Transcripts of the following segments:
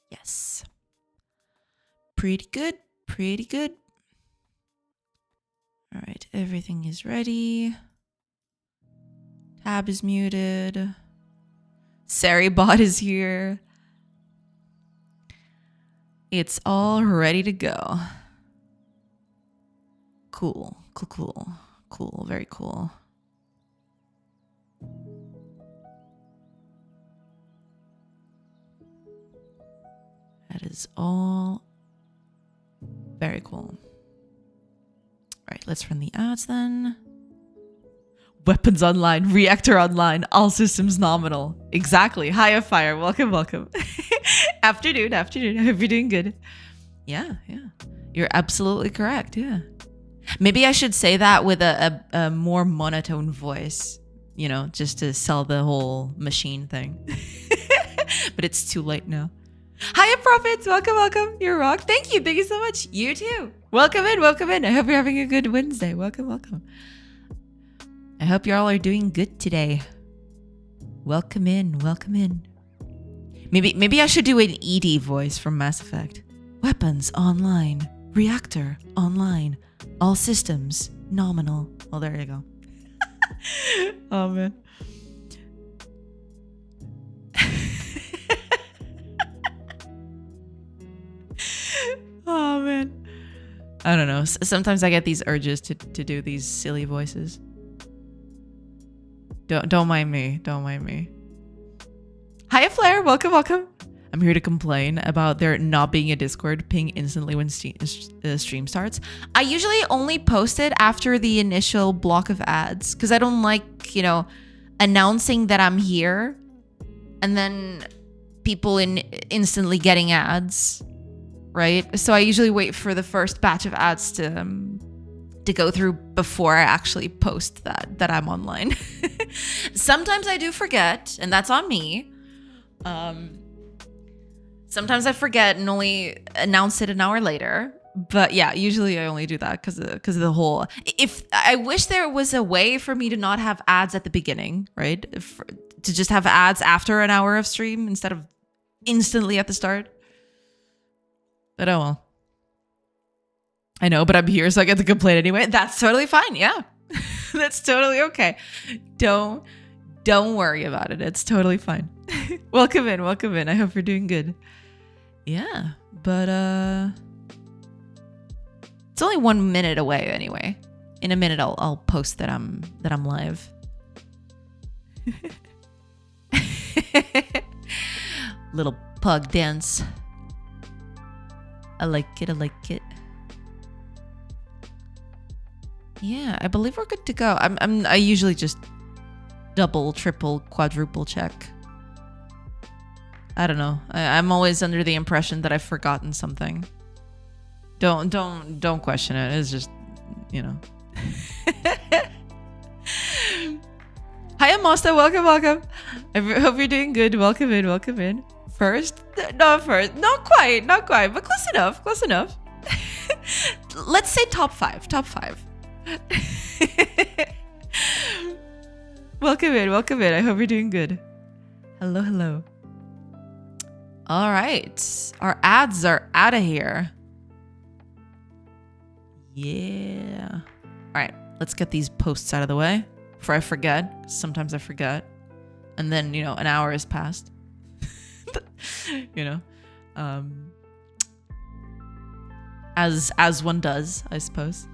Yes. Pretty good. Pretty good. All right. Everything is ready. Tab is muted. Saribot is here. It's all ready to go. Cool. Cool, cool. Cool. Very cool. That is all very cool. All right, let's run the ads then. Weapons online, reactor online, all systems nominal. Exactly. Hiya Fire. Welcome, welcome. Afternoon. I hope you're doing good. Yeah. You're absolutely correct. Yeah. Maybe I should say that with a more monotone voice, you know, just to sell the whole machine thing. But it's too late now. Hiya Profits. Welcome. You're rock. Thank you so much. You too. Welcome in. I hope you're having a good Wednesday. Welcome. I hope y'all are doing good today. Welcome in. Maybe I should do an ED voice from Mass Effect. Weapons online, reactor online, all systems nominal. Well, there you go. Oh man. Oh man. I don't know. Sometimes I get these urges to do these silly voices. Don't mind me. Hiya Flair, welcome. I'm here to complain about there not being a Discord ping instantly when stream starts. I usually only post it after the initial block of ads because I don't like, announcing that I'm here and then people instantly getting ads, right? So I usually wait for the first batch of ads to go through before I actually post that I'm online. Sometimes I do forget, and that's on me. Sometimes I forget and only announce it an hour later. But yeah, usually I only do that because of the whole. If I wish there was a way for me to not have ads at the beginning, right? To just have ads after an hour of stream instead of instantly at the start. But oh well. I know, but I'm here, so I get to complain anyway. That's totally fine. Yeah, that's totally okay. Don't worry about it. It's totally fine. Welcome in. I hope you're doing good. Yeah, but it's only 1 minute away anyway. In a minute, I'll post that I'm live. Little pug dance. I like it. Yeah, I believe we're good to go. I usually just double, triple, quadruple check. I don't know. I'm always under the impression that I've forgotten something. Don't question it. It's just, Hiya Mosta, welcome. I hope you're doing good. Welcome in. First? Not quite, but close enough. Let's say top five. Welcome in. I hope you're doing good. Hello. All right. Our ads are out of here. Yeah. All right. Let's get these posts out of the way before I forget. Sometimes I forget. And then, an hour has passed. As one does, I suppose.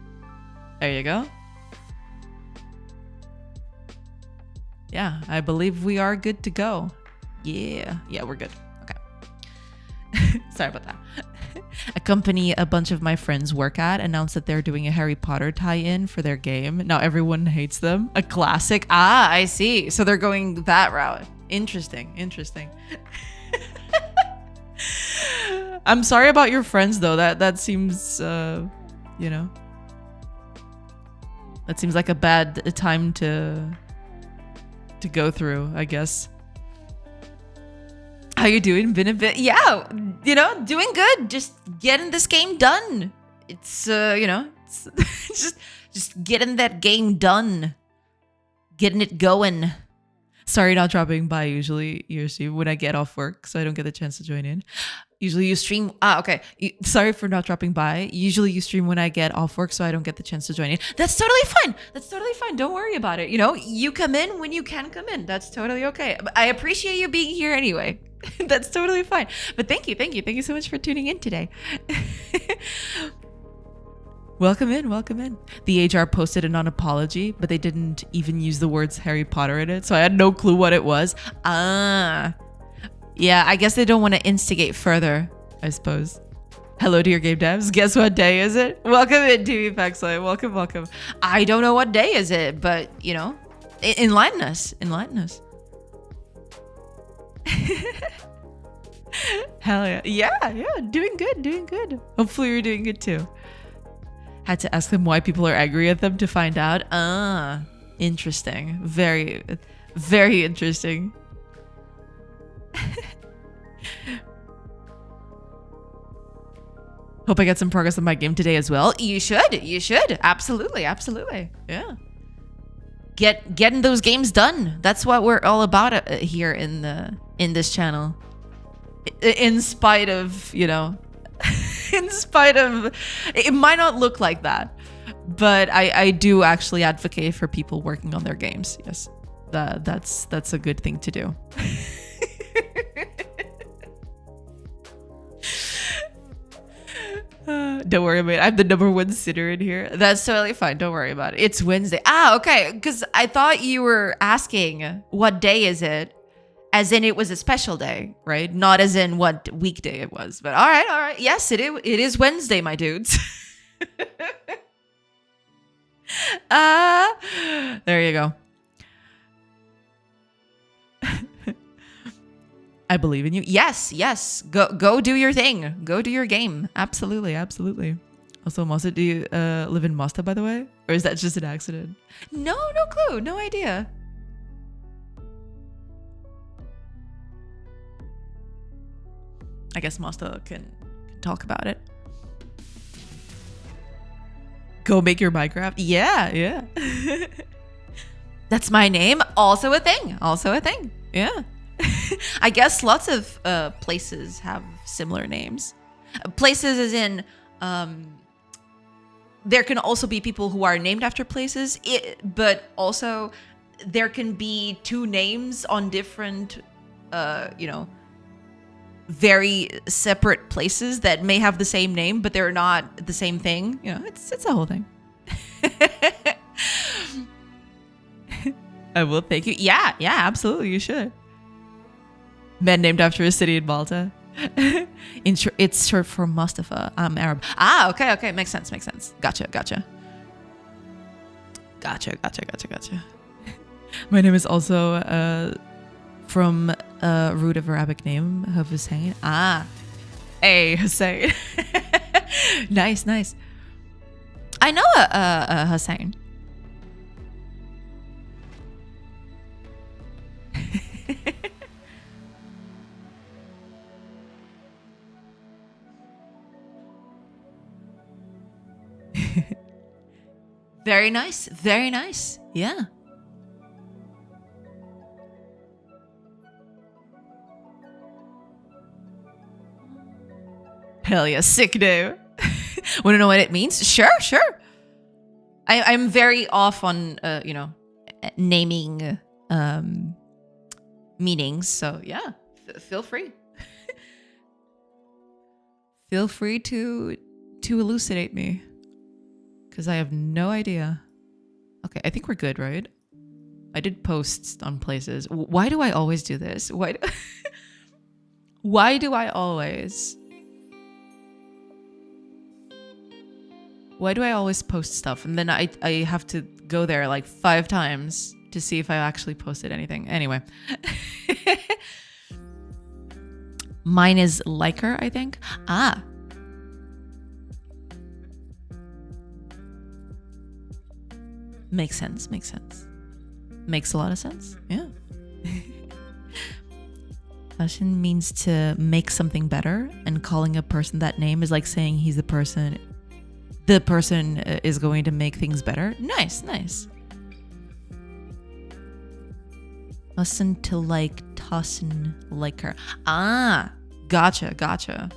There you go. Yeah, I believe we are good to go. Yeah, we're good. Okay. Sorry about that. A company a bunch of my friends work at announced that they're doing a Harry Potter tie-in for their game. Now everyone hates them. A classic. Ah, I see. So they're going that route. Interesting. I'm sorry about your friends though. That seems, that seems like a bad time to go through, I guess. How you doing? Been a bit, yeah, doing good. Just getting this game done. It's, it's just getting that game done. Getting it going. Sorry, not dropping by usually your stream when I get off work, so I don't get the chance to join in. Usually you stream. Okay. Sorry for not dropping by. Usually you stream when I get off work, so I don't get the chance to join in. That's totally fine. That's totally fine. Don't worry about it. You know, you come in when you can come in. That's totally okay. I appreciate you being here anyway. That's totally fine. But thank you so much for tuning in today. Welcome in. The HR posted a non-apology, but they didn't even use the words Harry Potter in it, so I had no clue what it was. Yeah, I guess they don't want to instigate further, I suppose. Hello to your game devs. Guess what day is it? Welcome in, TV Paxlight. Welcome. I don't know what day is it, but, you know, enlighten us. Hell yeah. Yeah, doing good. Hopefully you're doing good too. Had to ask them why people are angry at them to find out. Interesting. Very, very interesting. Hope I get some progress on my game today as well. You should. Absolutely. Yeah. Getting those games done. That's what we're all about here in this channel. In spite of, you know, it might not look like that, but I do actually advocate for people working on their games. Yes, that's a good thing to do. Don't worry about it. I'm the number one sitter in here. That's totally fine. Don't worry about it. It's Wednesday. Okay. Because I thought you were asking what day is it, as in it was a special day, right? Not as in what weekday it was. But all right. Yes, it is Wednesday, my dudes. There you go. I believe in you. Yes. Go do your thing. Go do your game. Absolutely. Also, Mosta, do you live in Mosta, by the way? Or is that just an accident? No clue. No idea. I guess Mosta can talk about it. Go make your Minecraft. Yeah. That's my name. Also a thing. Yeah. I guess lots of places have similar names. Places as in, there can also be people who are named after places, but also there can be two names on different, very separate places that may have the same name, but they're not the same thing. You know, it's a whole thing. I will thank you. Yeah, absolutely. You should. Men named after a city in Malta. It's short for Mustafa. I'm Arab. Okay. Makes sense. Gotcha. My name is also from a root of Arabic name of Hussein. Hey, Hussein. Nice. I know a Hussein. Very nice. Yeah. Hell yeah, sick name. Want to know what it means? Sure. I'm very off on, naming meanings. So yeah, feel free. Feel free to elucidate me, because I have no idea. Okay, I think we're good, right? I did posts on places. Why do I always do this? Why do I always post stuff and then I have to go there like 5 times to see if I actually posted anything? Anyway. Mine is liker, I think. Makes sense. Makes a lot of sense. Yeah. Fashion means to make something better, and calling a person that name is like saying he's the person is going to make things better. Nice. Tussin to like, tussin like her. Ah, gotcha.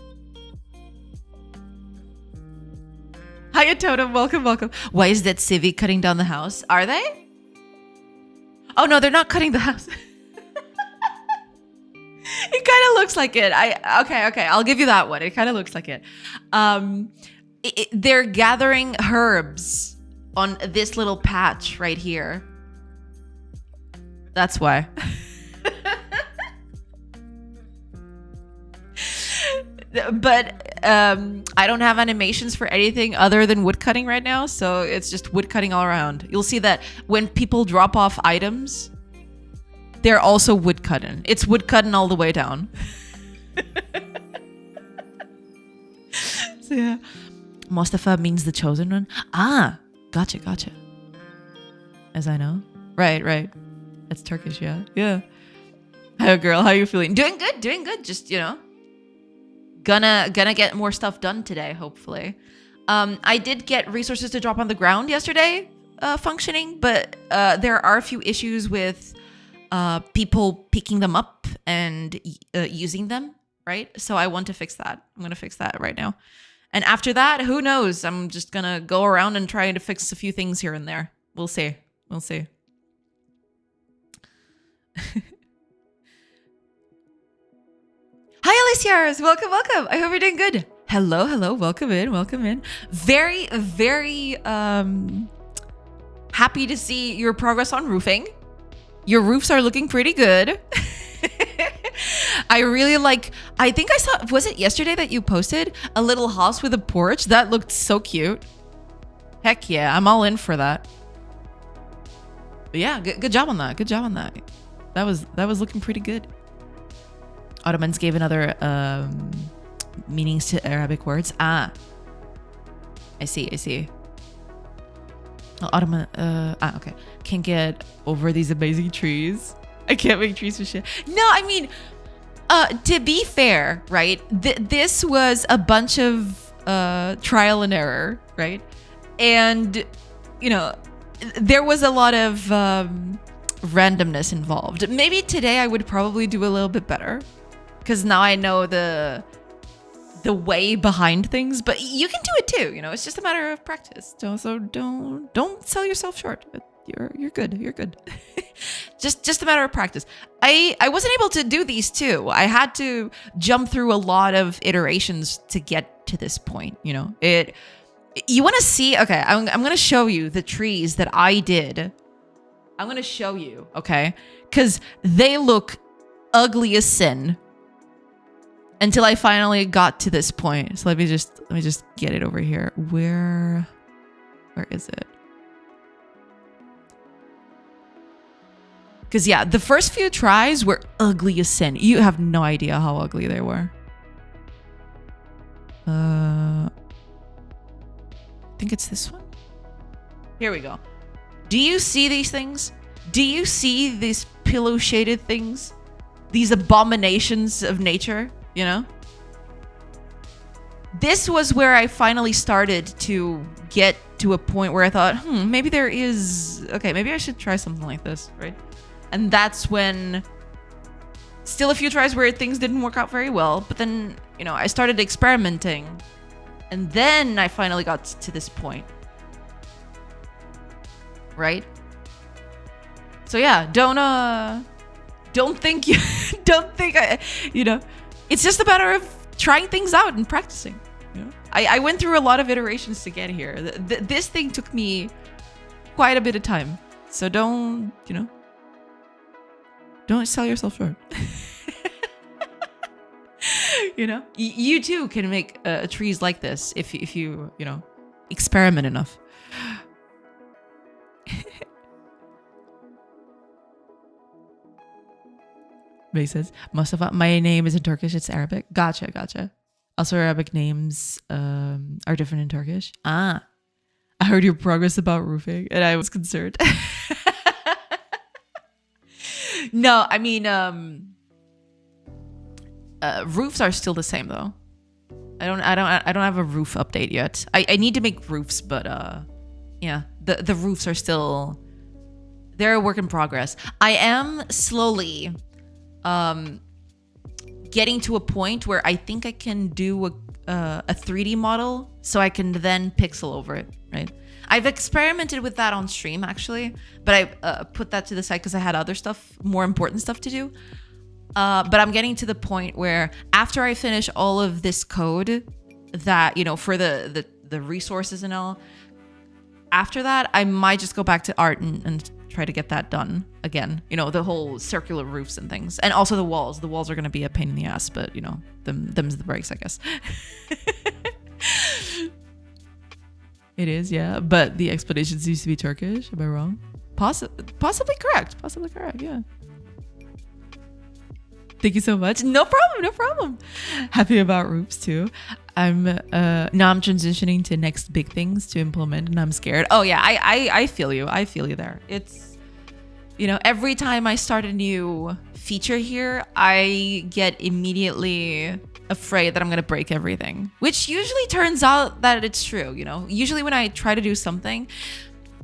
Hiya, Totem. Welcome. Why is that civvy cutting down the house? Are they? Oh, no, they're not cutting the house. It kind of looks like it. Okay. I'll give you that one. It kind of looks like it. They're gathering herbs on this little patch right here. That's why. But I don't have animations for anything other than woodcutting right now, so it's just woodcutting all around. You'll see that when people drop off items, they're also woodcutting. It's woodcutting all the way down. So yeah. Mustafa means the chosen one. Ah, gotcha. As I know. Right. That's Turkish, yeah. Hi, girl. How you feeling? Doing good. Just, gonna get more stuff done today, hopefully. I did get resources to drop on the ground yesterday, functioning, but there are a few issues with people picking them up and using them, right? So I want to fix that. I'm gonna fix that right now. And after that, who knows? I'm just gonna go around and try to fix a few things here and there. We'll see. Hi, Aliciars. Welcome. I hope you're doing good. Hello. Welcome in. Very, very happy to see your progress on roofing. Your roofs are looking pretty good. I really I think I saw, was it yesterday that you posted a little house with a porch? That looked so cute. Heck yeah, I'm all in for that. But yeah, good job on that. That was looking pretty good. Ottomans gave another meanings to Arabic words. Ah, I see. Oh, Ottoman. Okay. Can't get over these amazing trees. I can't make trees for shit. No, I mean, to be fair, right? This was a bunch of trial and error, right? And there was a lot of randomness involved. Maybe today I would probably do a little bit better, because now I know the way behind things. But you can do it too. It's just a matter of practice. So don't sell yourself short. You're good. just a matter of practice. I wasn't able to do these two. I had to jump through a lot of iterations to get to this point. You want to see? Okay, I'm gonna show you the trees that I did. I'm gonna show you, okay? Because they look ugly as sin. Until I finally got to this point. So let me just get it over here. Where is it? Because yeah, the first few tries were ugly as sin. You have no idea how ugly they were. I think it's this one. Here we go. Do you see these things? Do you see these pillow shaded things? These abominations of nature, This was where I finally started to get to a point where I thought, maybe maybe I should try something like this, right? And that's when still a few tries where things didn't work out very well, but then, I started experimenting, and then I finally got to this point. Right? So yeah, don't think it's just a matter of trying things out and practicing. I went through a lot of iterations to get here. This thing took me quite a bit of time. So don't sell yourself short. You too can make trees like this if you experiment enough. May says, Mustafa, my name isn't Turkish, it's Arabic. Gotcha. Also, Arabic names are different in Turkish. Ah, I heard your progress about roofing and I was concerned. No, I mean, roofs are still the same though. I don't have a roof update yet. I need to make roofs, but yeah, the roofs are still they're a work in progress. I am slowly getting to a point where I think I can do a 3D model so I can then pixel over it, right? I've experimented with that on stream actually, but I put that to the side because I had other stuff, more important stuff to do. But I'm getting to the point where after I finish all of this code that, you know, for the resources and all, after that, I might just go back to art and try to get that done again. You know, the whole circular roofs and things. And also the walls. The walls are going to be a pain in the ass, but, you know, them's the breaks, I guess. It is, yeah. But the explanation seems to be Turkish. Am I wrong? Possibly correct. Possibly correct, yeah. Thank you so much. No problem, no problem. Happy about roofs too. I'm now I'm transitioning to next big things to implement and I'm scared. Oh yeah, I feel you. I feel you there. It's, you know, every time I start a new feature here, I get immediately afraid that I'm gonna break everything. Which usually turns out that it's true, you know. Usually when I try to do something,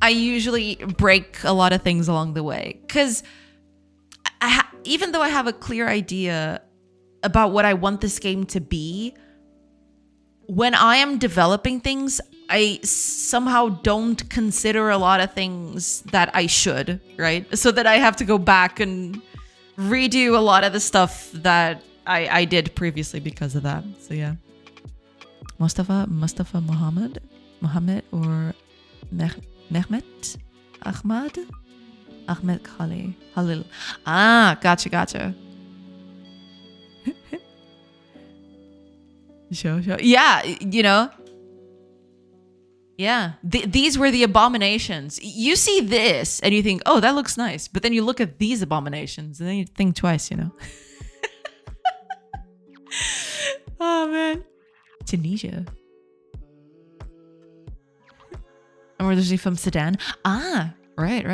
I usually break a lot of things along the way. Cause even though I have a clear idea about what I want this game to be, when I am developing things, I somehow don't consider a lot of things that I should, right? So that I have to go back and redo a lot of the stuff that I did previously because of that. So yeah. Mustafa Mohammed or Mehmet Ahmed Khalil. Ah, gotcha. Show. Yeah, you know. Yeah, these were the abominations. You see this and you think, oh, that looks nice. But then you look at these abominations and then you think twice, you know. Oh, man. Tunisia. I'm originally from Sudan. Ah, right.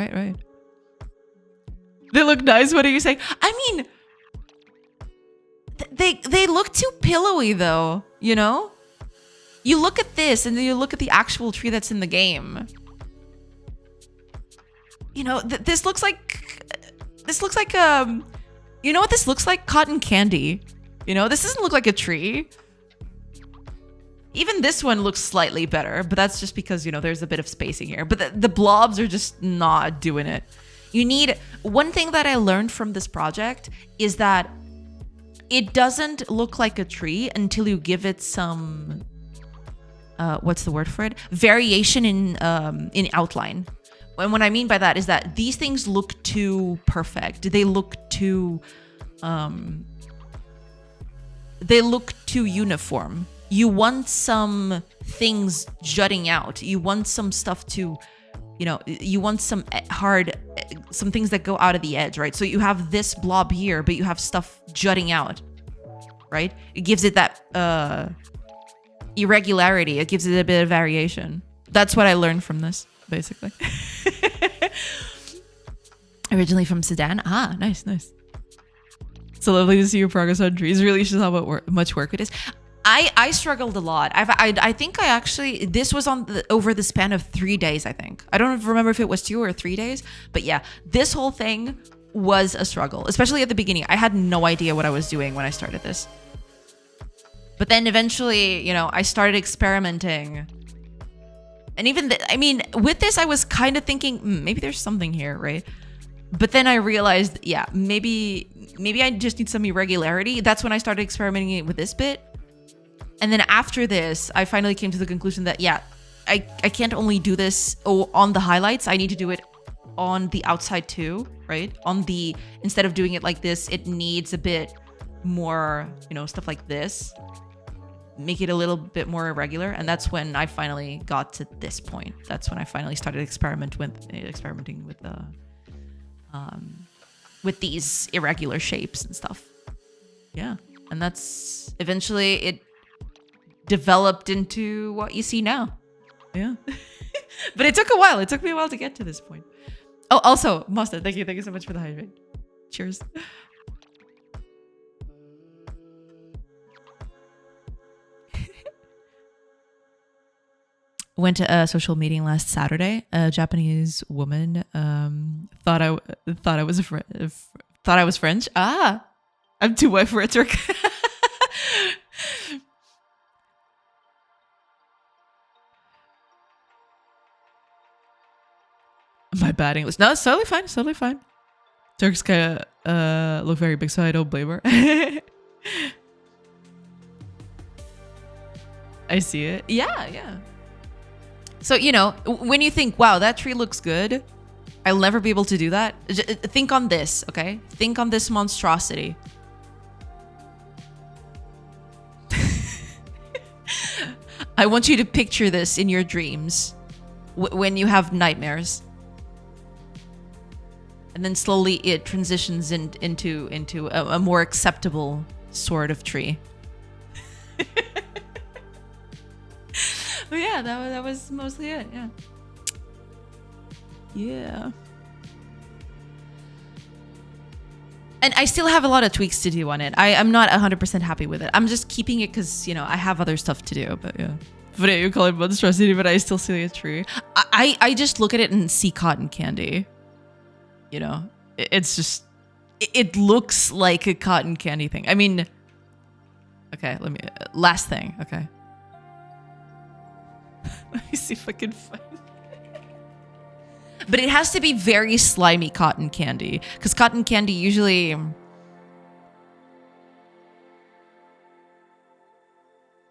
They look nice. What are you saying? I mean, they look too pillowy though, you know? You look at this and then you look at the actual tree that's in the game. You know, this looks like you know what this looks like? Cotton candy. You know, this doesn't look like a tree. Even this one looks slightly better, but that's just because, you know, there's a bit of spacing here. But the blobs are just not doing it. You need, one thing that I learned from this project is that it doesn't look like a tree until you give it some, what's the word for it? Variation in outline. And what I mean by that is that these things look too perfect. They look too uniform. You want some things jutting out. You want some stuff to, you know, you want some things that go out of the edge, right? So you have this blob here, but you have stuff jutting out, right? It gives it that irregularity. It gives it a bit of variation. That's what I learned from this, basically. Originally from Sudan. Ah, nice. So lovely to see your progress on trees. Really shows how much work it is. I struggled a lot. I think I actually, this was over the span of 3 days, I think. I don't remember if it was 2 or 3 days, but yeah, this whole thing was a struggle, especially at the beginning. I had no idea what I was doing when I started this. But then eventually, you know, I started experimenting. And even, with this, I was kind of thinking, maybe there's something here, right? But then I realized, yeah, maybe I just need some irregularity. That's when I started experimenting with this bit. And then after this, I finally came to the conclusion that, yeah, I can't only do this on the highlights. I need to do it on the outside too, right? Instead of doing it like this, it needs a bit more, you know, stuff like this. Make it a little bit more irregular. And that's when I finally got to this point. That's when I finally started experimenting with these irregular shapes and stuff. Yeah. And that's eventually it developed into what you see now. Yeah. But it took a while. It took me a while to get to this point. Oh, also, Masta, thank you so much for the hydrate. Cheers. Went to a social meeting last Saturday. A Japanese woman thought I was thought I was French. Ah, I'm too white for a Turk. My bad English. No, it's totally fine. It's totally fine. Turks kind of look very big, so I don't blame her. I see it. Yeah, yeah. So, you know, when you think, wow, that tree looks good, I'll never be able to do that. Think on this, okay? Think on this monstrosity. I want you to picture this in your dreams when you have nightmares. And then slowly it transitions into a more acceptable sort of tree. But yeah, that was mostly it. Yeah. Yeah. And I still have a lot of tweaks to do on it. I'm not 100% happy with it. I'm just keeping it because, you know, I have other stuff to do. But yeah. But yeah, you call it monstrosity, but I still see a tree. I just look at it and see cotton candy. You know, it's just, it looks like a cotton candy thing. I mean, okay, last thing, okay. Let me see if I can find it. But it has to be very slimy cotton candy, because cotton candy usually,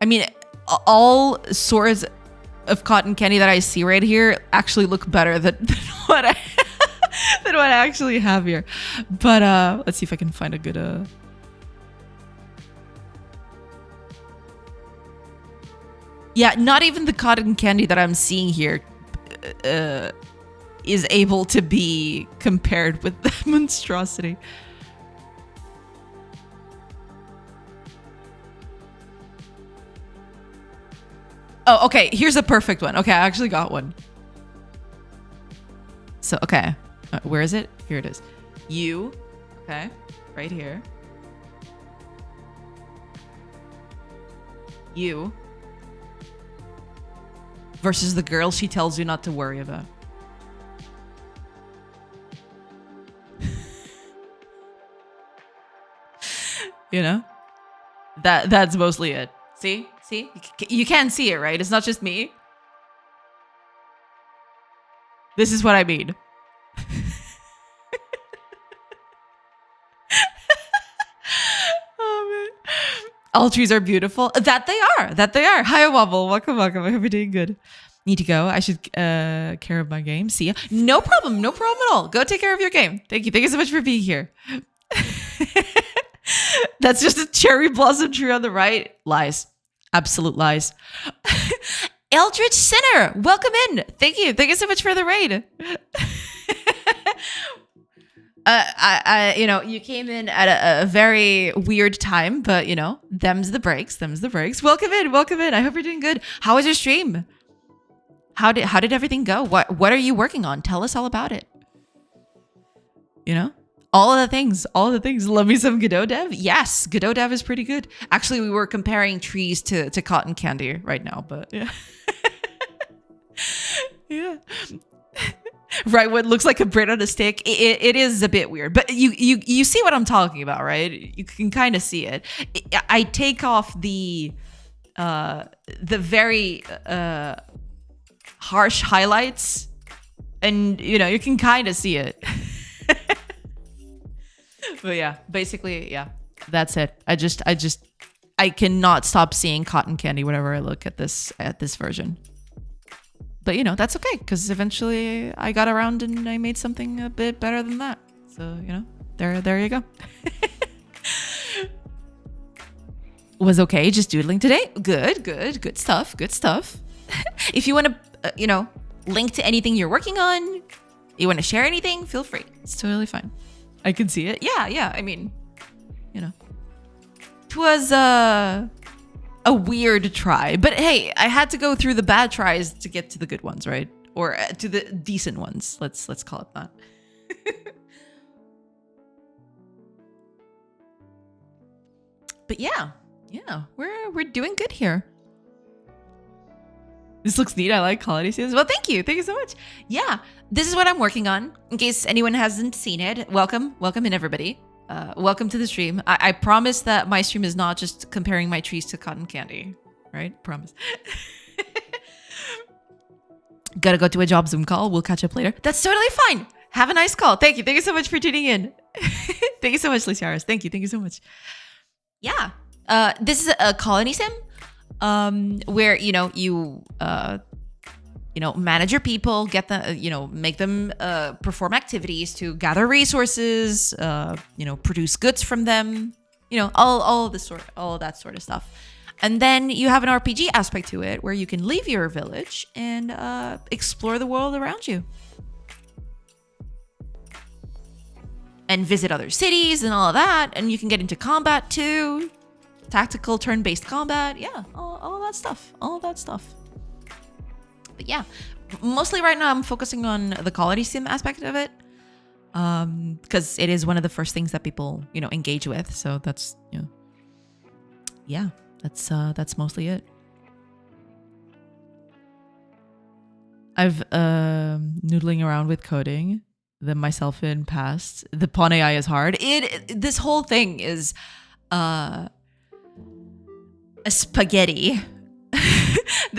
I mean, all sorts of cotton candy that I see right here actually look better than what I than what I actually have here. But let's see if I can find a good yeah, not even the cotton candy that I'm seeing here is able to be compared with the monstrosity. Oh, okay, here's a perfect one. Okay, I actually got one. So, okay. Where is it? Here it is. You, okay, right here. You versus the girl she tells you not to worry about. You know? That's mostly it. See? See? You can see it, right? It's not just me. This is what I mean. Oh, man. All trees are beautiful. That they are. That they are. Hi, Wobble. Welcome, welcome. I hope you're doing good. Need to go. I should care of my game. See ya. No problem. No problem at all. Go take care of your game. Thank you. Thank you so much for being here. That's just a cherry blossom tree on the right. Lies. Absolute lies. Eldritch Sinner, welcome in. Thank you. Thank you so much for the raid. You know, you came in at a very weird time, but you know, them's the breaks. Them's the breaks. Welcome in. Welcome in. I hope you're doing good. How was your stream? How did everything go? What are you working on? Tell us all about it. You know? All of the things. Love me some Godot dev. Yes, Godot dev is pretty good. Actually, we were comparing trees to cotton candy right now, but yeah. Yeah. Right, what looks like a bread on a stick. It is a bit weird, but you see what I'm talking about, right? You can kind of see it. I take off the very harsh highlights, and you know you can kind of see it. But yeah, basically, yeah, that's it. I cannot stop seeing cotton candy whenever I look at this version. But you know, that's okay, because eventually I got around and I made something a bit better than that. So, you know, there you go. Was okay just doodling today. Good stuff. If you want to, you know, link to anything you're working on, you want to share anything, feel free. It's totally fine. I can see it. Yeah. I mean, you know, it was a weird try, but hey, I had to go through the bad tries to get to the good ones, right? Or to the decent ones. Let's call it that. But yeah, we're doing good here. This looks neat. I like quality scenes. Well, thank you. Thank you so much. Yeah, this is what I'm working on. In case anyone hasn't seen it, welcome in everybody. Welcome to the stream. I promise that my stream is not just comparing my trees to cotton candy, right? Promise. Gotta go to a job Zoom call. We'll catch up later. That's totally fine. Have a nice call. Thank you. Thank you so much for tuning in. Thank you so much, Luciaris. Thank you. Thank you so much. Yeah. This is a colony sim. Where you manage your people, get the make them perform activities to gather resources, produce goods from them, all that sort of stuff. And then you have an RPG aspect to it where you can leave your village and explore the world around you and visit other cities and all of that. And you can get into combat too. Tactical turn-based combat, yeah, all that stuff. But yeah, mostly right now I'm focusing on the quality sim aspect of it, because it is one of the first things that people engage with. So that's yeah, that's mostly it. I've noodling around with coding them myself in past. The pawn AI is hard. This whole thing is a spaghetti.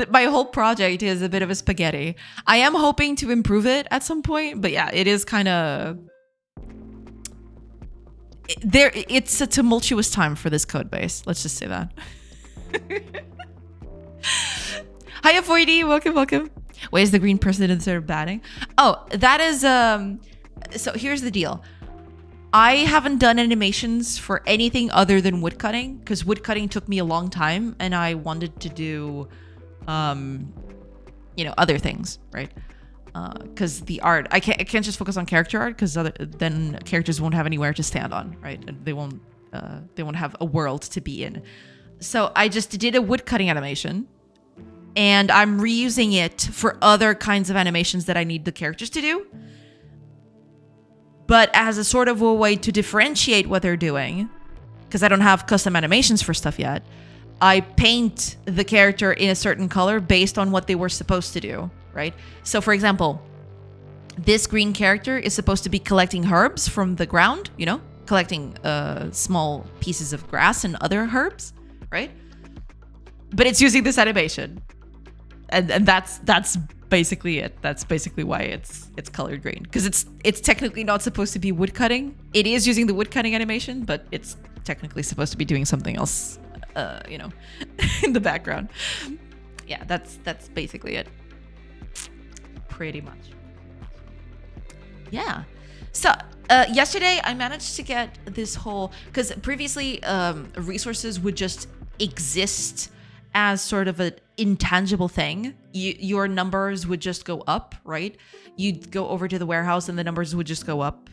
My whole project is a bit of a spaghetti. I am hoping to improve it at some point, but yeah, it is kind of it's a tumultuous time for this code base. Let's just say that. Hi Avoidy, welcome. Why is the green person instead of batting? Oh, that is so here's the deal. I haven't done animations for anything other than woodcutting because woodcutting took me a long time and I wanted to do, other things, right? Because the art, I can't just focus on character art because then characters won't have anywhere to stand on, right? And they won't have a world to be in. So I just did a woodcutting animation and I'm reusing it for other kinds of animations that I need the characters to do. But as a sort of a way to differentiate what they're doing, because I don't have custom animations for stuff yet, I paint the character in a certain color based on what they were supposed to do, right? So for example, this green character is supposed to be collecting herbs from the ground, collecting small pieces of grass and other herbs, right? But it's using this animation. And that's basically it. That's basically why it's colored green, because it's technically not supposed to be woodcutting. It is using the woodcutting animation, but it's technically supposed to be doing something else, in the background. Yeah, that's basically it. Pretty much. Yeah. So yesterday I managed to get this whole, because previously resources would just exist as sort of an intangible thing. Your numbers would just go up, right? You'd go over to the warehouse and the numbers would just go up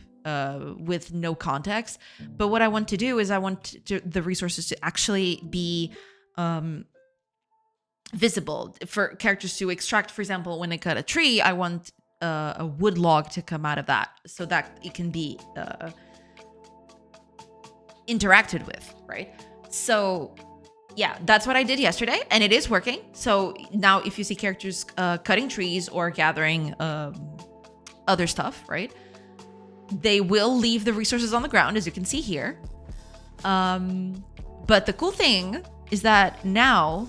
with no context. But what I want to do is I want the resources to actually be visible for characters to extract. For example, when they cut a tree, I want a wood log to come out of that so that it can be interacted with, right? So yeah, that's what I did yesterday, and it is working. So now if you see characters cutting trees or gathering other stuff, right, they will leave the resources on the ground, as you can see here. But the cool thing is that now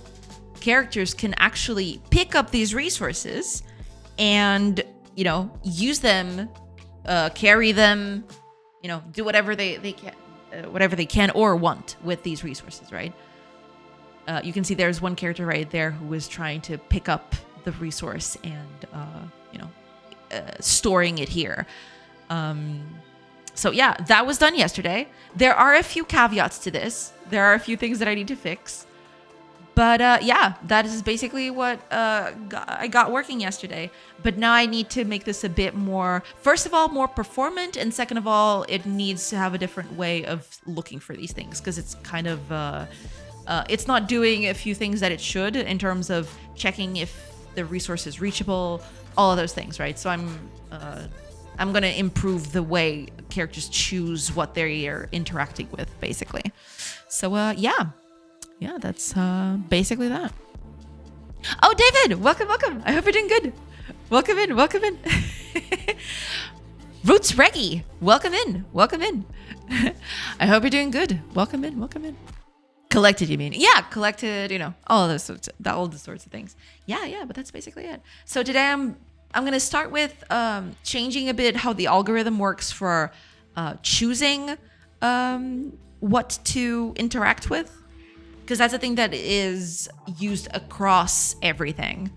characters can actually pick up these resources and, use them, carry them, do whatever they can or want with these resources, right? You can see there's one character right there who was trying to pick up the resource and, storing it here. So yeah, that was done yesterday. There are a few caveats to this. There are a few things that I need to fix. But yeah, that is basically what I got working yesterday. But now I need to make this a bit more, first of all, more performant. And second of all, it needs to have a different way of looking for these things because it's kind of... it's not doing a few things that it should in terms of checking if the resource is reachable, all of those things, right? So I'm going to improve the way characters choose what they're interacting with, basically. So yeah, that's basically that. Oh, David, welcome, welcome. I hope you're doing good. Welcome in, welcome in. Roots Reggie, welcome in, welcome in. I hope you're doing good. Welcome in, welcome in. Collected, you mean? Yeah, collected, you know, all the sorts of things. Yeah, but that's basically it. So today I'm gonna start with changing a bit how the algorithm works for choosing what to interact with, because that's a thing that is used across everything.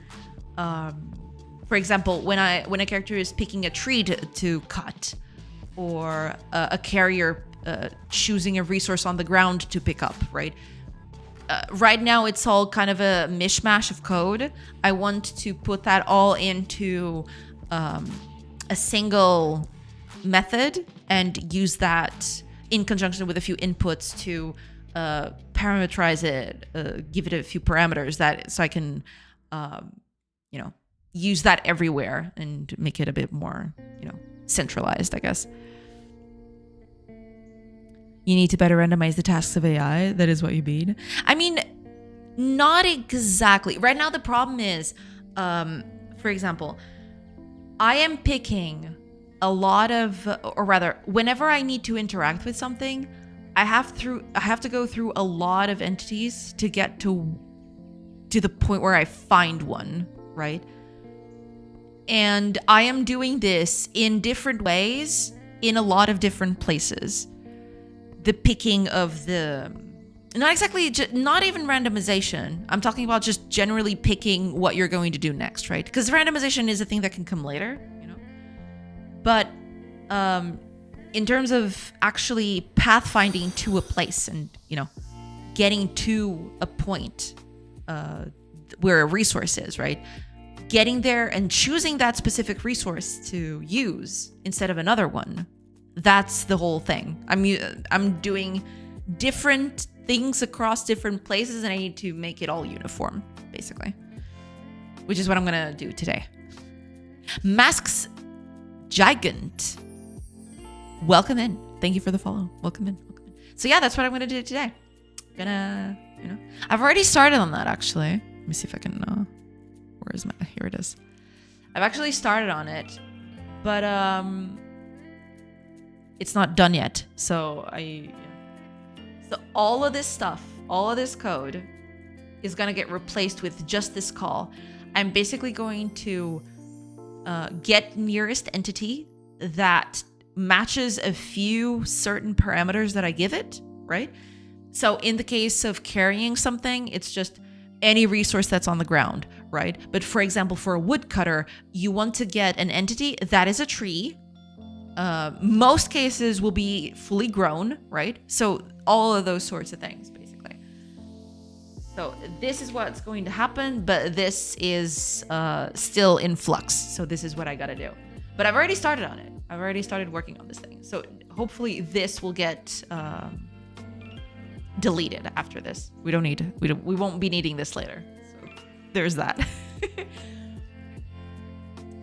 For example, when a character is picking a tree to cut, or a carrier choosing a resource on the ground to pick up, right? Right now, it's all kind of a mishmash of code. I want to put that all into a single method and use that in conjunction with a few inputs to parameterize it, give it a few parameters so I can, use that everywhere and make it a bit more, centralized, I guess. You need to better randomize the tasks of AI. That is what you mean. I mean, not exactly. Right now, the problem is, for example, I am picking a lot of, or rather, whenever I need to interact with something, I have to go through a lot of entities to get to the point where I find one, right? And I am doing this in different ways in a lot of different places. The picking of not even randomization. I'm talking about just generally picking what you're going to do next, right? Because randomization is a thing that can come later, But in terms of actually pathfinding to a place and, getting to a point where a resource is, right? Getting there and choosing that specific resource to use instead of another one. That's the whole thing. I'm doing different things across different places, and I need to make it all uniform, basically. Which is what I'm gonna do today. Masks Gigant. Welcome in. Thank you for the follow. Welcome in. So yeah, that's what I'm gonna do today. I've already started on that actually. Let me see if I can. Here it is. I've actually started on it, but it's not done yet. So all of this stuff, all of this code is going to get replaced with just this call. I'm basically going to get nearest entity that matches a few certain parameters that I give it, right? So in the case of carrying something, it's just any resource that's on the ground, right? But for example, for a woodcutter, you want to get an entity that is a tree. Most cases will be fully grown, right? So all of those sorts of things, basically. So this is what's going to happen, but this is still in flux. So this is what I got to do. But I've already started on it. I've already started working on this thing. So hopefully this will get deleted after this. We won't be needing this later. So there's that.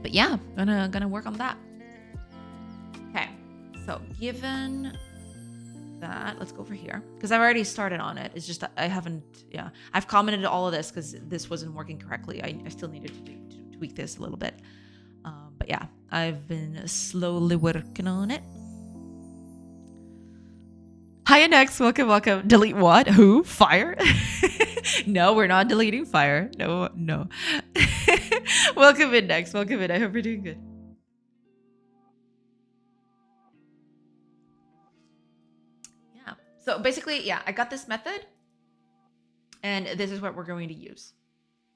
But yeah, gonna work on that. Okay, so given that, let's go over here because I've already started on it. It's just that I haven't. Yeah, I've commented all of this because this wasn't working correctly. I still needed to tweak this a little bit. But yeah, I've been slowly working on it. Hi, Next. Welcome. Delete what? Who? Fire? No, we're not deleting fire. No. Welcome in, Next. Welcome in. I hope you're doing good. Yeah. So basically, yeah, I got this method. And this is what we're going to use,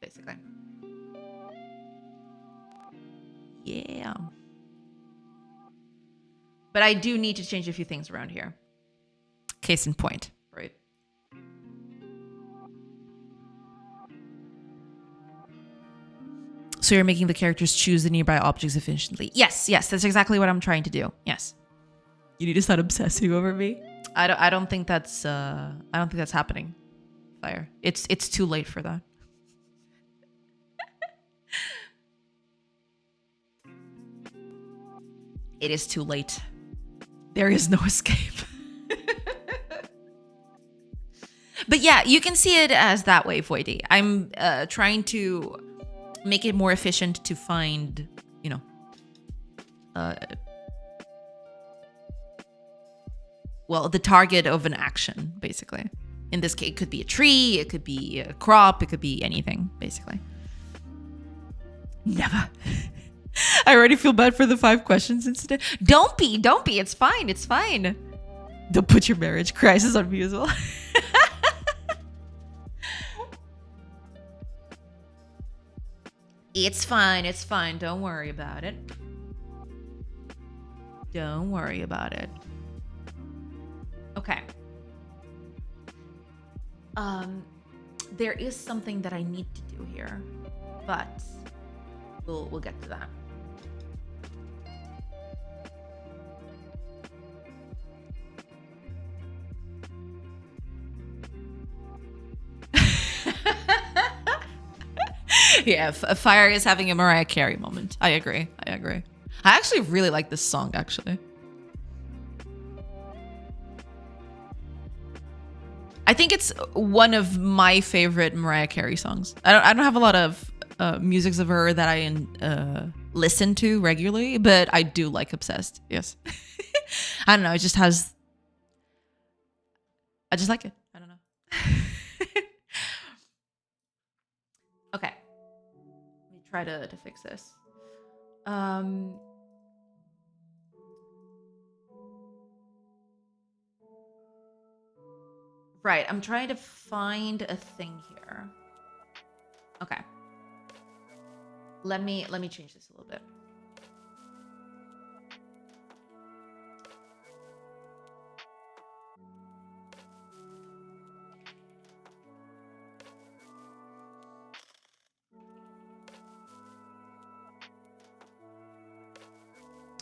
basically. Yeah. But I do need to change a few things around here. Case in point, right? So you're making the characters choose the nearby objects efficiently. Yes, that's exactly what I'm trying to do. Yes. You need to start obsessing over me. I don't think that's happening. Fire. It's too late for that. It is too late. There is no escape. But yeah, you can see it as that way, Voidy. I'm trying to make it more efficient to find, you know, well, the target of an action, basically. In this case, it could be a tree, it could be a crop, it could be anything, basically. Never. I already feel bad for the 5 questions incident. Don't be. It's fine. It's fine. Don't put your marriage crisis on me as well. It's fine. It's fine. Don't worry about it. Don't worry about it. Okay. There is something that I need to do here, but we'll get to that. Yeah, Fire is having a Mariah Carey moment. I agree. I actually really like this song, actually. I think it's one of my favorite Mariah Carey songs. I don't have a lot of musics of her that I listen to regularly, but I do like Obsessed. Yes. I don't know. It just has... I just like it. I don't know. Okay. Let me try to fix this. Right, I'm trying to find a thing here. Okay. Let me change this a little bit.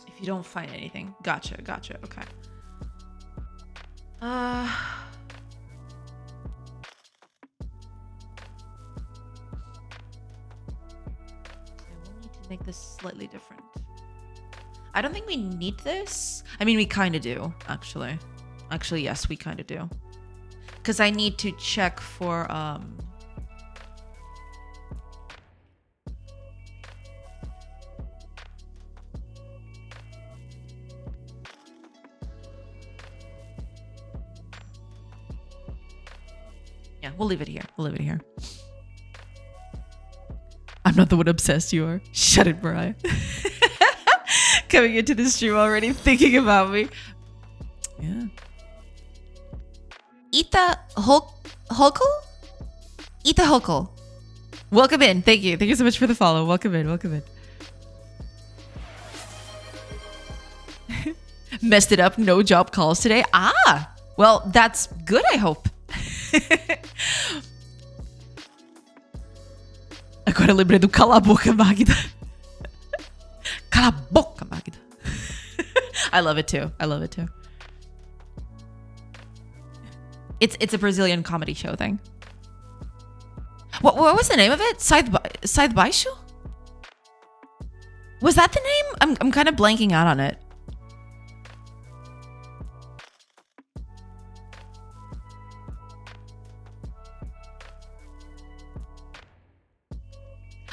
If you don't find anything. Gotcha, okay. Make this slightly different. I don't think we need this. I mean, we kind of do, actually. Actually, yes, we kind of do. Because I need to check for... Yeah, we'll leave it here. I'm not the one obsessed, you are. Shut it, Mariah. Coming into the stream already thinking about me. Yeah. Ita Hokul? Ita Hokul. Welcome in. Thank you. Thank you so much for the follow. Welcome in. Messed it up. No job calls today. Ah! Well, that's good, I hope. Agora lembrei do cala a boca, Magda. Cala a boca, Magda. I love it too. It's a Brazilian comedy show thing. What was the name of it? Side Baixo? Was that the name? I'm kind of blanking out on it.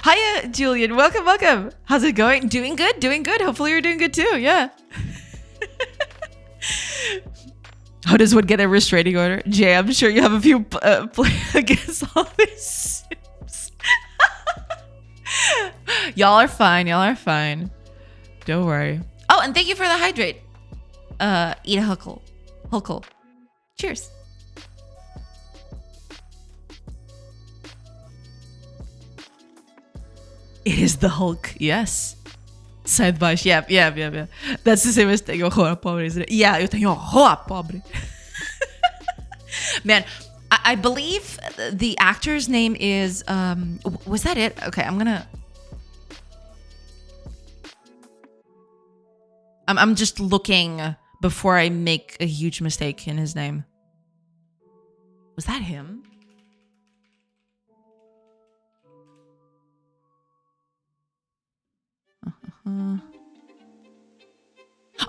Hiya, Julian. Welcome. How's it going? Doing good. Hopefully you're doing good too. Yeah. How does one get a restraining order? Jay, I'm sure you have a few play against all these sims. Y'all are fine. Don't worry. Oh, and thank you for the hydrate. Eat a Huckle. Cheers. It is the Hulk, yes. Side by yeah. That's the same as tenho horror pobre, isn't it? Yeah, eu tenho horror pobre. Man, I believe the actor's name is was that it? Okay, I'm just looking before I make a huge mistake in his name. Was that him?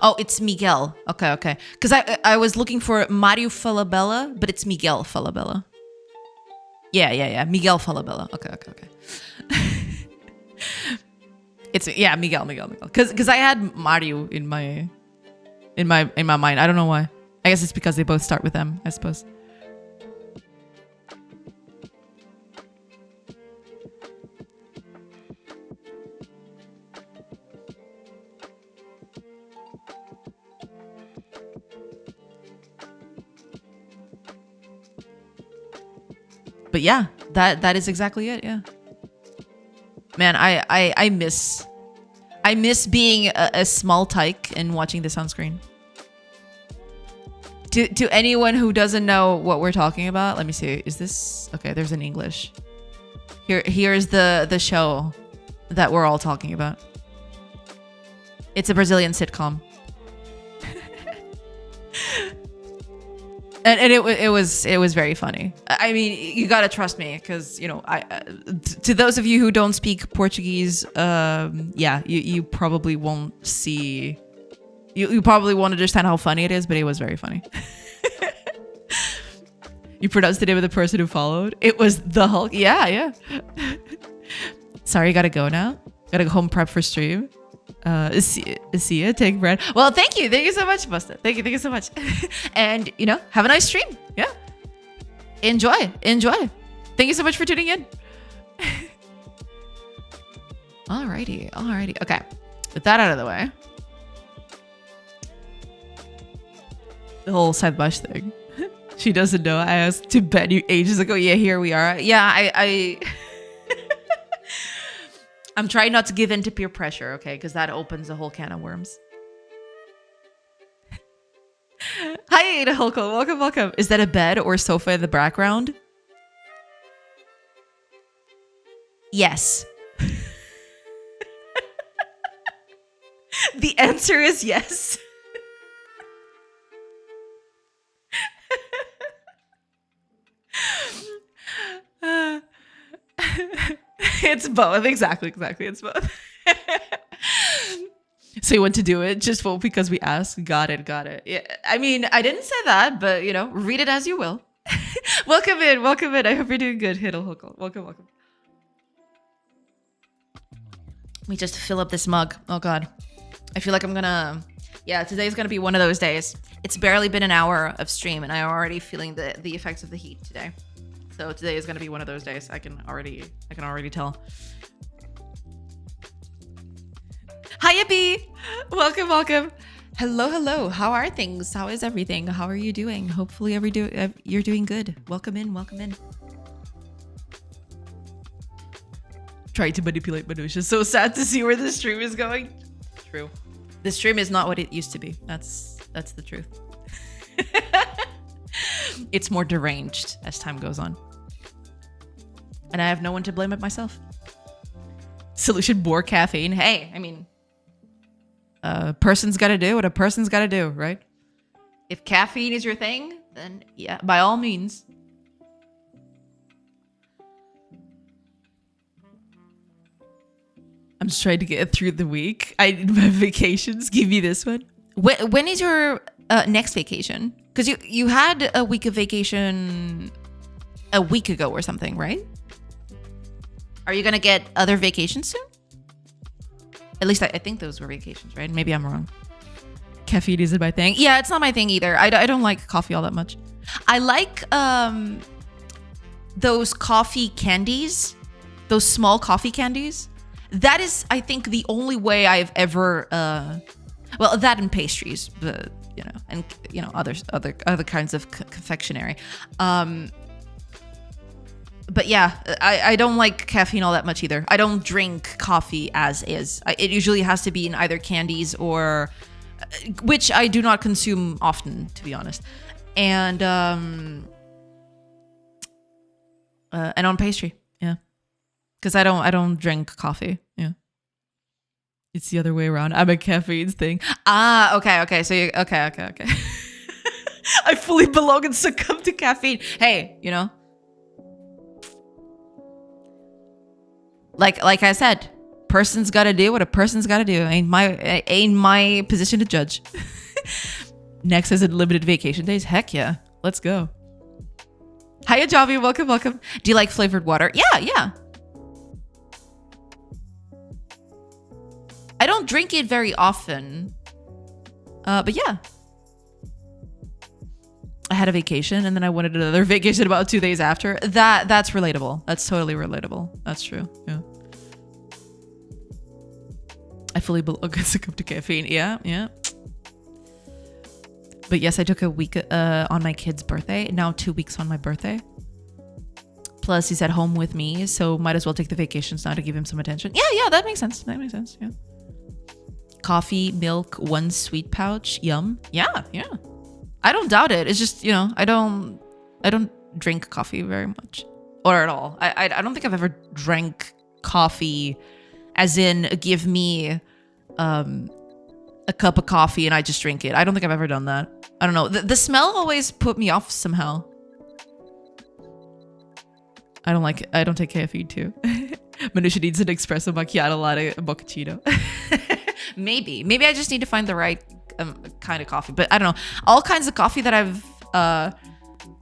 Oh, it's Miguel. Okay. Because I was looking for Mario Falabella, but it's Miguel Falabella. Yeah. Miguel Falabella. Okay. It's Miguel. Because I had Mario in my mind. I don't know why. I guess it's because they both start with M, I suppose. But yeah, that is exactly it. Yeah. Man, I miss being a small tyke and watching this on screen. To anyone who doesn't know what we're talking about, let me see. Is this okay? There's an English. Here's the show that we're all talking about. It's a Brazilian sitcom. And it was very funny. I mean, you gotta trust me, because to those of you who don't speak Portuguese, you probably won't see. You probably won't understand how funny it is, but it was very funny. You pronounced the name of the person who followed. It was the Hulk. Yeah. Sorry, gotta go now. Gotta go home prep for stream. See ya, take bread. Well, thank you so much, Busta. Thank you so much. And have a nice stream. Yeah, enjoy. Thank you so much for tuning in. Alrighty. Okay, with that out of the way, the whole side bush thing. She doesn't know. I asked to bet you ages ago. Yeah, here we are. Yeah, I I'm trying not to give in to peer pressure, okay? Because that opens a whole can of worms. Hi, Ada Hulko. Welcome. Is that a bed or sofa in the background? Yes. The answer is yes. It's both. Exactly. It's both. So you want to do it just because we asked? Got it. Yeah. I mean, I didn't say that, but read it as you will. Welcome in. I hope you're doing good. Hiddle Hookle. Welcome. Let me just fill up this mug. Oh God. I feel like I'm gonna... Yeah, today's gonna be one of those days. It's barely been an hour of stream and I'm already feeling the effects of the heat today. So today is gonna be one of those days. I can already tell. Hiya B! Welcome. Hello. How are things? How is everything? How are you doing? Hopefully you're doing good. Welcome in. Trying to manipulate minutia. So sad to see where the stream is going. True. The stream is not what it used to be. That's the truth. It's more deranged as time goes on. And I have no one to blame but myself. Solution: more caffeine. Hey, I mean, a person's got to do what a person's got to do, right? If caffeine is your thing, then yeah, by all means. I'm just trying to get through the week. I need my vacations. Give me this one. When is your next vacation? Because you had a week of vacation a week ago or something, right? Are you gonna get other vacations soon? At least I think those were vacations, right? Maybe I'm wrong. Caffeine isn't my thing. Yeah, it's not my thing either. I don't like coffee all that much. I like those coffee candies, those small coffee candies. That is, I think, the only way I've ever well, that and pastries, but and other kinds of confectionery. But yeah, I don't like caffeine all that much either. I don't drink coffee as is. It usually has to be in either candies or, which I do not consume often, to be honest. And on pastry, yeah, because I don't drink coffee. Yeah, it's the other way around. I'm a caffeine thing. Okay. So okay. I fully belong and succumb to caffeine. Hey, Like I said, person's got to do what a person's got to do. Ain't my position to judge. Next is unlimited vacation days. Heck yeah, let's go. Hiya, Javi. Welcome, welcome. Do you like flavored water? Yeah, yeah. I don't drink it very often. But yeah. I had a vacation and then I wanted another vacation about 2 days after. That's relatable. That's totally relatable. That's true. Yeah. I fully succumb to caffeine. Yeah, yeah. But yes, I took a week on my kid's birthday. Now 2 weeks on my birthday. Plus, he's at home with me, so might as well take the vacations now to give him some attention. Yeah, that makes sense. That makes sense. Yeah. Coffee, milk, 1 sweet pouch. Yum. Yeah, yeah. I don't doubt it. It's just, you know, I don't drink coffee very much, or at all. I don't think I've ever drank coffee, as in give me a cup of coffee and I just drink it. I don't think I've ever done that. I don't know. The smell always put me off somehow. I don't take caffeine too. Manusha needs an espresso macchiato latte mochaccino. Maybe I just need to find the right kind of coffee. But I don't know. All kinds of coffee that I've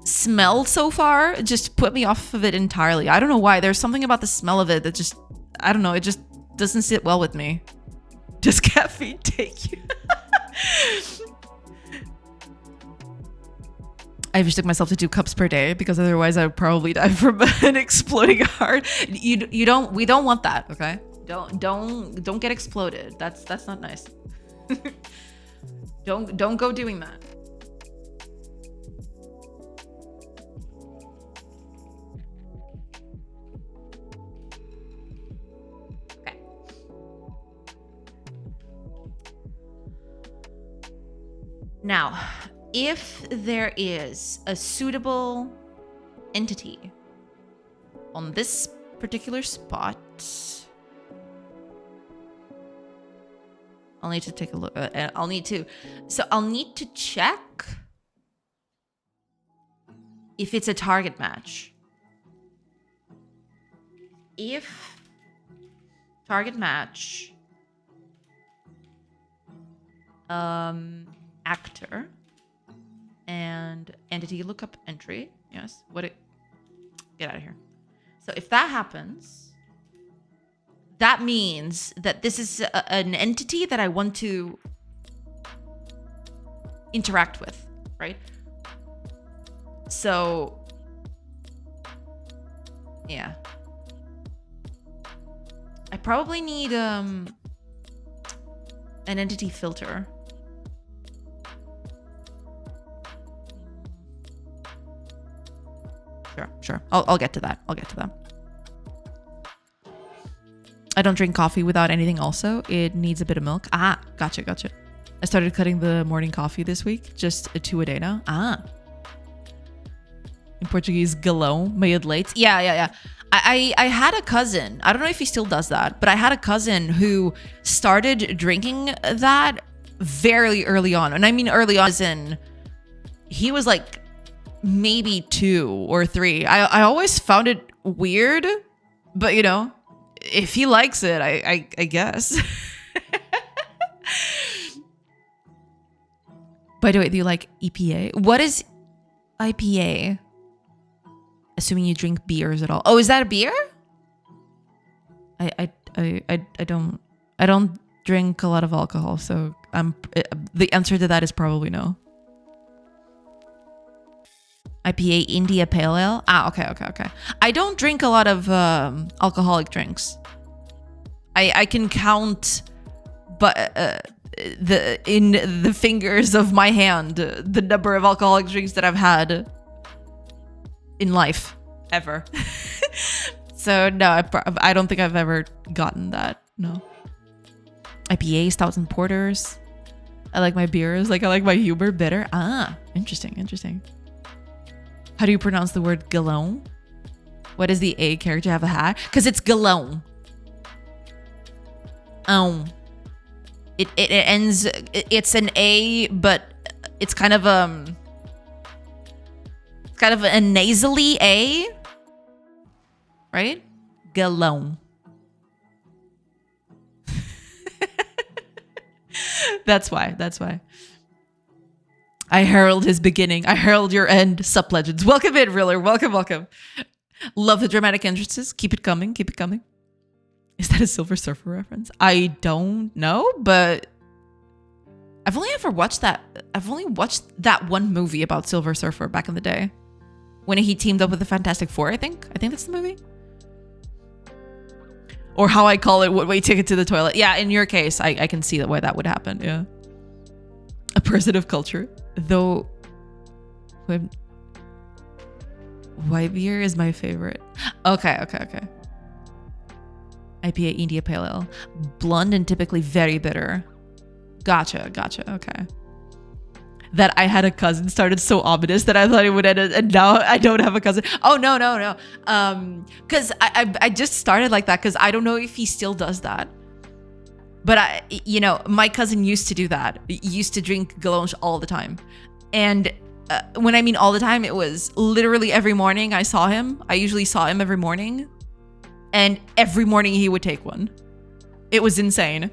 smelled so far just put me off of it entirely. I don't know why. There's something about the smell of it that just, I don't know. It just doesn't sit well with me. Does caffeine take you? I restrict myself to 2 cups per day because otherwise I would probably die from an exploding heart. We don't want that, okay? Don't get exploded. That's not nice. Don't go doing that. Okay. Now, if there is a suitable entity on this particular spot, I'll need to take a look. I'll need to check if it's a target match. If target match, actor and entity lookup entry. Yes. Get out of here. So if that happens, that means that this is an entity that I want to interact with, right? So, yeah. I probably need an entity filter. Sure. I'll get to that. I don't drink coffee without anything also. It needs a bit of milk. Ah, gotcha. I started cutting the morning coffee this week. Just 2 a day now. Ah. In Portuguese, galão, meio de leite. Yeah. I had a cousin. I don't know if he still does that, but I had a cousin who started drinking that very early on. And I mean early on as in he was like maybe 2 or 3. I always found it weird, but you know, if he likes it, I guess. By the way, do you like EPA? What is IPA? Assuming you drink beers at all. Oh, is that a beer? I don't drink a lot of alcohol, so the answer to that is probably no. IPA India Pale Ale. Ah, okay. I don't drink a lot of alcoholic drinks. I can count, but in the fingers of my hand the number of alcoholic drinks that I've had in life ever. So no, I don't think I've ever gotten that. No. IPA, stouts and porters. I like my beers. I like my humor bitter. Ah, interesting. How do you pronounce the word galon? What does the A character have a hat? Because it's galon. It ends. It's an A, but it's kind of a nasally A, right? Galon. That's why. I herald his beginning. I herald your end. Sup, legends. Welcome in, Riller. Welcome, welcome. Love the dramatic entrances. Keep it coming. Keep it coming. Is that a Silver Surfer reference? I don't know, but I've only ever watched that. I've only watched that one movie about Silver Surfer back in the day when he teamed up with the Fantastic Four. I think that's the movie. Or how I call it, what way ticket to the toilet. Yeah, in your case, I can see why that would happen. Yeah. A person of culture. Though, white beer is my favorite. Okay. IPA India Pale Ale. Blunt and typically very bitter. Gotcha. Okay. That I had a cousin started so ominous that I thought it would end, and now I don't have a cousin. Oh, no. Because I just started like that because I don't know if he still does that. But my cousin used to do that. He used to drink Galonge all the time. And when I mean all the time, it was literally every morning I saw him. I usually saw him every morning. And every morning he would take one. It was insane.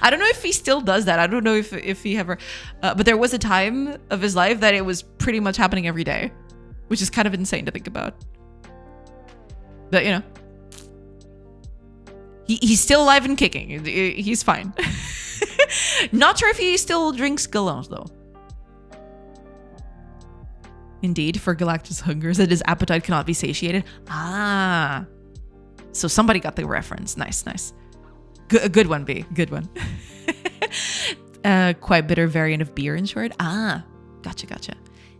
I don't know if he still does that. I don't know if he ever... but there was a time of his life that it was pretty much happening every day. Which is kind of insane to think about. But, he's still alive and kicking. He's fine. Not sure if he still drinks Galonge, though. Indeed, for Galactus hungers that his appetite cannot be satiated. Ah. So somebody got the reference. Nice. Good one, B. Good one. Quite bitter variant of beer, in short. Ah. Gotcha.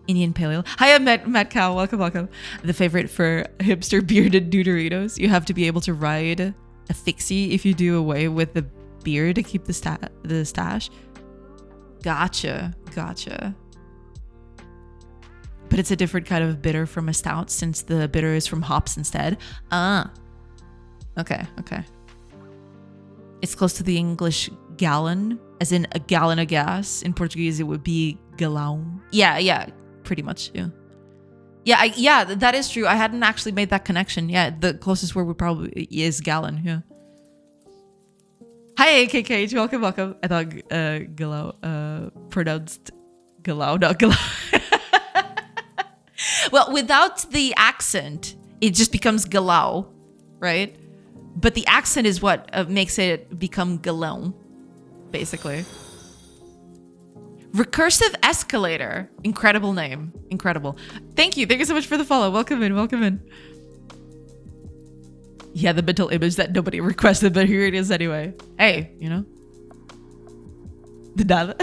Indian Pale Ale. Hi, I'm Matt Cow. Welcome. The favorite for hipster bearded Dudoritos. You have to be able to ride a fixie if you do away with the beer to keep the stash. Gotcha. But it's a different kind of bitter from a stout since the bitter is from hops instead. Okay. It's close to the English gallon, as in a gallon of gas. In Portuguese, it would be galão. Yeah, pretty much, yeah. Yeah, that is true. I hadn't actually made that connection. Yeah, the closest word would probably is gallon, yeah. Hi, AKK, welcome. I thought galão, pronounced galão, not galão. Well, without the accent, it just becomes galão, right? But the accent is what makes it become galão, basically. Recursive Escalator. Incredible name. Incredible. Thank you so much for the follow. Welcome in. Yeah, the mental image that nobody requested, but here it is anyway. Hey, The nada.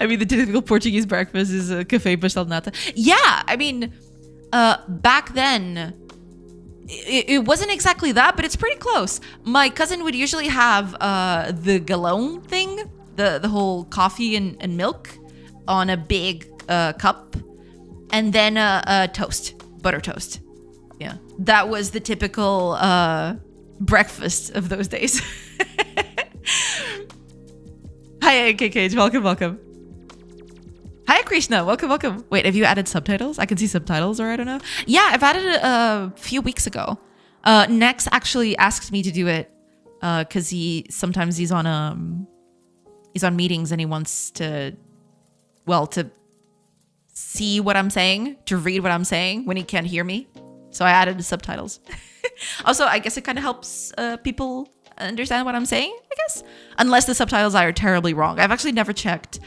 I mean, the typical Portuguese breakfast is a café pastel de nata. Yeah, I mean, back then, it wasn't exactly that, but it's pretty close. My cousin would usually have the galão thing, the whole coffee and milk on a big cup, and then a toast, butter toast. Yeah, that was the typical breakfast of those days. Hi, KK, welcome. Hi, Krishna, welcome. Wait, have you added subtitles? I can see subtitles, or I don't know. Yeah, I've added it a few weeks ago. Nex actually asked me to do it because sometimes he's on meetings and he wants to see what I'm saying, to read what I'm saying when he can't hear me. So I added the subtitles. Also, I guess it kind of helps people understand what I'm saying, I guess. Unless the subtitles are terribly wrong. I've actually never checked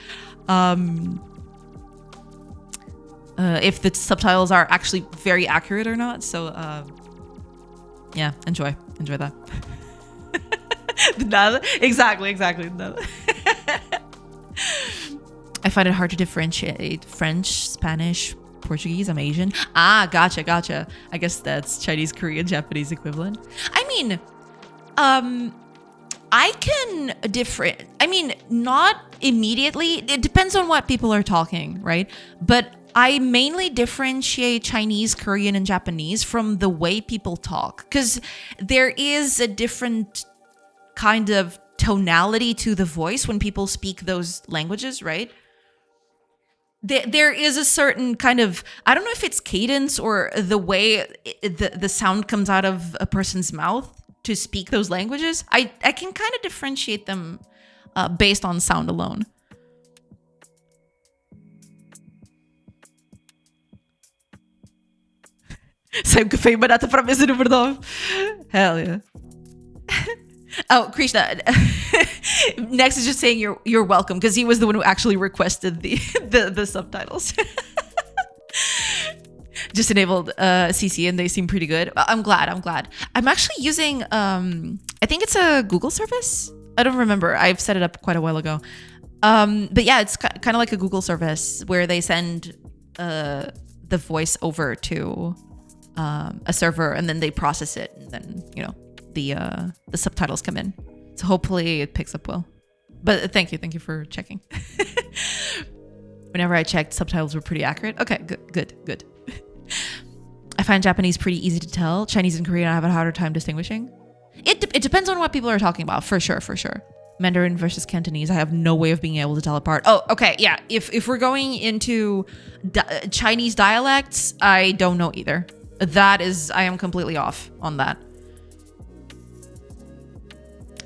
if the subtitles are actually very accurate or not. So yeah, enjoy that. Nada. Exactly. Nada. I find it hard to differentiate French, Spanish, Portuguese. I'm Asian. Ah, gotcha. I guess that's Chinese, Korean, Japanese equivalent. I mean, I can not immediately. It depends on what people are talking, right? But I mainly differentiate Chinese, Korean, and Japanese from the way people talk, because there is a different kind of tonality to the voice when people speak those languages, right? There is a certain kind of, I don't know if it's cadence or the way the sound comes out of a person's mouth to speak those languages. I can kind of differentiate them based on sound alone. Saiu café e barata pra mesa número 9. Hell yeah. Oh, Krishna. Next is just saying you're welcome, because he was the one who actually requested the subtitles. Just enabled CC and they seem pretty good. I'm glad. I'm actually using I think it's a Google service. I don't remember. I've set it up quite a while ago. But yeah, it's kind of like a Google service where they send the voice over to a server and then they process it, and then the subtitles come in. So hopefully it picks up well. But thank you for checking. Whenever I checked, subtitles were pretty accurate. Okay, good. I find Japanese pretty easy to tell. Chinese and Korean I have a harder time distinguishing. It depends on what people are talking about, for sure. Mandarin versus Cantonese, I have no way of being able to tell apart. Oh, okay, yeah. If we're going into Chinese dialects, I don't know either. I am completely off on that.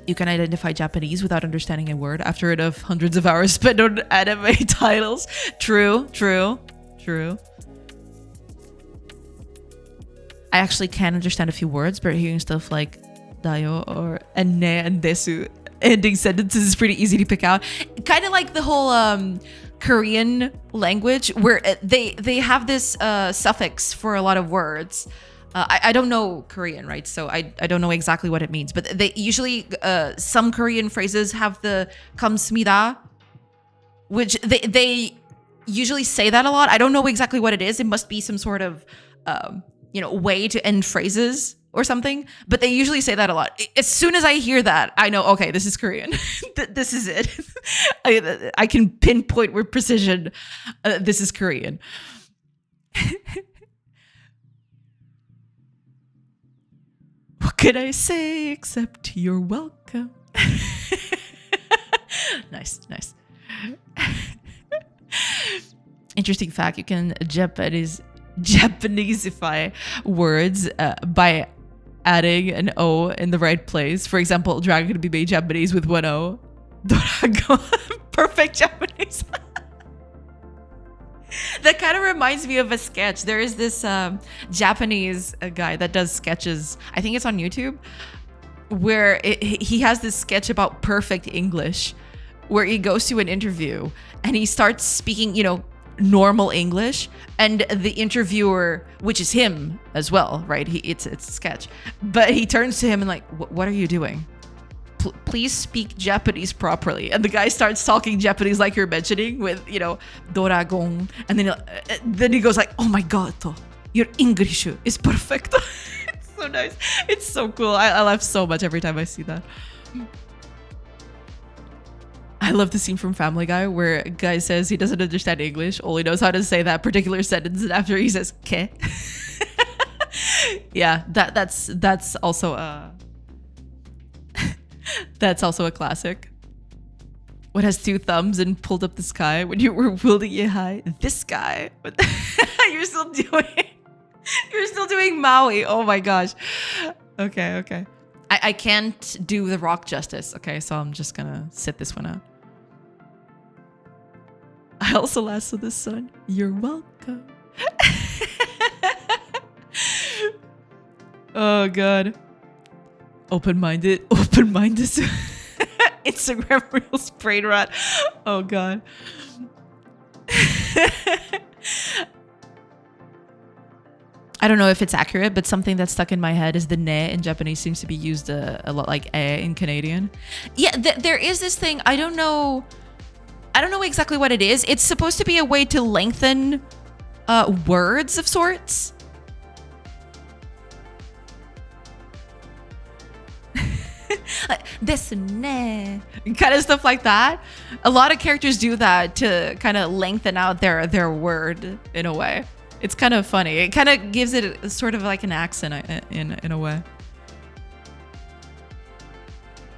You can identify Japanese without understanding a word after it of hundreds of hours spent on anime titles. True. I actually can understand a few words, but hearing stuff like dayo or ne and desu ending sentences is pretty easy to pick out. Kind of like the whole Korean language where they have this suffix for a lot of words. I don't know Korean, right? So I don't know exactly what it means, but they usually some Korean phrases have the 감사합니다, which they usually say that a lot. I don't know exactly what it is. It must be some sort of way to end phrases or something, but they usually say that a lot. As soon as I hear that, I know, okay, this is Korean. This is it. I can pinpoint with precision. This is Korean. What can I say except you're welcome? Nice. Interesting fact, you can Japaneseify words by adding an O in the right place. For example, dragon could be made Japanese with one O. Dragon, perfect Japanese. That kind of reminds me of a sketch. There is this Japanese guy that does sketches. I think it's on YouTube, where he has this sketch about perfect English, where he goes to an interview and he starts speaking, normal English, and the interviewer, which is him as well, right? It's a sketch, but he turns to him and like, what are you doing? Please speak Japanese properly. And the guy starts talking Japanese like you're mentioning with, Doragon. And then he goes like, oh my God, your English is perfect. It's so nice. It's so cool. I laugh so much every time I see that. I love the scene from Family Guy where a guy says he doesn't understand English, only knows how to say that particular sentence, and after he says "ke." Yeah, that's also that's also a classic. What has two thumbs and pulled up the sky when you were wielding it high? This guy. You're still doing Maui. Oh my gosh. Okay. I can't do the rock justice. Okay, so I'm just gonna sit this one out. I also lasso the sun. You're welcome. Oh God. Open-minded. Instagram Reels brain rot. Oh God. I don't know if it's accurate, but something that's stuck in my head is the ne in Japanese seems to be used a lot like in Canadian. Yeah, there is this thing. I don't know exactly what it is. It's supposed to be a way to lengthen words of sorts. Like, this ne kind of stuff like that. A lot of characters do that to kind of lengthen out their word in a way. It's kind of funny. It kind of gives it sort of like an accent in a way.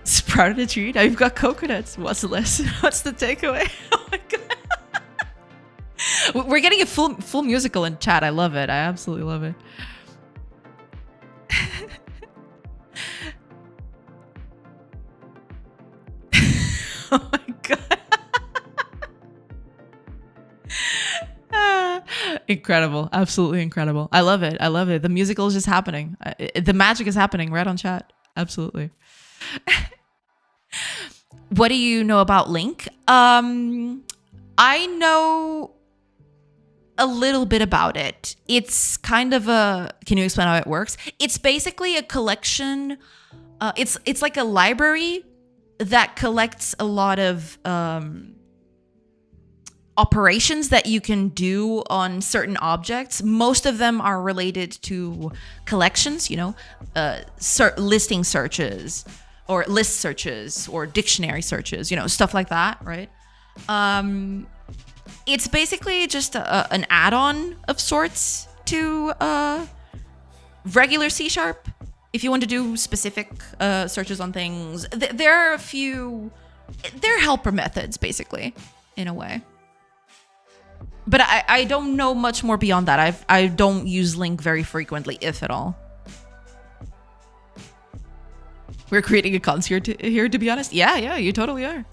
Sprouted a tree. Now you've got coconuts. What's the lesson? What's the takeaway? Oh my God. We're getting a full musical in chat. I love it. I absolutely love it. Oh my God. Incredible. Absolutely incredible. I love it. I love it. The musical is just happening. The magic is happening right on chat. Absolutely. What do you know about Link? I know a little bit about it. It's kind of a, can you explain how it works? It's basically a collection. It's like a library that collects a lot of operations that you can do on certain objects. Most of them are related to collections, listing searches or list searches or dictionary searches, stuff like that, right? It's basically just an add-on of sorts to regular C#. If you want to do specific searches on things, there are a few, they're helper methods, basically, in a way. But I don't know much more beyond that. I don't use Link very frequently, if at all. We're creating a concert here, to be honest. Yeah, you totally are.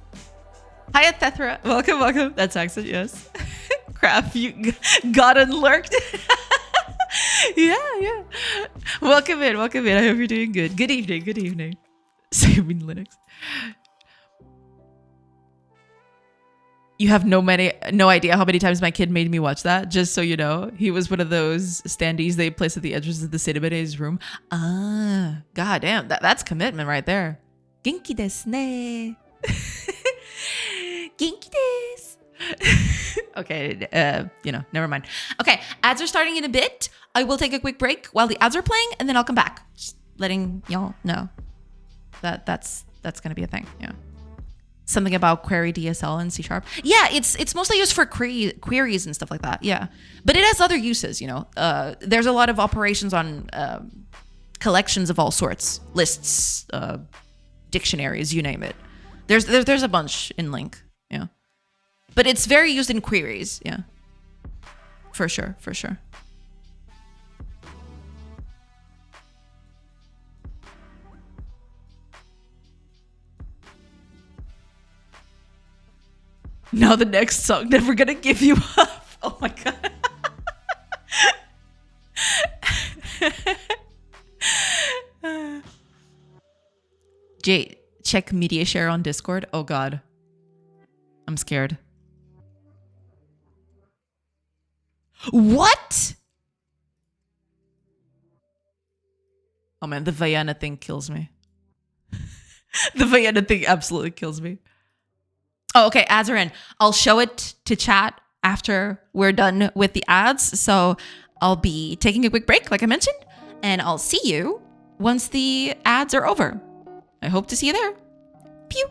Hiya, Thethra. Welcome. That's accent, yes. Crap, you got and lurked. Yeah. Welcome in. I hope you're doing good. Good evening. Saving Linux. You have no idea how many times my kid made me watch that, just so you know. He was one of those standees they placed at the edges of the cinema in his room. Ah, goddamn, that's commitment right there. Genki desu ne. Genki desu. Okay, never mind. Okay, ads are starting in a bit. I will take a quick break while the ads are playing, and then I'll come back. Just letting y'all know that that's gonna be a thing. Yeah. Something about query DSL and C#. Yeah, it's mostly used for queries and stuff like that. Yeah, but it has other uses. There's a lot of operations on collections of all sorts, lists, dictionaries, you name it. There's a bunch in Link. Yeah, but it's very used in queries. Yeah, for sure. Now the next song, Never Gonna Give You Up. Oh my god. Jay, check media share on Discord. Oh god. I'm scared. What? Oh man, the Vienna thing kills me. The Vienna thing absolutely kills me. Oh, okay, ads are in. I'll show it to chat after we're done with the ads. So I'll be taking a quick break, like I mentioned, and I'll see you once the ads are over. I hope to see you there. Pew!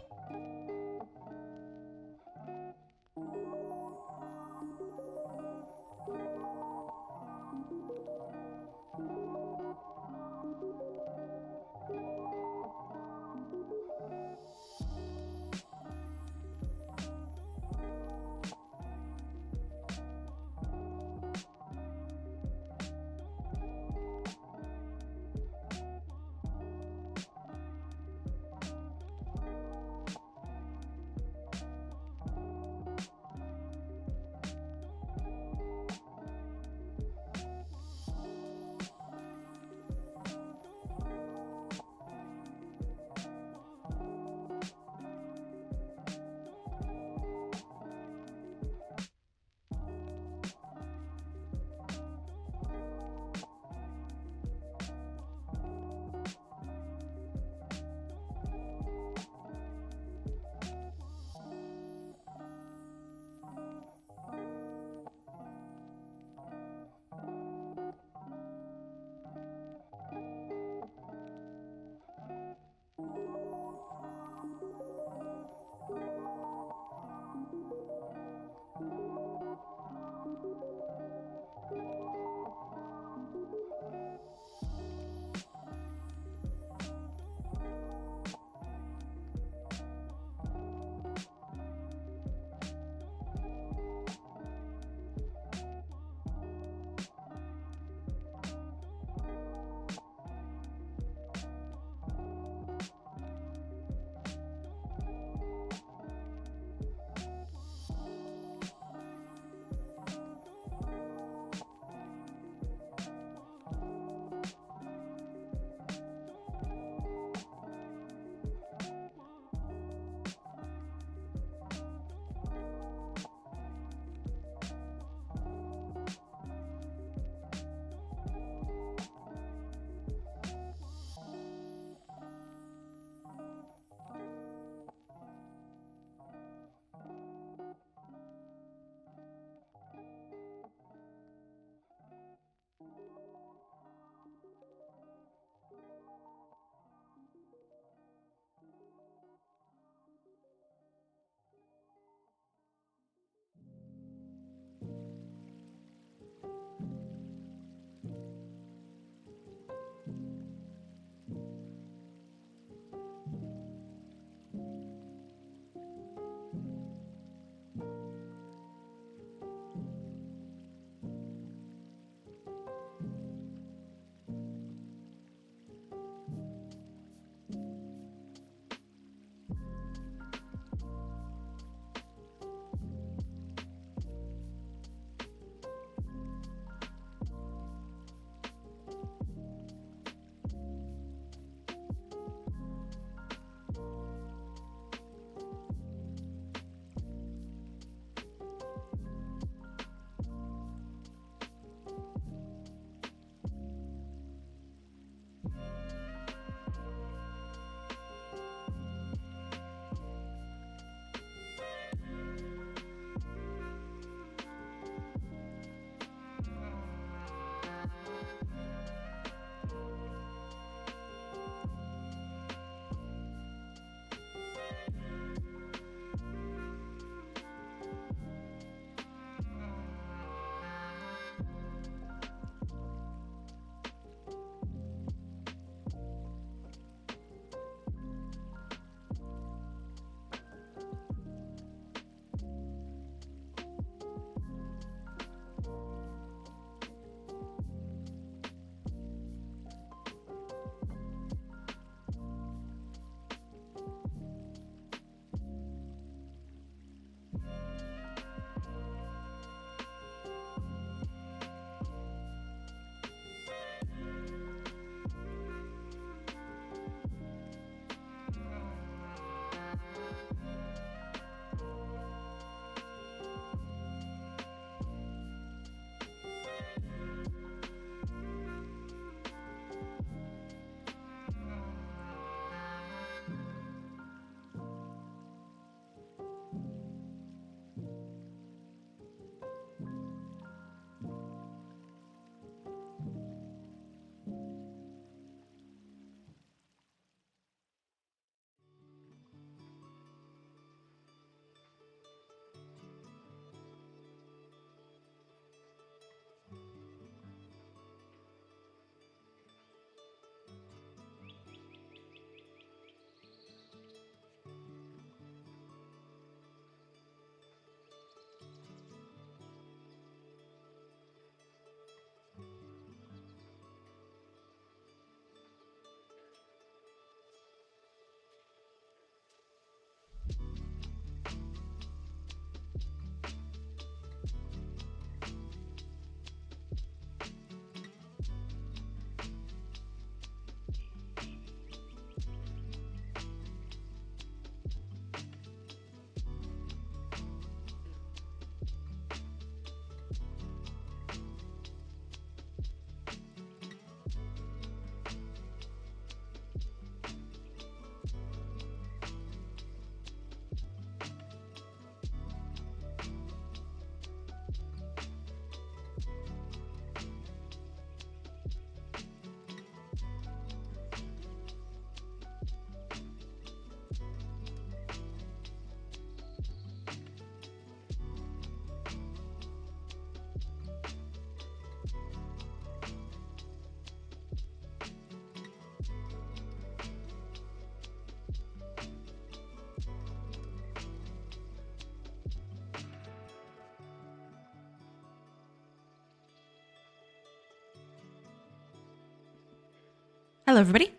Hello, everybody.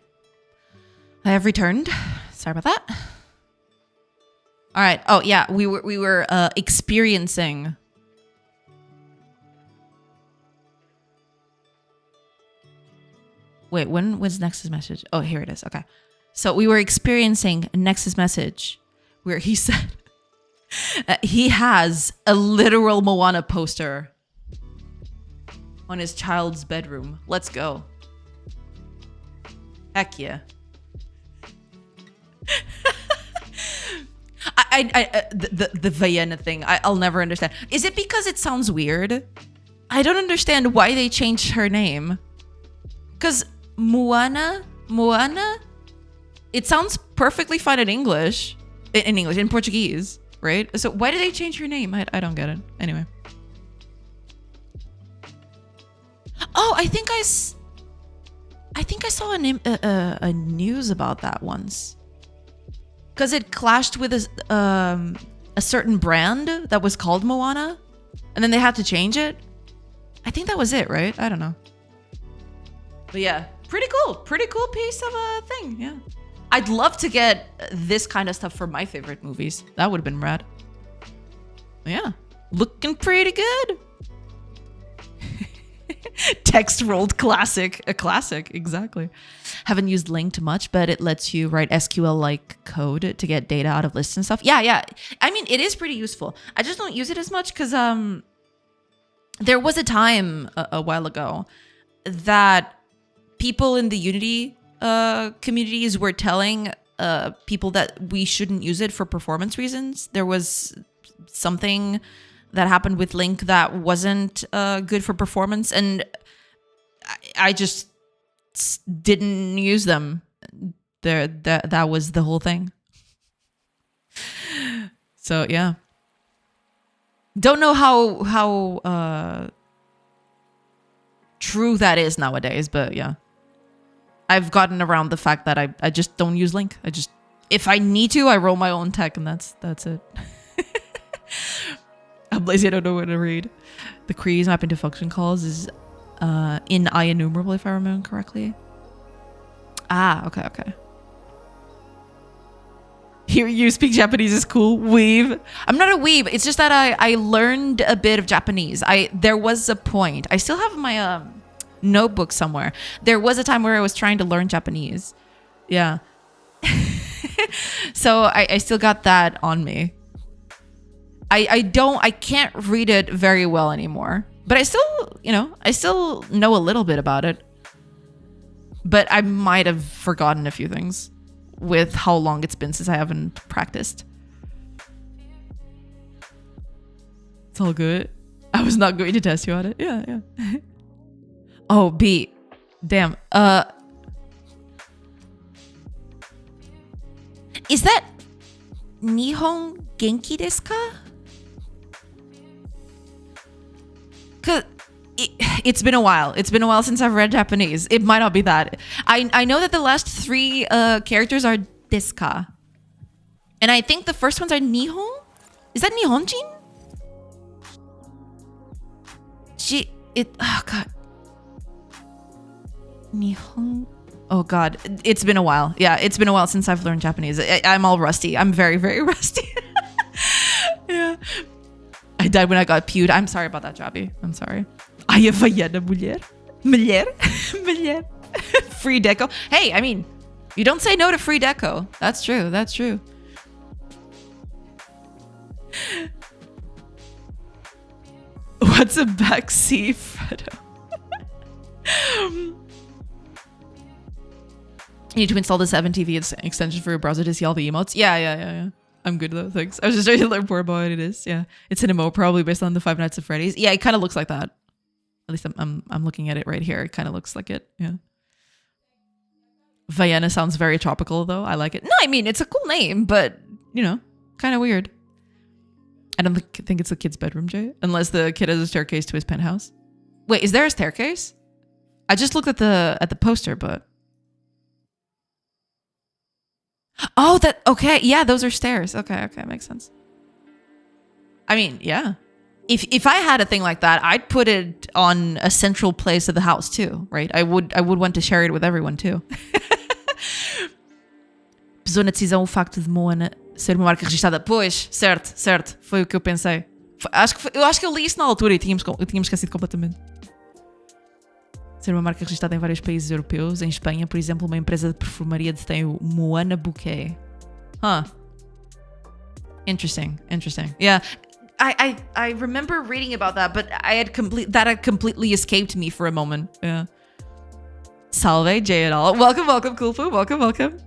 I have returned. Sorry about that. All right. Oh yeah, we were experiencing. Wait, when was Nexus message? Oh, here it is. Okay. So we were experiencing Nexus message where he said he has a literal Moana poster on his child's bedroom. Let's go. Heck yeah. The Vienna thing, I'll never understand. Is it because it sounds weird? I don't understand why they changed her name. Because Moana, it sounds perfectly fine in English. In Portuguese, right? So why did they change her name? I don't get it. Anyway. Oh, I think I saw a news about that once. Because it clashed with a certain brand that was called Moana. And then they had to change it. I think that was it, right? I don't know. But yeah, pretty cool. Pretty cool piece of a thing, yeah. I'd love to get this kind of stuff for my favorite movies. That would have been rad. Yeah, looking pretty good. Text rolled classic. A classic, exactly. Haven't used linked much, but it lets you write SQL-like code to get data out of lists and stuff. Yeah. I mean, it is pretty useful. I just don't use it as much because there was a time a while ago that people in the Unity communities were telling people that we shouldn't use it for performance reasons. There was something that happened with Link that wasn't good for performance, and I just didn't use them. That was the whole thing. So yeah, don't know how true that is nowadays, but yeah, I've gotten around the fact that I just don't use Link. If I need to, I roll my own tech, and that's it. I'm lazy, I don't know what to read. The queries map into function calls is in IEnumerable, if I remember correctly. Ah, okay. Hear you speak Japanese is cool. Weeb. I'm not a weeb. It's just that I learned a bit of Japanese. There was a point. I still have my notebook somewhere. There was a time where I was trying to learn Japanese. Yeah. So I still got that on me. I can't read it very well anymore, but I still know a little bit about it, but I might have forgotten a few things with how long it's been since I haven't practiced. It's all good. I was not going to test you on it. Yeah. Oh, B. Damn. Is that Nihon Genki desu ka? Cause it's been a while. It's been a while since I've read Japanese. It might not be that. I know that the last three characters are desu ka. And I think the first ones are Nihon? Is that Nihonjin? Oh god. Nihon. Oh god. It's been a while. Yeah, it's been a while since I've learned Japanese. I'm all rusty. I'm very, very rusty. Yeah. I died when I got pewed. I'm sorry about that, Jobby. I'm sorry. Ai a vaiana mulher. Mulher. Free deco. Hey, I mean, you don't say no to free deco. That's true. What's a backseat photo? You need to install the 7TV extension for your browser to see all the emotes. Yeah. I'm good though, thanks. I was just trying to learn more about what it is. Yeah, it's an emo probably based on the Five Nights at Freddy's. Yeah, it kind of looks like that. At least I'm looking at it right here. It kind of looks like it. Yeah. Vienna sounds very tropical though. I like it. No, I mean it's a cool name, but kind of weird. I don't think it's a kid's bedroom, Jay, unless the kid has a staircase to his penthouse. Wait, is there a staircase? I just looked at the poster, but. Oh, okay. Yeah, those are stairs. Okay, makes sense. I mean, yeah. if I had a thing like that, I'd put it on a central place of the house too, right? I would want to share it with everyone too. Pesou na decisão o facto de Moana ser uma marca registrada. Pois, certo. Foi o que eu pensei. Eu acho que eu li isso na altura e tínhamos esquecido completamente. Ser uma marca registrada em vários países europeus. Em Espanha, por exemplo, uma empresa de perfumaria detém o Moana Bouquet. Interesting. Yeah. I remember reading about that, but that had completely escaped me for a moment. Yeah. Salve, Jay et al. Welcome, Kulfu. Welcome.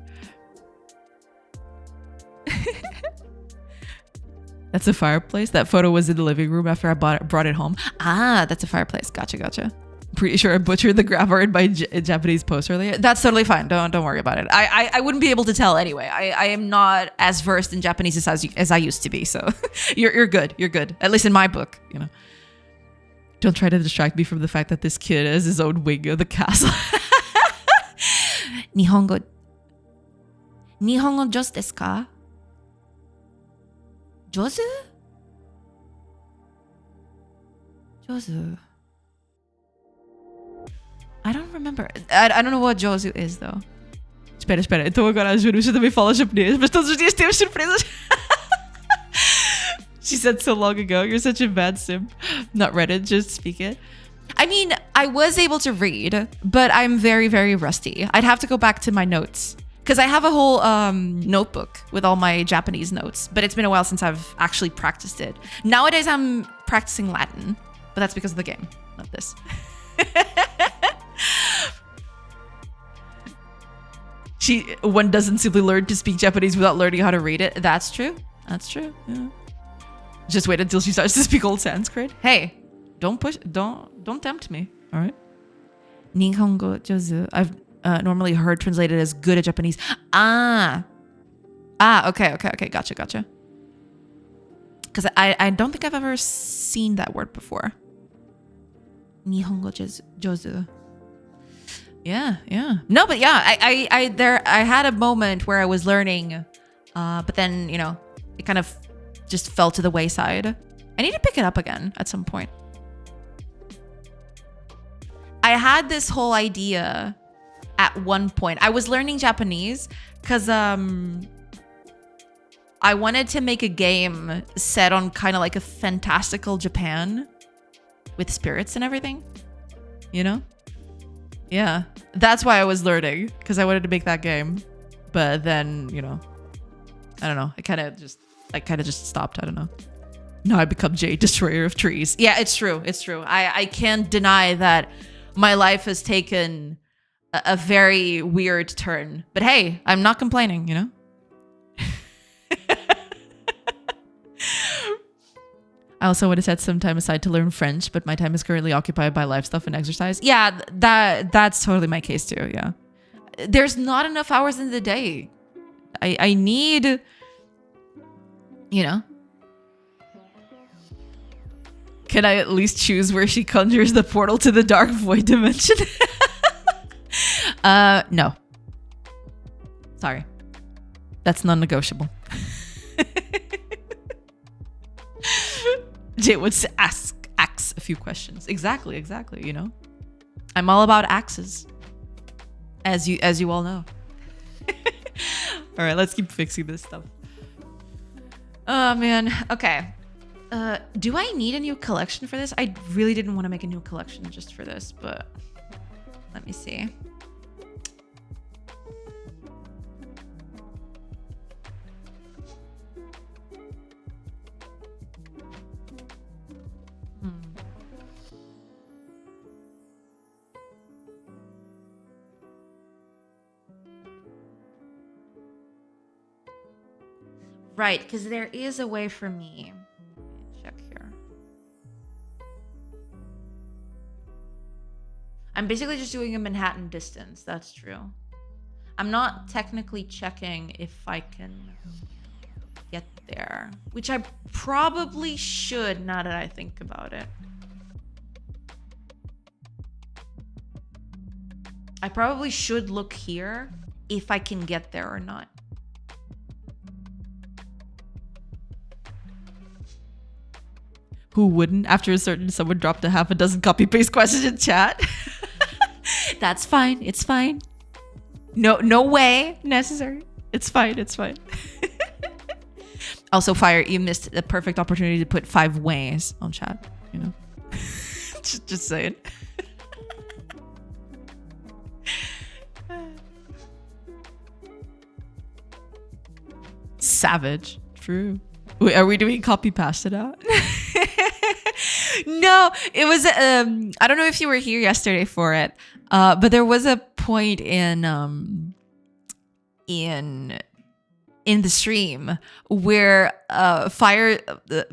That's a fireplace. That photo was in the living room after I brought it home. Ah, that's a fireplace. Gotcha. Pretty sure I butchered the grammar in my Japanese post earlier. That's totally fine. Don't worry about it. I wouldn't be able to tell anyway. I am not as versed in Japanese as I used to be. So you're good. At least in my book, you know. Don't try to distract me from the fact that this kid has his own wing of the castle. Nihongo josu desu ka? Josu? I don't remember. I don't know what Josu is, though. Espera. Então agora a Juruxa também fala japonês, mas todos os dias temos surpresas. She said so long ago, you're such a bad simp. Not read it, just speak it. I mean, I was able to read, but I'm very, very rusty. I'd have to go back to my notes. Because I have a whole notebook with all my Japanese notes, but it's been a while since I've actually practiced it. Nowadays, I'm practicing Latin, but that's because of the game, not this. One doesn't simply learn to speak Japanese without learning how to read it. That's true. Yeah. Just wait until she starts to speak Old Sanskrit. Hey, don't tempt me. All right. Nihongo jozu. I've normally heard translated as good at Japanese. Okay. Gotcha. Because I don't think I've ever seen that word before. Nihongo jozu. Yeah. No, but yeah, I had a moment where I was learning, but then, you know, it kind of just fell to the wayside. I need to pick it up again at some point. I had this whole idea at one point. I was learning Japanese because I wanted to make a game set on kind of like a fantastical Japan with spirits and everything, you know? Yeah, that's why I was learning, because I wanted to make that game. But then, you know, I don't know. I kind of just stopped. I don't know. Now I become Jay, destroyer of trees. Yeah, it's true. I can't deny that my life has taken a very weird turn. But hey, I'm not complaining, you know? I also want to set some time aside to learn French, but my time is currently occupied by life stuff and exercise. Yeah, that's totally my case too, yeah. There's not enough hours in the day. I need, you know. Can I at least choose where she conjures the portal to the dark void dimension? No. Sorry. That's non-negotiable. Jay wants to ask a few questions. Exactly, you know. I'm all about axes. As you all know. All right, let's keep fixing this stuff. Oh man. Okay. Do I need a new collection for this? I really didn't want to make a new collection just for this, but let me see. Right, because there is a way for me. Let me check here. I'm basically just doing a Manhattan distance. That's true. I'm not technically checking if I can get there, which I probably should now that I think about it. I probably should look here if I can get there or not. Who wouldn't? After a certain, someone dropped a half a dozen copy paste questions in chat. That's fine. It's fine. No way necessary. It's fine. It's fine. Also, Fire, you missed the perfect opportunity to put 5 ways on chat. You know, just saying. Savage. True. Wait, are we doing copy paste it out? No, it was I don't know if you were here yesterday for it, but there was a point in the stream where Fire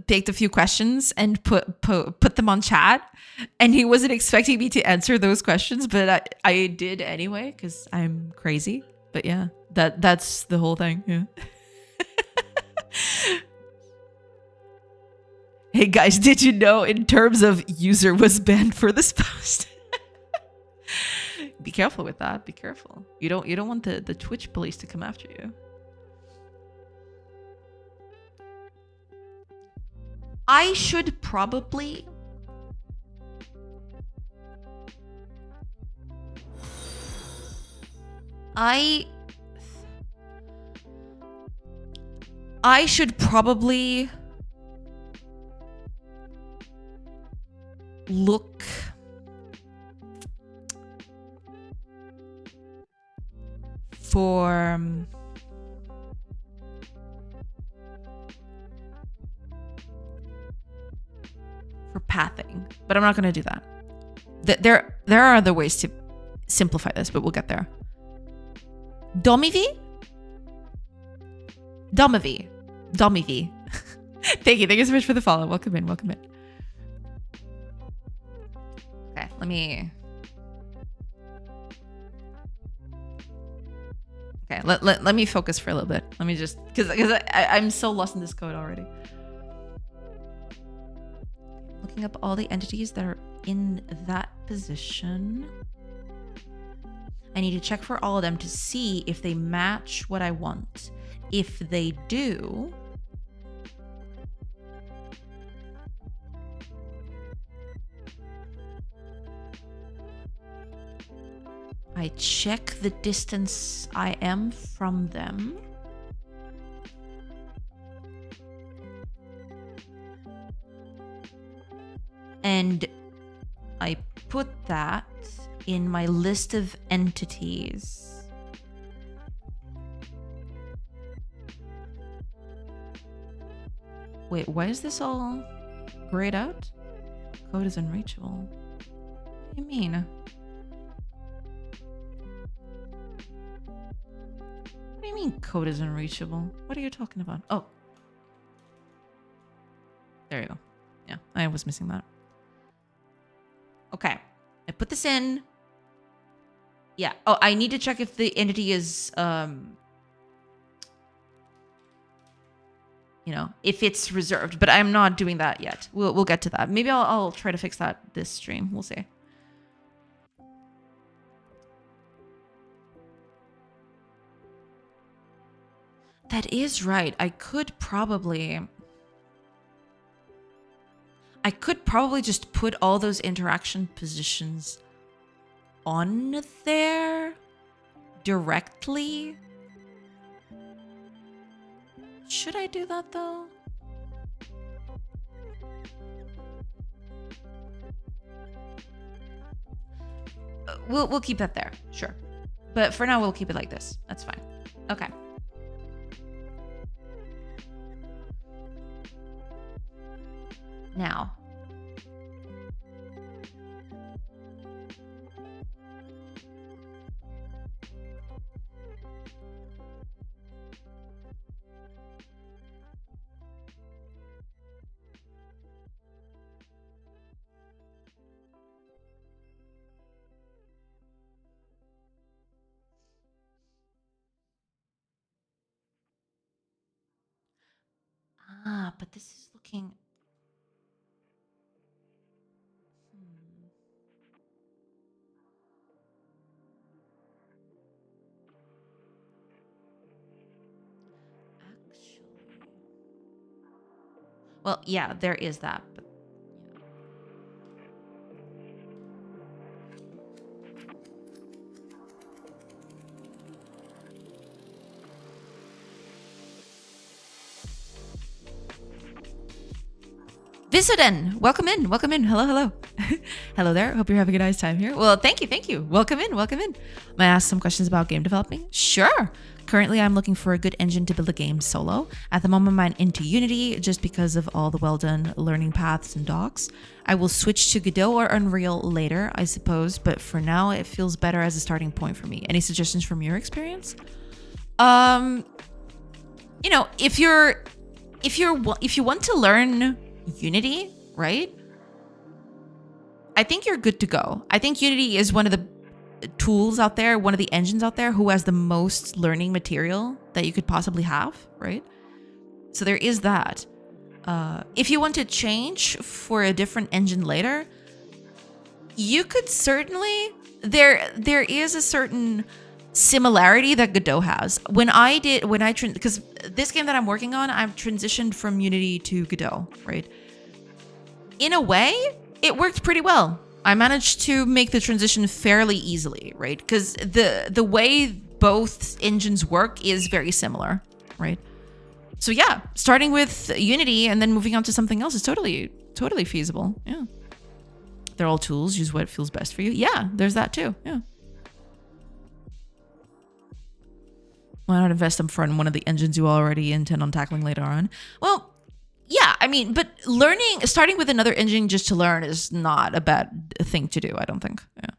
picked a few questions and put them on chat, and he wasn't expecting me to answer those questions, but I did anyway because I'm crazy. But yeah, that's the whole thing. Yeah. Hey guys, did you know in terms of user was banned for this post? Be careful with that. Be careful. You don't want the Twitch police to come after you. I should probably I should probably look for pathing, but I'm not going to do that. There are other ways to simplify this, but we'll get there. Domivi. Thank you so much for the follow. Welcome in. Okay, let me. Okay, let me focus for a little bit. Let me just because I'm so lost in this code already. Looking up all the entities that are in that position. I need to check for all of them to see if they match what I want. If they do, I check the distance I am from them. And I put that in my list of entities. Wait, why is this all grayed out? Code is unreachable. What do you mean? What do you mean code is unreachable? What are you talking about? Oh. There you go. Yeah, I was missing that. Okay. I put this in. Yeah. Oh, I need to check if the entity is, you know, if it's reserved, but I'm not doing that yet. We'll get to that. Maybe I'll try to fix that this stream. We'll see. That is right. I could probably just put all those interaction positions on there directly. Should I do that though? We'll keep that there, sure. But for now, we'll keep it like this. That's fine. Okay. Now. Ah, but this is looking... Well, yeah, there is that. But Visuden, welcome in, welcome in. Hello, hello. Hello there. Hope you're having a nice time here. Well, thank you, thank you. Welcome in, welcome in. May I ask some questions about game developing? Sure. Currently, I'm looking for a good engine to build a game solo. At the moment, I'm into Unity just because of all the well-done learning paths and docs. I will switch to Godot or Unreal later, I suppose, but for now, it feels better as a starting point for me. Any suggestions from your experience? You know, if you want to learn Unity, right? I think you're good to go. I think Unity is one of the tools out there, one of the engines out there who has the most learning material that you could possibly have, right? So there is that. If you want to change for a different engine later, you could certainly, there is a certain similarity that Godot has. Because this game that I'm working on, I've transitioned from Unity to Godot, right? In a way, it worked pretty well. I managed to make the transition fairly easily, right? Because the way both engines work is very similar, right? So yeah, starting with Unity and then moving on to something else is totally feasible. Yeah. They're all tools. Use what feels best for you. Yeah, there's that too. Yeah. Why not invest them for one of the engines you already intend on tackling later on? Well, yeah, I mean, but starting with another engine just to learn is not a bad thing to do, I don't think. Yeah.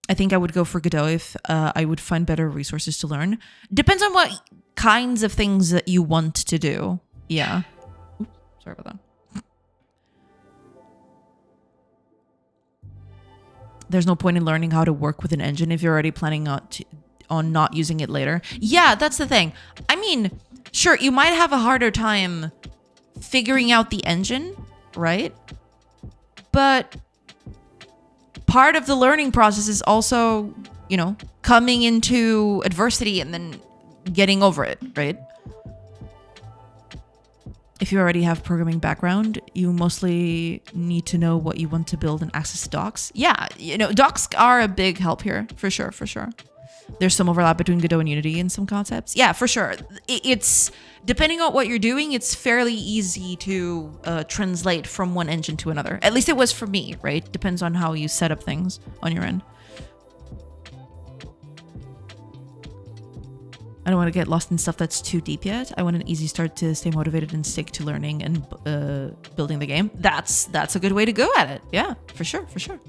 I think I would go for Godot if I would find better resources to learn. Depends on what kinds of things that you want to do. Yeah. Oops, sorry about that. There's no point in learning how to work with an engine if you're already planning on not using it later. Yeah, that's the thing. I mean, sure, you might have a harder time figuring out the engine, right? But part of the learning process is also, you know, coming into adversity and then getting over it, right? If you already have programming background, you mostly need to know what you want to build and access docs. Yeah, you know, docs are a big help here, for sure, for sure. There's some overlap between Godot and Unity in some concepts. Yeah, for sure. It's depending on what you're doing, it's fairly easy to translate from one engine to another. At least it was for me, right? Depends on how you set up things on your end. I don't want to get lost in stuff that's too deep yet. I want an easy start to stay motivated and stick to learning and building the game. That's a good way to go at it. Yeah, for sure, for sure.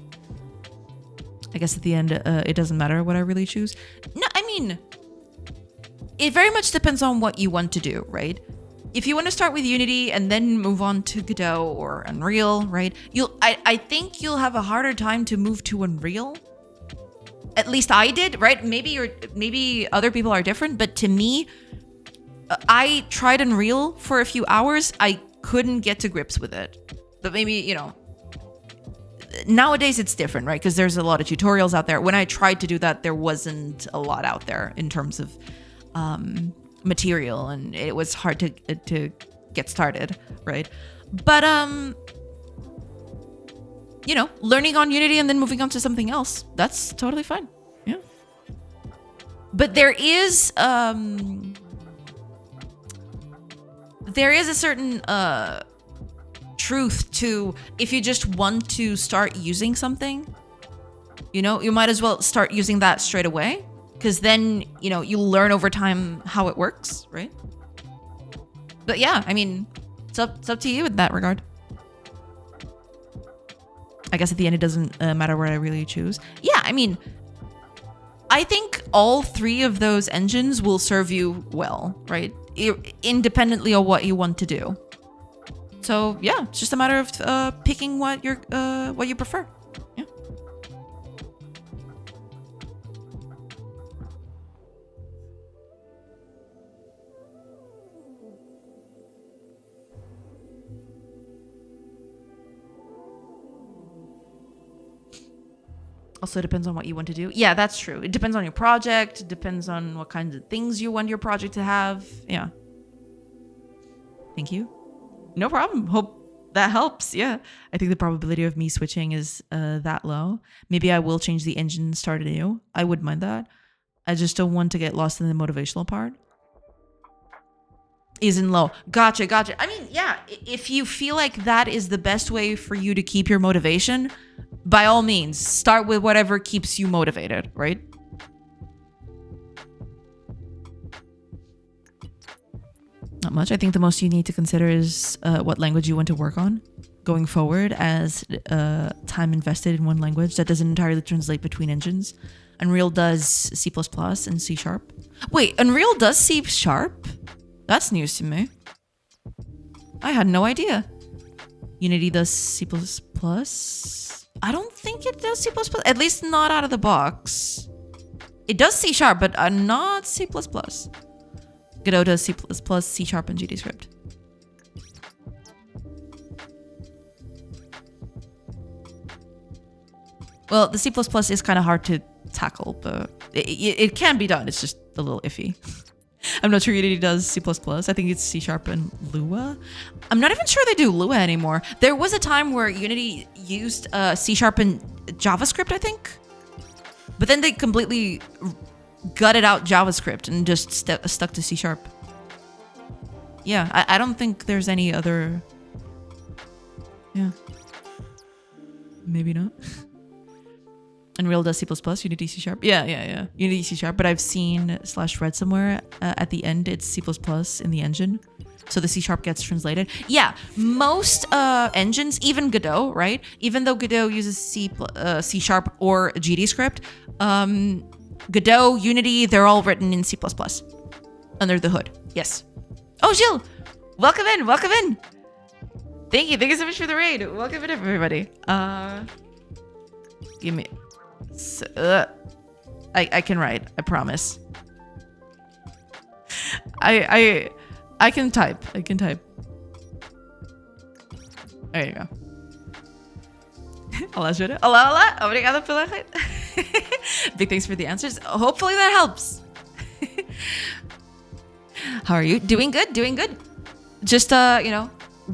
I guess at the end, it doesn't matter what I really choose. No, I mean, it very much depends on what you want to do, right? If you want to start with Unity and then move on to Godot or Unreal, right? I think you'll have a harder time to move to Unreal. At least I did, right? Maybe other people are different, but to me, I tried Unreal for a few hours. I couldn't get to grips with it. But maybe, you know, nowadays it's different, right? Because there's a lot of tutorials out there. When I tried to do that, there wasn't a lot out there in terms of material, and it was hard to get started, right? But you know, learning on Unity and then moving on to something else, that's totally fine. Yeah. But there is a certain truth to, if you just want to start using something, you know, you might as well start using that straight away, because then, you know, you learn over time how it works, right? But yeah, I mean, it's up to you in that regard. I guess at the end, it doesn't matter what I really choose. Yeah, I mean, I think all three of those engines will serve you well, right? Independently of what you want to do. So yeah, it's just a matter of picking what you prefer. Yeah. Also, it depends on what you want to do. Yeah, that's true. It depends on your project. It depends on what kinds of things you want your project to have. Yeah. Thank you. No problem. Hope that helps. Yeah. I think the probability of me switching is that low. Maybe I will change the engine and start anew. I wouldn't mind that. I just don't want to get lost in the motivational part. isn't low. Gotcha. I mean, yeah, if you feel like that is the best way for you to keep your motivation, by all means, start with whatever keeps you motivated, right? Not much. I think the most you need to consider is what language you want to work on going forward, as time invested in one language that doesn't entirely translate between engines. Unreal does C++ and C#. Wait, Unreal does C#? That's news to me. I had no idea. Unity does C++? I don't think it does C++, at least not out of the box. It does C#, but not C++. Godot does C++, C#, and GDScript. Well, the C++ is kind of hard to tackle, but it can be done. It's just a little iffy. I'm not sure Unity does C++. I think it's C# and Lua. I'm not even sure they do Lua anymore. There was a time where Unity used C# and JavaScript, I think. But then they completely gutted out JavaScript and just stuck to C#. Yeah, I don't think there's any other... Yeah. Maybe not. Unreal does C++, Unity C#. Yeah. Unity C#, but I've seen /red somewhere. At the end, it's C++ in the engine. So the C# gets translated. Yeah, most engines, even Godot, right? Even though Godot uses C# or GDScript, Godot, Unity, they're all written in C++ under the hood. Yes. Oh, Gilles, welcome in. Thank you so much for the raid. Welcome in, everybody. Give me... I can write, I promise. I can type. There you go. Olá, Jura. Olá. Obrigada pela raid. Big thanks for the answers. Hopefully that helps. How are you? Doing good. Just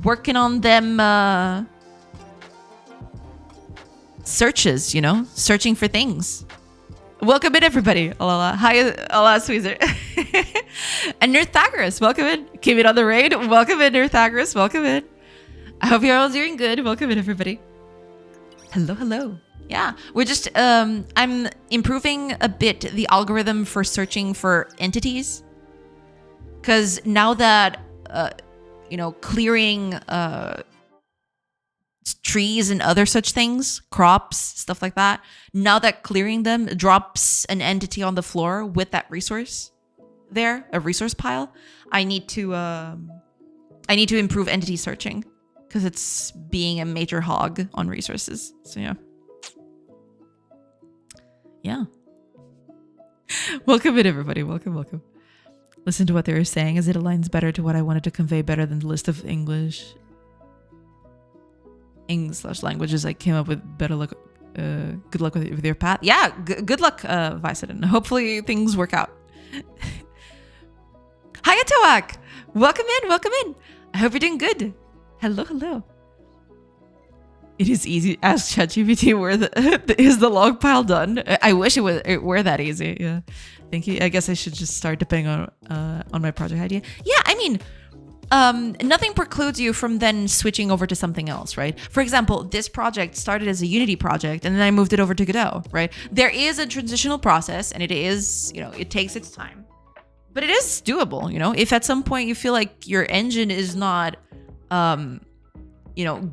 working on them searches, searching for things. Welcome in, everybody. Olá. Hi, olá, Sweezer. And Nerthagoras, welcome in. Came in on the raid. Welcome in, Nerthagoras. Welcome in. I hope you're all doing good. Welcome in, everybody. Hello. Yeah, we're just, I'm improving a bit the algorithm for searching for entities. Because now that, clearing trees and other such things, crops, stuff like that, now that clearing them drops an entity on the floor with that resource there, a resource pile, I need to improve entity searching because it's being a major hog on resources. So yeah. Welcome in, everybody. Welcome. Listen to what they were saying as it aligns better to what I wanted to convey better than the list of English/languages I came up with. Better luck. Good luck with your path. Yeah, good luck, Vicedin. Hopefully things work out. Hiya, Toak. Welcome in. I hope you're doing good. Hello. It is easy. Ask ChatGPT is the log pile done? I wish it were that easy. Yeah. Thank you. I guess I should just start depending on my project idea. Yeah, I mean, nothing precludes you from then switching over to something else, right? For example, this project started as a Unity project and then I moved it over to Godot, right? There is a transitional process and it is, it takes its time, but it is doable, if at some point you feel like your engine is not,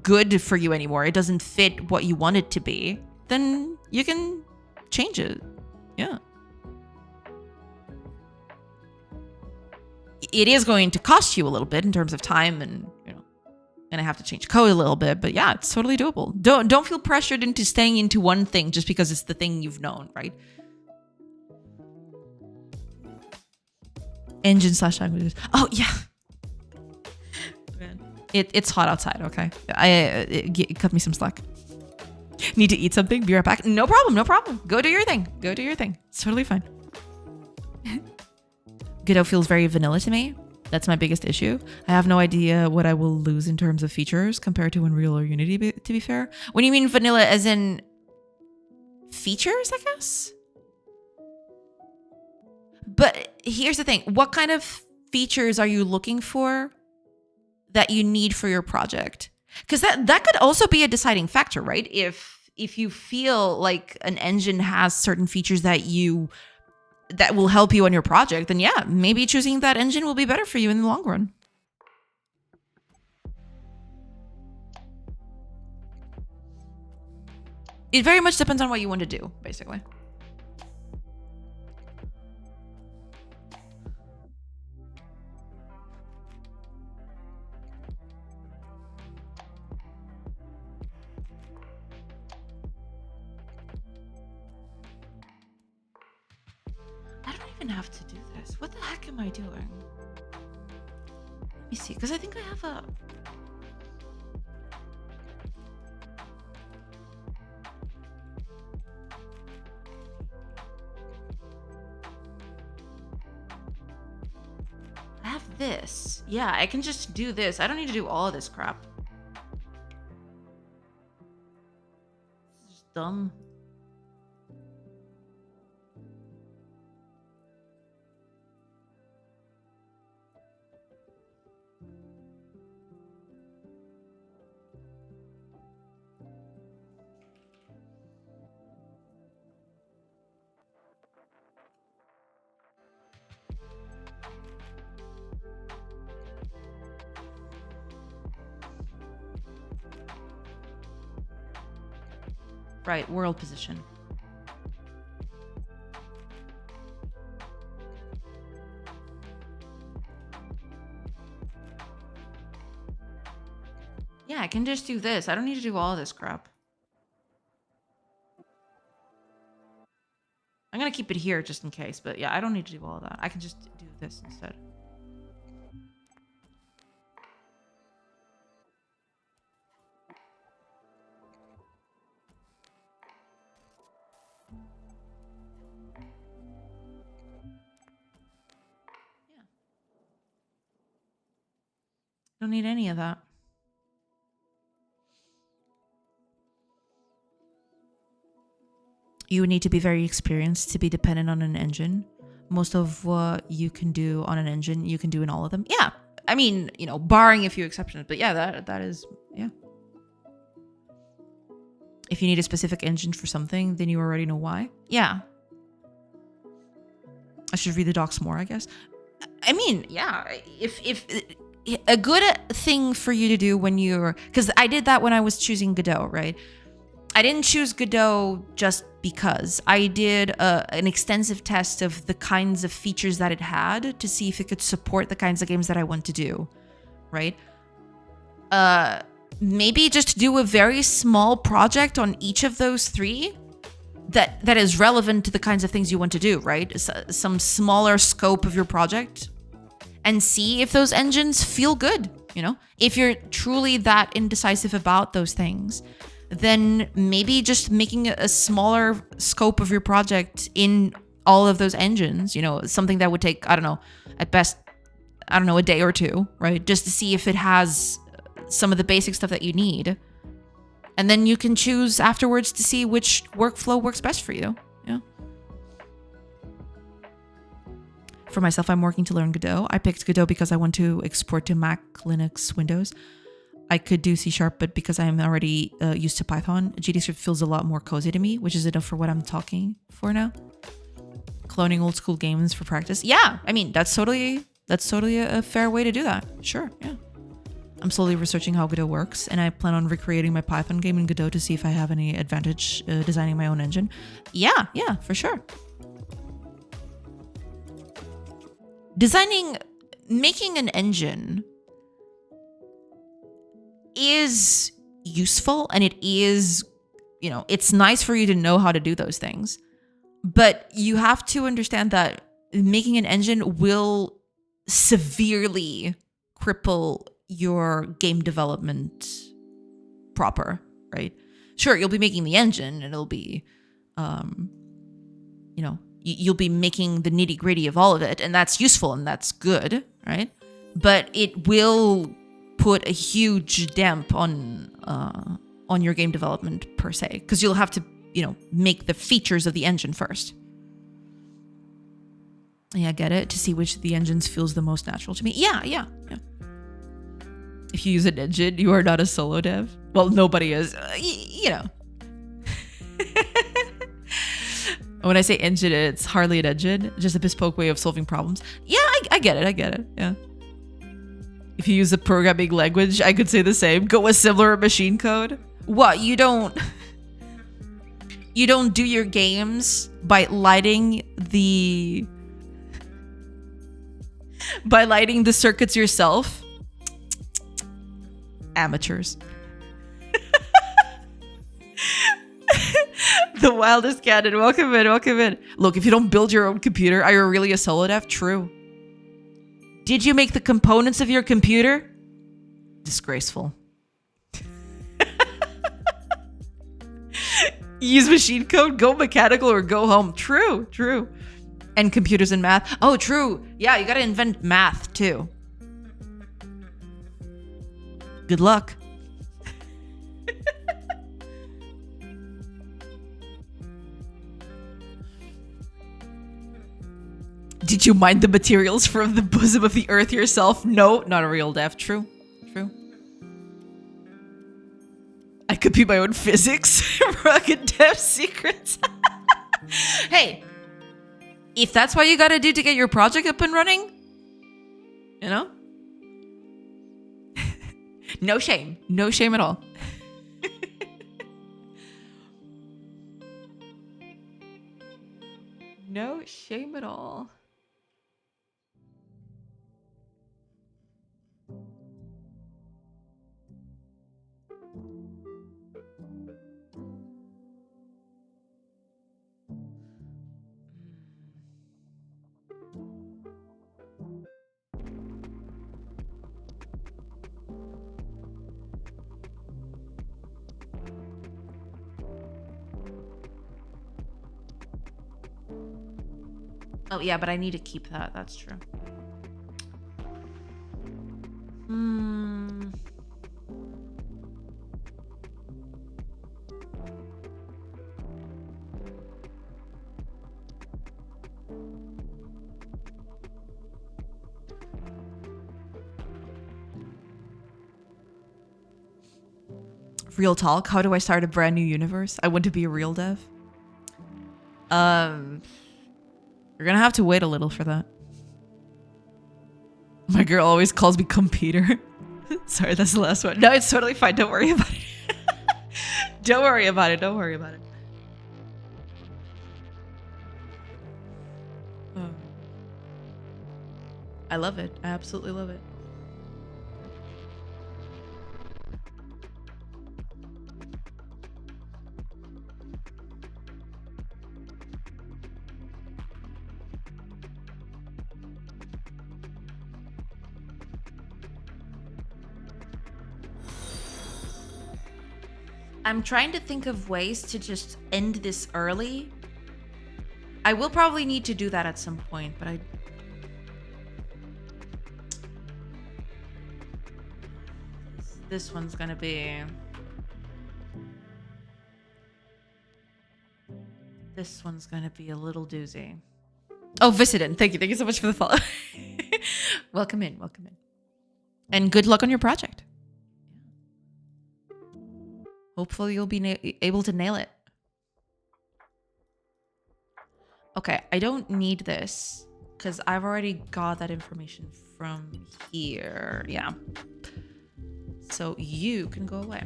good for you anymore, it doesn't fit what you want it to be, then you can change it. Yeah. It is going to cost you a little bit in terms of time and, and I have to change code a little bit, but yeah, it's totally doable. Don't feel pressured into staying into one thing just because it's the thing you've known, right? Engine/languages. Oh, yeah. Man. It's hot outside, okay? Cut me some slack. Need to eat something? Be right back. No problem. Go do your thing. It's totally fine. Godot feels very vanilla to me. That's my biggest issue. I have no idea what I will lose in terms of features compared to Unreal or Unity, to be fair. When you mean vanilla as in features, I guess? But here's the thing. What kind of features are you looking for that you need for your project? Because that could also be a deciding factor, right? If you feel like an engine has certain features that will help you on your project, then yeah, maybe choosing that engine will be better for you in the long run. It very much depends on what you want to do, basically. I don't even have to do this. What the heck am I doing? Let me see, because I think I have a... I have this. Yeah, I can just do this. I don't need to do all of this crap. It's just dumb. Right, world position. Yeah, I can just do this. I don't need to do all this crap. I'm gonna keep it here just in case, but yeah, I don't need to do all of that. I can just do this instead. Don't need any of that. You would need to be very experienced to be dependent on an engine. Most of what you can do on an engine, you can do in all of them. Yeah. I mean, you know, barring a few exceptions, but yeah, that is, yeah. If you need a specific engine for something, then you already know why. Yeah. I should read the docs more, I guess. I mean, yeah, if a good thing for you to do when you're, because I did that when I was choosing Godot, right? I didn't choose Godot just because. I did an extensive test of the kinds of features that it had to see if it could support the kinds of games that I want to do, right? Maybe just do a very small project on each of those three that is relevant to the kinds of things you want to do, right? Some smaller scope of your project, and see if those engines feel good, you know? If you're truly that indecisive about those things, then maybe just making a smaller scope of your project in all of those engines, you know, something that would take, I don't know, at best, I don't know, a day or two, right? Just to see if it has some of the basic stuff that you need. And then you can choose afterwards to see which workflow works best for you. Yeah. For myself, I'm working to learn Godot. I picked Godot because I want to export to Mac, Linux, Windows. I could do C#, but because I'm already used to Python, GDScript feels a lot more cozy to me, which is enough for what I'm talking for now. Cloning old school games for practice. Yeah, I mean, that's totally a fair way to do that. Sure, yeah. I'm slowly researching how Godot works, and I plan on recreating my Python game in Godot to see if I have any advantage designing my own engine. Yeah, for sure. Making an engine is useful, and it is, you know, it's nice for you to know how to do those things. But you have to understand that making an engine will severely cripple your game development proper, right? Sure, you'll be making the engine, and it'll be, you know, you'll be making the nitty gritty of all of it, and that's useful and that's good, right? But it will put a huge damp on your game development per se, because you'll have to, you know, make the features of the engine first. Yeah, get it? To see which of the engines feels the most natural to me. Yeah. If you use an engine, you are not a solo dev. Well, nobody is. You know. When I say engine, it's hardly an engine. Just a bespoke way of solving problems. Yeah, I get it. Yeah. If you use a programming language, I could say the same. Go with similar machine code. What? You don't do your games by lighting the circuits yourself? Amateurs. The wildest cannon. Welcome in. Look, if you don't build your own computer, are you really a solo dev? True. Did you make the components of your computer? Disgraceful. Use machine code, go mechanical, or go home. True. And computers and math. Oh, true. Yeah, you gotta invent math too. Good luck. Did you mine the materials from the bosom of the earth yourself? No, not a real dev. True. I could be my own physics. Rugged dev secrets. Hey, if that's what you gotta do to get your project up and running, you know? No shame. No shame at all. No shame at all. Oh, yeah, but I need to keep that. That's true. Real talk. How do I start a brand new universe? I want to be a real dev. You're gonna have to wait a little for that. My girl always calls me computer. Sorry, that's the last one. No, it's totally fine. Don't worry about it. Don't worry about it. I love it. I absolutely love it. I'm trying to think of ways to just end this early. I will probably need to do that at some point, but this one's gonna be... This one's gonna be a little doozy. Oh, Visiden, thank you so much for the follow. Welcome in. And good luck on your project. Hopefully you'll be able to nail it. Okay, I don't need this because I've already got that information from here. Yeah. So you can go away.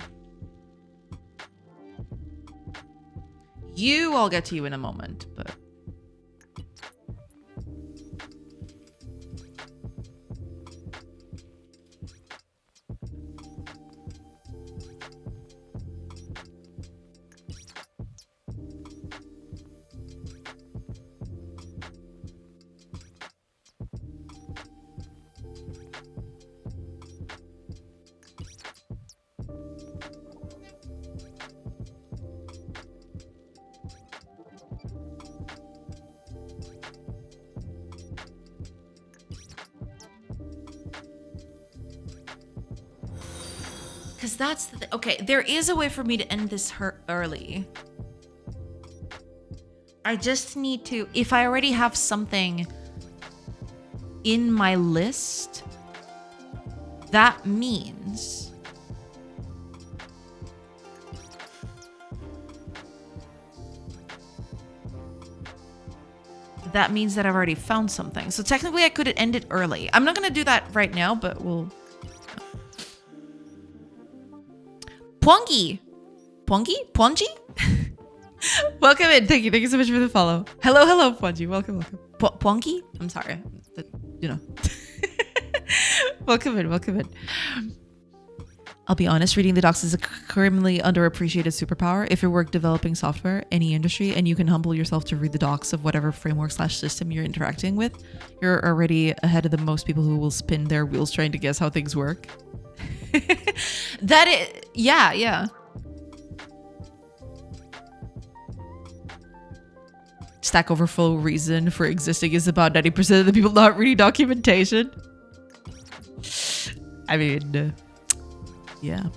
I'll get to you in a moment, but... Because that's the okay, there is a way for me to end this early. I just need to, if I already have something in my list, that means that I've already found something. So technically I could end it early. I'm not going to do that right now, but we'll... Pwangi! Pwangi? Welcome in. Thank you so much for the follow. Hello, Pwangi. Welcome. Pwangi? I'm sorry. You know. Welcome in. I'll be honest, reading the docs is a criminally underappreciated superpower. If you work developing software, any industry, and you can humble yourself to read the docs of whatever framework/system you're interacting with, you're already ahead of the most people who will spin their wheels trying to guess how things work. Yeah. Stack Overflow reason for existing is about 90% of the people not reading documentation. I mean, yeah.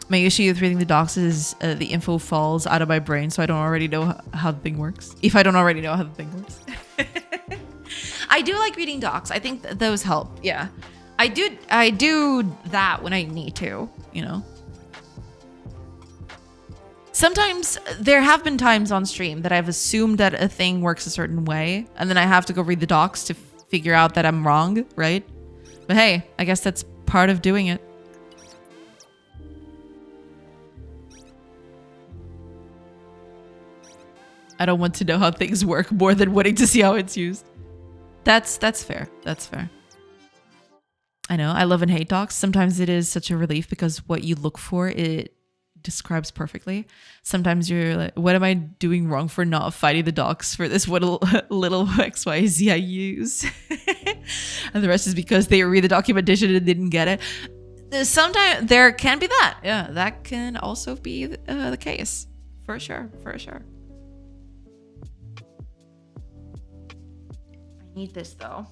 My issue with reading the docs is the info falls out of my brain, so I don't already know how the thing works. If I don't already know how the thing works. I do like reading docs. I think those help. Yeah. I do that when I need to, you know. Sometimes there have been times on stream that I've assumed that a thing works a certain way, and then I have to go read the docs to figure out that I'm wrong, right? But hey, I guess that's part of doing it. I don't want to know how things work more than wanting to see how it's used. That's fair. That's fair. I know. I love and hate docs. Sometimes it is such a relief because what you look for, it describes perfectly. Sometimes you're like, what am I doing wrong for not finding the docs for this little XYZ I use? And the rest is because they read the documentation and didn't get it. Sometimes there can be that. Yeah, that can also be the case. For sure. I need this though.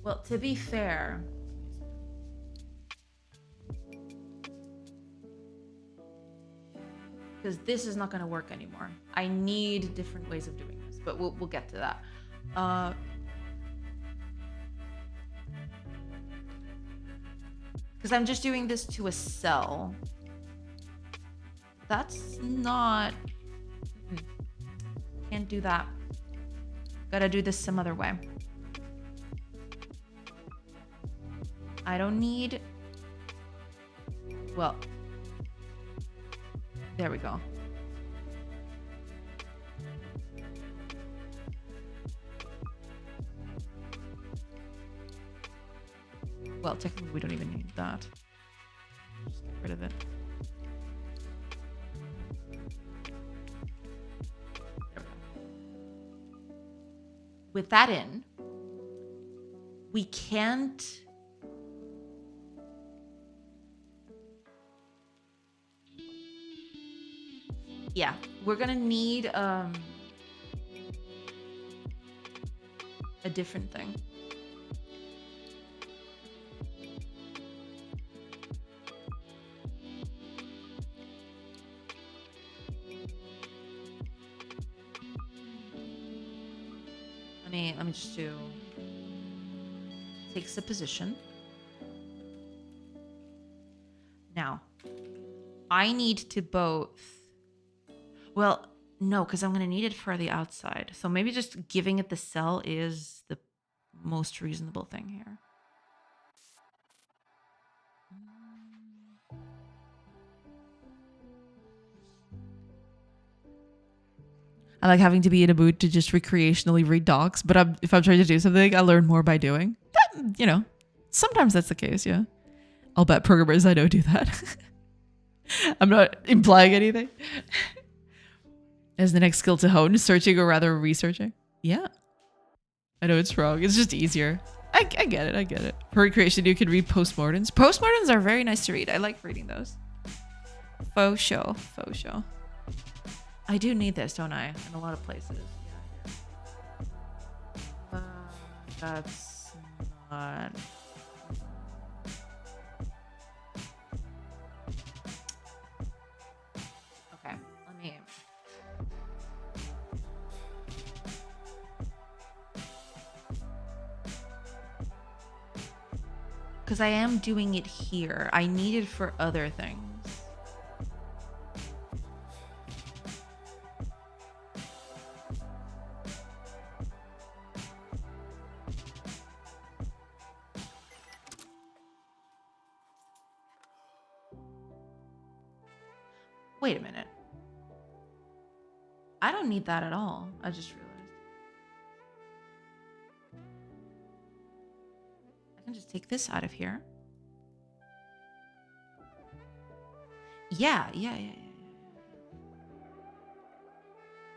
Well, to be fair, because this is not going to work anymore. I need different ways of doing this, but we'll get to that. Because I'm just doing this to a cell. That's not... Can't do that. Gotta do this some other way. I don't need... Well... There we go. Well, technically we don't even need that. Just get rid of it. There we go. With that in, we can't... Yeah, we're gonna need a different thing. Let me just do takes a position. Now, I need to both. Well, no, because I'm going to need it for the outside. So maybe just giving it the cell is the most reasonable thing here. I like having to be in a mood to just recreationally read docs, but if I'm trying to do something, I learn more by doing. That, you know, sometimes that's the case, yeah. I'll bet programmers I know do that. I'm not implying anything. As the next skill to hone, searching or rather researching. Yeah. I know it's wrong. It's just easier. I get it. For recreation, you can read postmortems. Postmortems are very nice to read. I like reading those. Faux show. I do need this, don't I? In a lot of places. Yeah. That's not on. Okay, let me. Because I am doing it here. I need it for other things. Wait a minute. I don't need that at all. I just realized. I can just take this out of here. Yeah.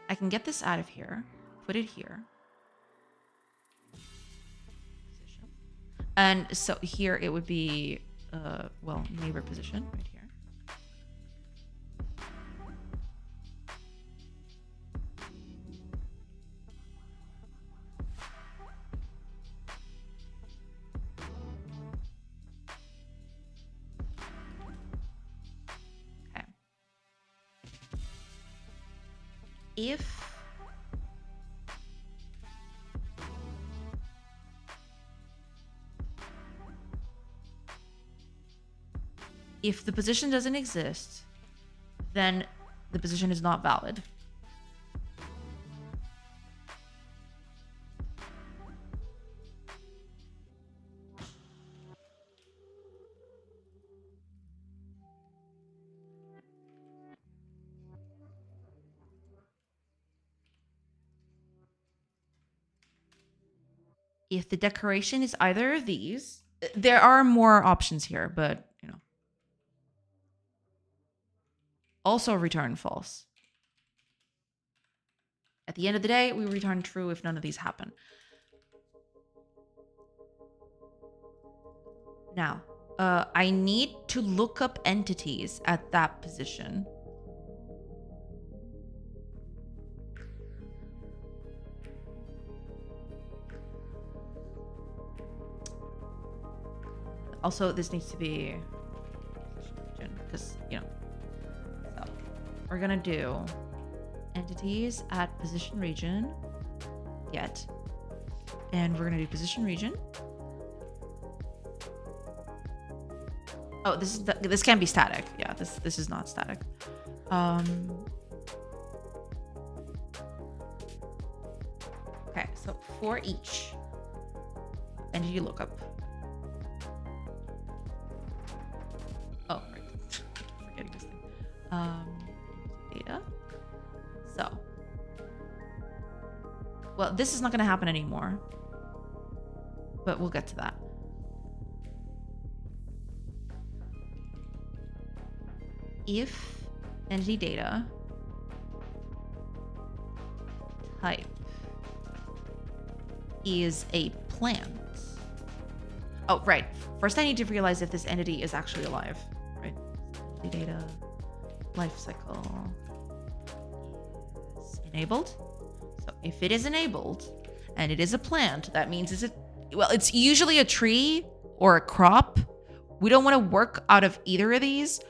I can get this out of here, put it here. Position. And so here it would be, well, neighbor position right here. If the position doesn't exist, then the position is not valid. If the decoration is either of these, there are more options here, but you know. Also return false. At the end of the day, we return true if none of these happen. Now, I need to look up entities at that position. Also, this needs to be because, you know, so we're gonna do entities at position region get, and we're gonna do position region. Oh, this can be static. Yeah, this is not static. Okay, so for each entity lookup. Oh, right. Forgetting this thing. Data. So. Well, this is not going to happen anymore. But we'll get to that. If entity data type is a plant. Oh, right. First, I need to realize if this entity is actually alive, right? Entity data life cycle is enabled. So if it is enabled and it is a plant, that means it's usually a tree or a crop. We don't want to work out of either of these.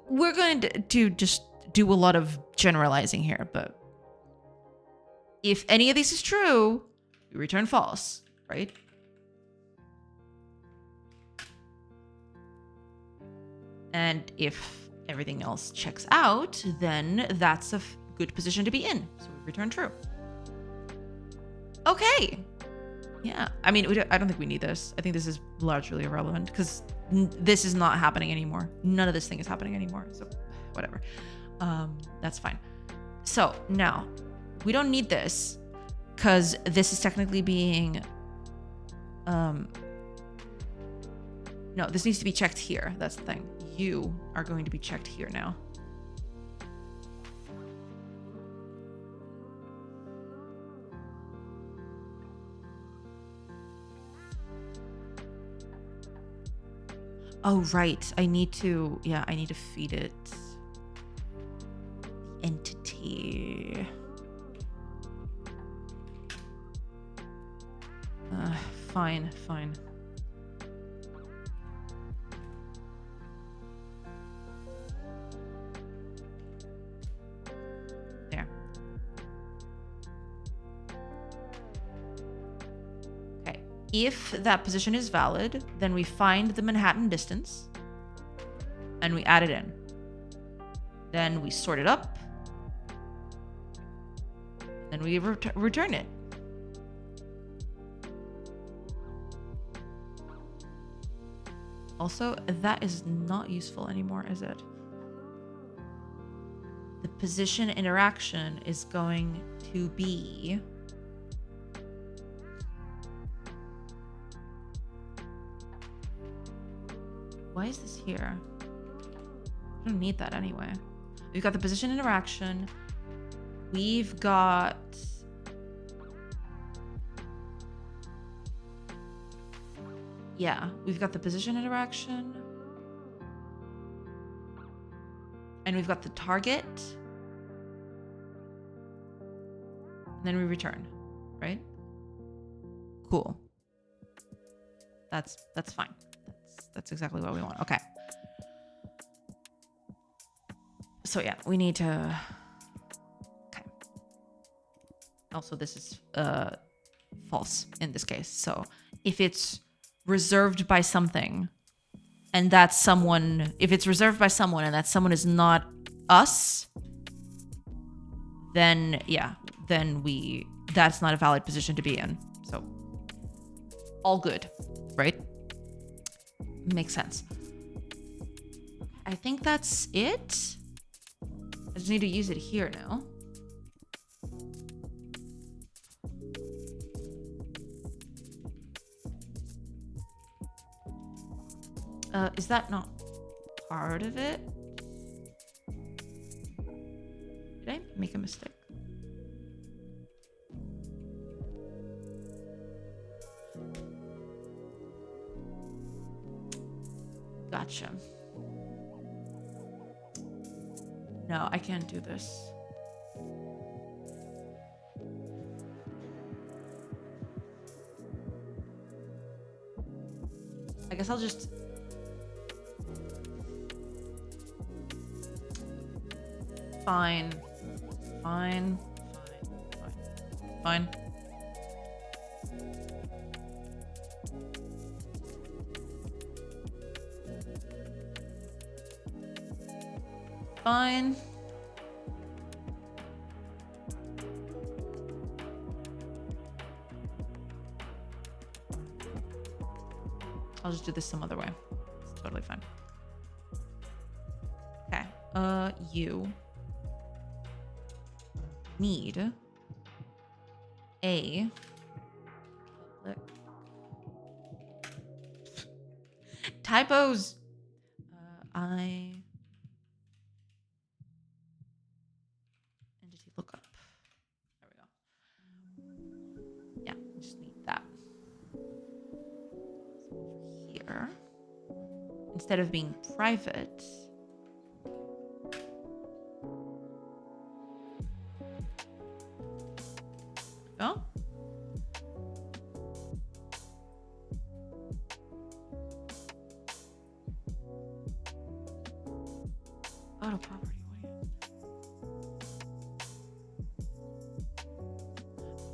We're going to just do a lot of generalizing here, but if any of these is true, we return false, right? And if everything else checks out, then that's a good position to be in. So we return true. Okay. Yeah. I mean, I don't think we need this. I think this is largely irrelevant because this is not happening anymore. None of this thing is happening anymore. So whatever. That's fine. So now we don't need this because this is technically being, no, this needs to be checked here. That's the thing. You are going to be checked here now. Oh, right. I need to feed it entity. Fine. If that position is valid, then we find the Manhattan distance and we add it in. Then we sort it up. Then we return it. Also, that is not useful anymore, is it? The position interaction is going to be... Why is this here? I don't need that anyway. We've got the position interaction. We've got... Yeah, we've got the position interaction. And we've got the target. And then we return, right? Cool. That's fine. That's exactly what we want. Okay. So yeah, we need to... Okay. Also, this is false in this case. So if it's reserved by something and that someone, if it's reserved by someone and that someone is not us, then yeah, then that's not a valid position to be in. So all good, right? Makes sense. I think that's it. I just need to use it here now. Is that not part of it? Did I make a mistake? Gotcha. No, I can't do this. I guess I'll just... Fine. Fine. Fine. Fine. I'll just do this some other way. It's totally fine. Okay. You need a public typos. Entity lookup. There we go. Yeah, just need that. Here, instead of being private, oh, auto property.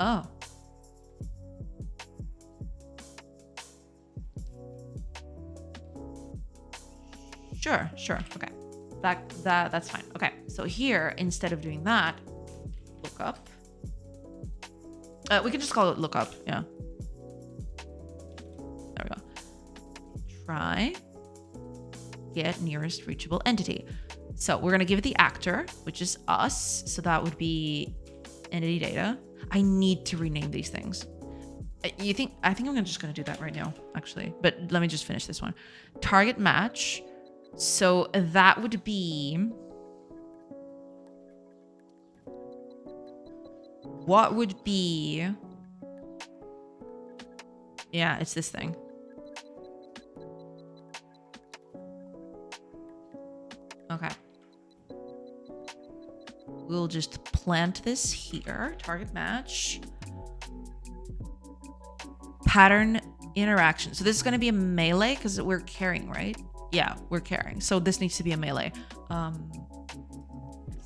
Oh. Sure. Okay. That's fine. Okay. So here, instead of doing that, lookup. We can just call it lookup. Yeah. There we go. Try get nearest reachable entity. So we're going to give it the actor, which is us. So that would be entity data. I need to rename these things. I think I'm just going to do that right now, actually. But let me just finish this one. Target match. So that would be... What would be... Yeah, it's this thing. Okay. We'll just plant this here. Target match. Pattern interaction. So this is going to be a melee because we're carrying, right? Yeah, we're carrying. So this needs to be a melee.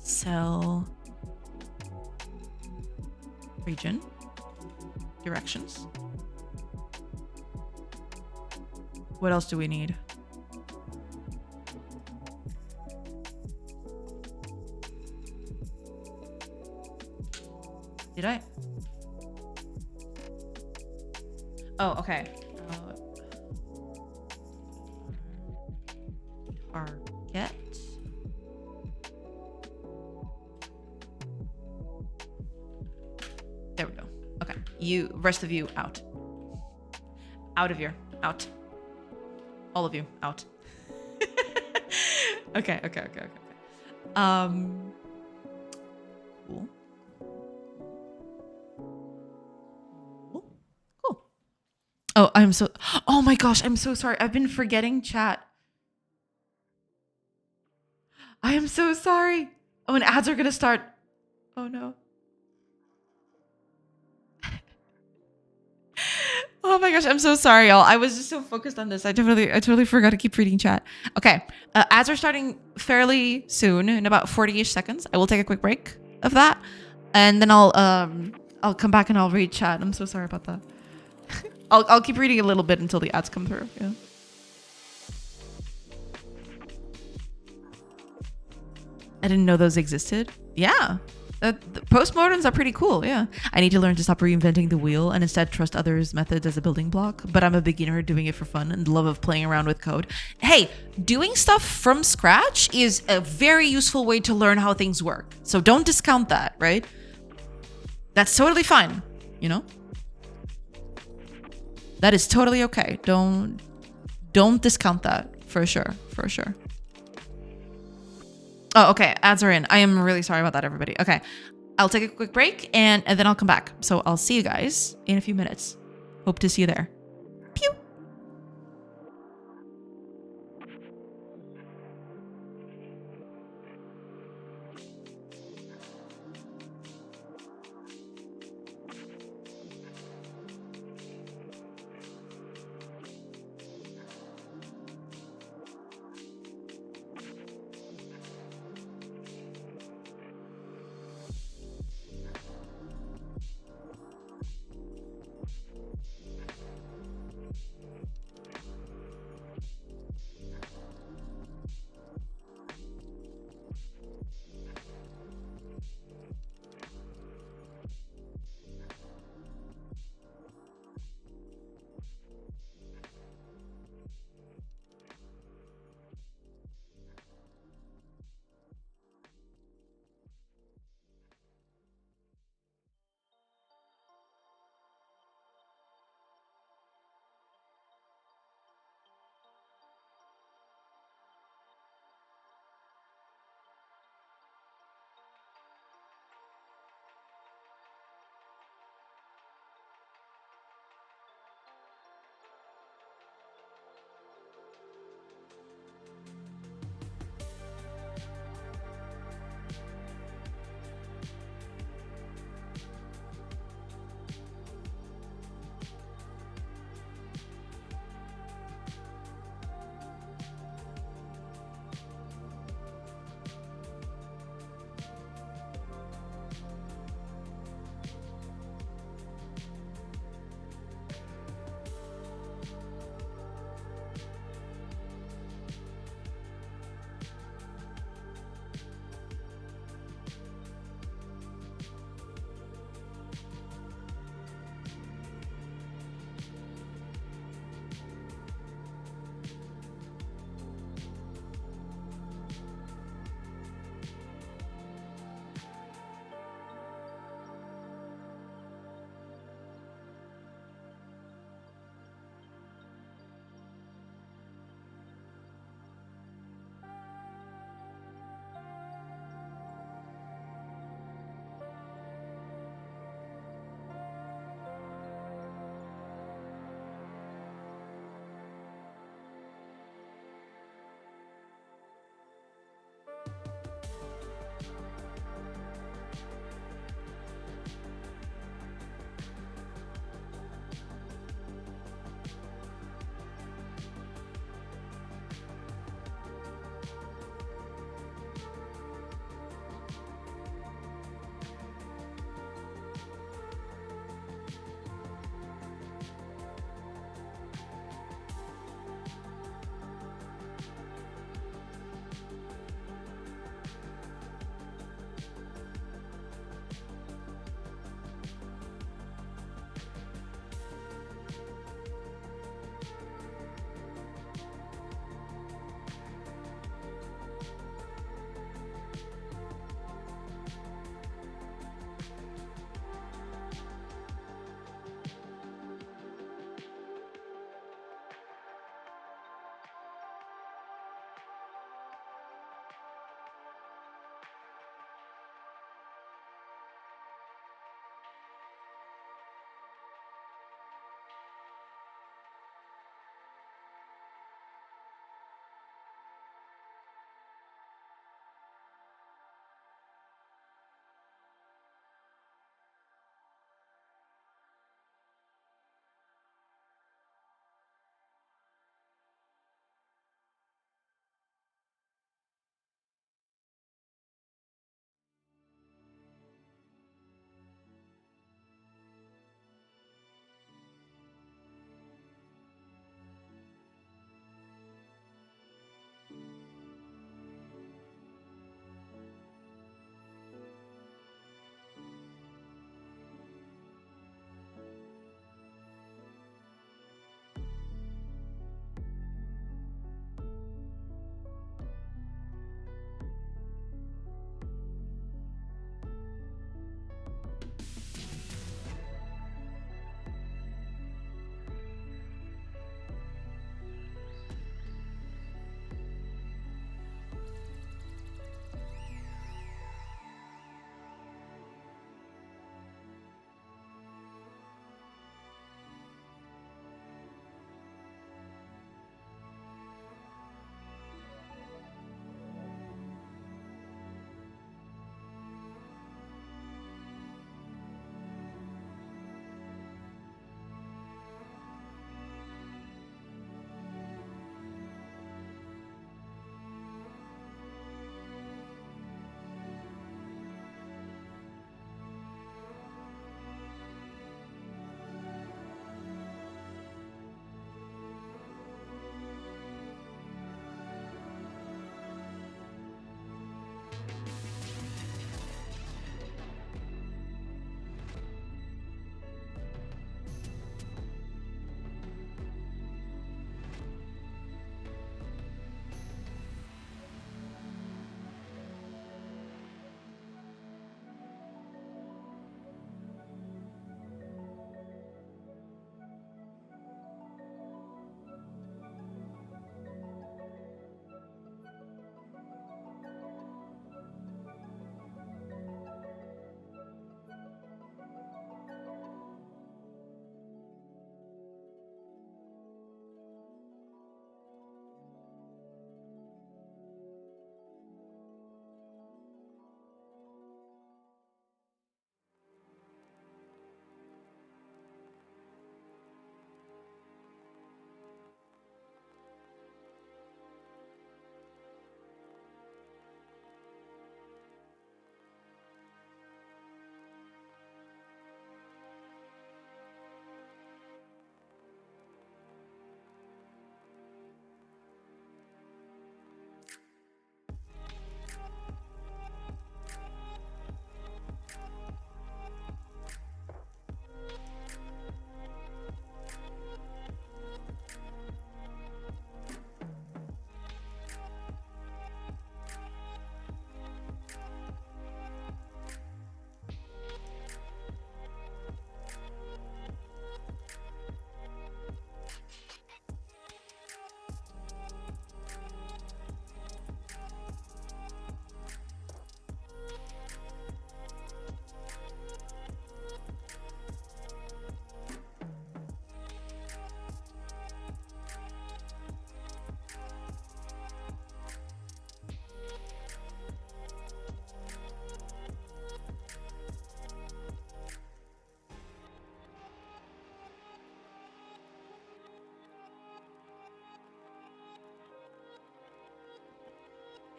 Cell. Region. Directions. What else do we need? Did I? Oh, okay. Target. There we go. Okay. You, rest of you, out. Out of here. Out. All of you, out. Okay. Cool. Cool. Oh my gosh, I'm so sorry. I've been forgetting chat. I am so sorry. Oh, and ads are gonna start. Oh no. Oh my gosh, I'm so sorry, y'all. I was just so focused on this. I totally forgot to keep reading chat. Okay, ads are starting fairly soon, in about 40-ish seconds. I will take a quick break of that, and then I'll come back and I'll read chat. I'm so sorry about that. I'll keep reading a little bit until the ads come through. Yeah. I didn't know those existed. Yeah. The postmoderns are pretty cool, yeah. I need to learn to stop reinventing the wheel and instead trust others' methods as a building block, but I'm a beginner doing it for fun and the love of playing around with code. Hey, doing stuff from scratch is a very useful way to learn how things work. So don't discount that, right? That's totally fine, you know? That is totally okay. Don't discount that, for sure. Oh, okay. Ads are in. I am really sorry about that, everybody. Okay. I'll take a quick break and then I'll come back. So I'll see you guys in a few minutes. Hope to see you there. Pew.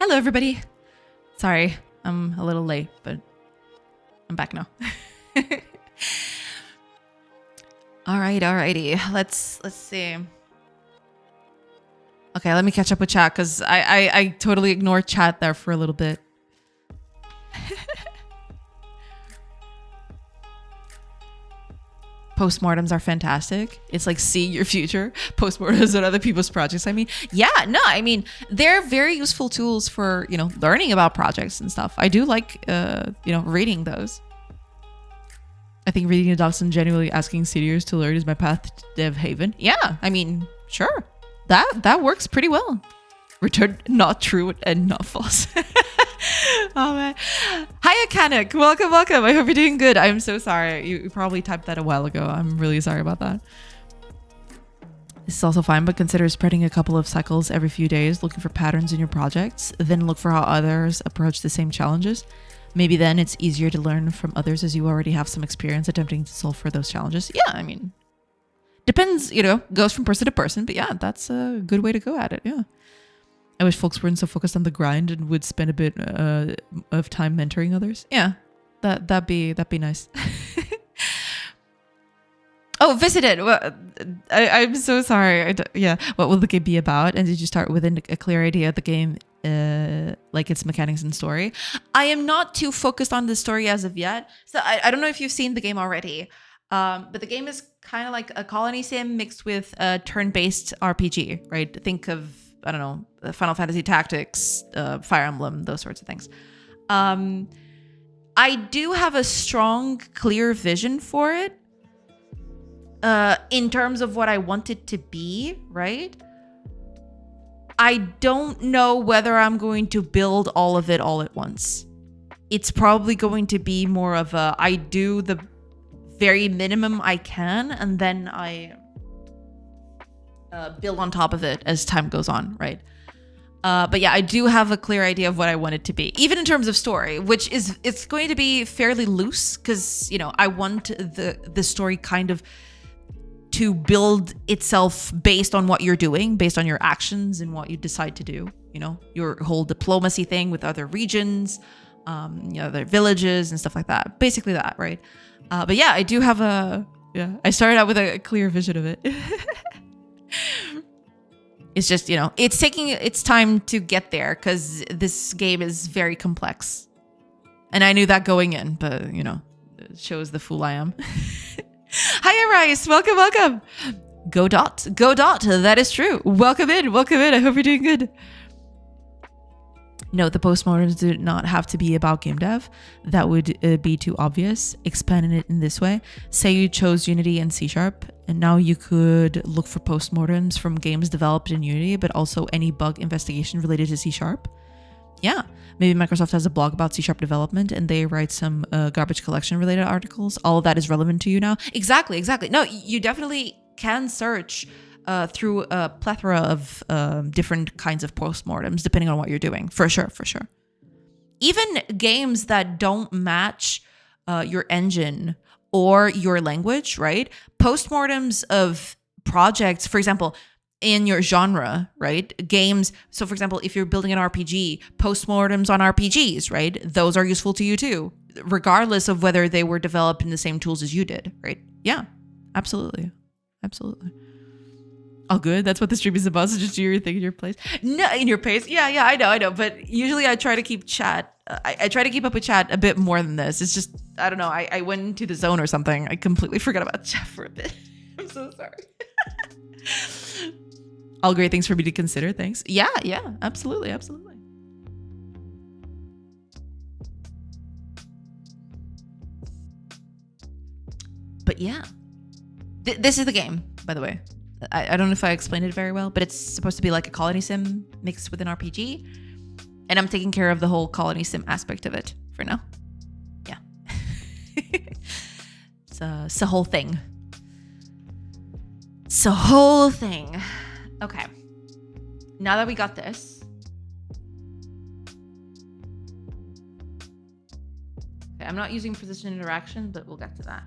Hello, everybody. Sorry, I'm a little late, but I'm back now. Alrighty. Let's see. Okay, let me catch up with chat because I totally ignored chat there for a little bit. Postmortems are fantastic. It's like seeing your future. Postmortems on other people's projects. I mean, yeah, no, I mean, they're very useful tools for, learning about projects and stuff. I do like, reading those. I think reading a docs and genuinely asking seniors to learn is my path to dev haven. Yeah, I mean, sure. That works pretty well. Return not true and not false. Oh man. Hiya Kanik, welcome. I hope you're doing good. I'm so sorry. You probably typed that a while ago. I'm really sorry about that. This is also fine, but consider spreading a couple of cycles every few days, looking for patterns in your projects, then look for how others approach the same challenges. Maybe then it's easier to learn from others as you already have some experience attempting to solve for those challenges. Yeah, I mean, depends, goes from person to person, but yeah, that's a good way to go at it. Yeah. I wish folks weren't so focused on the grind and would spend a bit of time mentoring others. Yeah, that'd be nice. Oh, visited. Well, I'm so sorry. Yeah, what will the game be about? And did you start with a clear idea of the game, like its mechanics and story? I am not too focused on the story as of yet. So I don't know if you've seen the game already, but the game is kind of like a colony sim mixed with a turn-based RPG, right? Think of, I don't know, Final Fantasy Tactics, Fire Emblem, those sorts of things. I do have a strong, clear vision for it in terms of what I want it to be, right? I don't know whether I'm going to build all of it all at once. It's probably going to be more of a, I do the very minimum I can, and then I build on top of it as time goes on, right? But yeah, I do have a clear idea of what I want it to be, even in terms of story, which is, it's going to be fairly loose because, I want the story kind of to build itself based on what you're doing, based on your actions and what you decide to do, your whole diplomacy thing with other regions, other villages and stuff like that. Basically that, right? But yeah, I do have I started out with a clear vision of it. It's just, it's taking its time to get there because this game is very complex. And I knew that going in, but, it shows the fool I am. Hiya, Rice. Welcome. Godot. That is true. Welcome in. I hope you're doing good. No, the postmortems do not have to be about game dev. That would be too obvious. Expanding it in this way. Say you chose Unity and C#, and now you could look for postmortems from games developed in Unity, but also any bug investigation related to C#. Yeah, maybe Microsoft has a blog about C# development and they write some garbage collection related articles. All of that is relevant to you now. Exactly. No, you definitely can search through a plethora of different kinds of postmortems, depending on what you're doing. For sure. Even games that don't match your engine or your language, right? Postmortems of projects, for example, in your genre, right? Games. So for example, if you're building an RPG, postmortems on RPGs, right? Those are useful to you too, regardless of whether they were developed in the same tools as you did, right? Yeah, absolutely. All good. That's what the stream is about. So just do your thing in your place. No, in your pace. Yeah, I know. But usually I try to keep chat. I try to keep up with chat a bit more than this. It's just, I don't know. I went into the zone or something. I completely forgot about chat for a bit. I'm so sorry. All great things for me to consider. Thanks. Yeah, absolutely. But yeah, this is the game, by the way. I don't know if I explained it very well, but it's supposed to be like a colony sim mixed with an RPG. And I'm taking care of the whole colony sim aspect of it for now. Yeah. It's a whole thing. Okay. Now that we got this. Okay, I'm not using position interaction, but we'll get to that.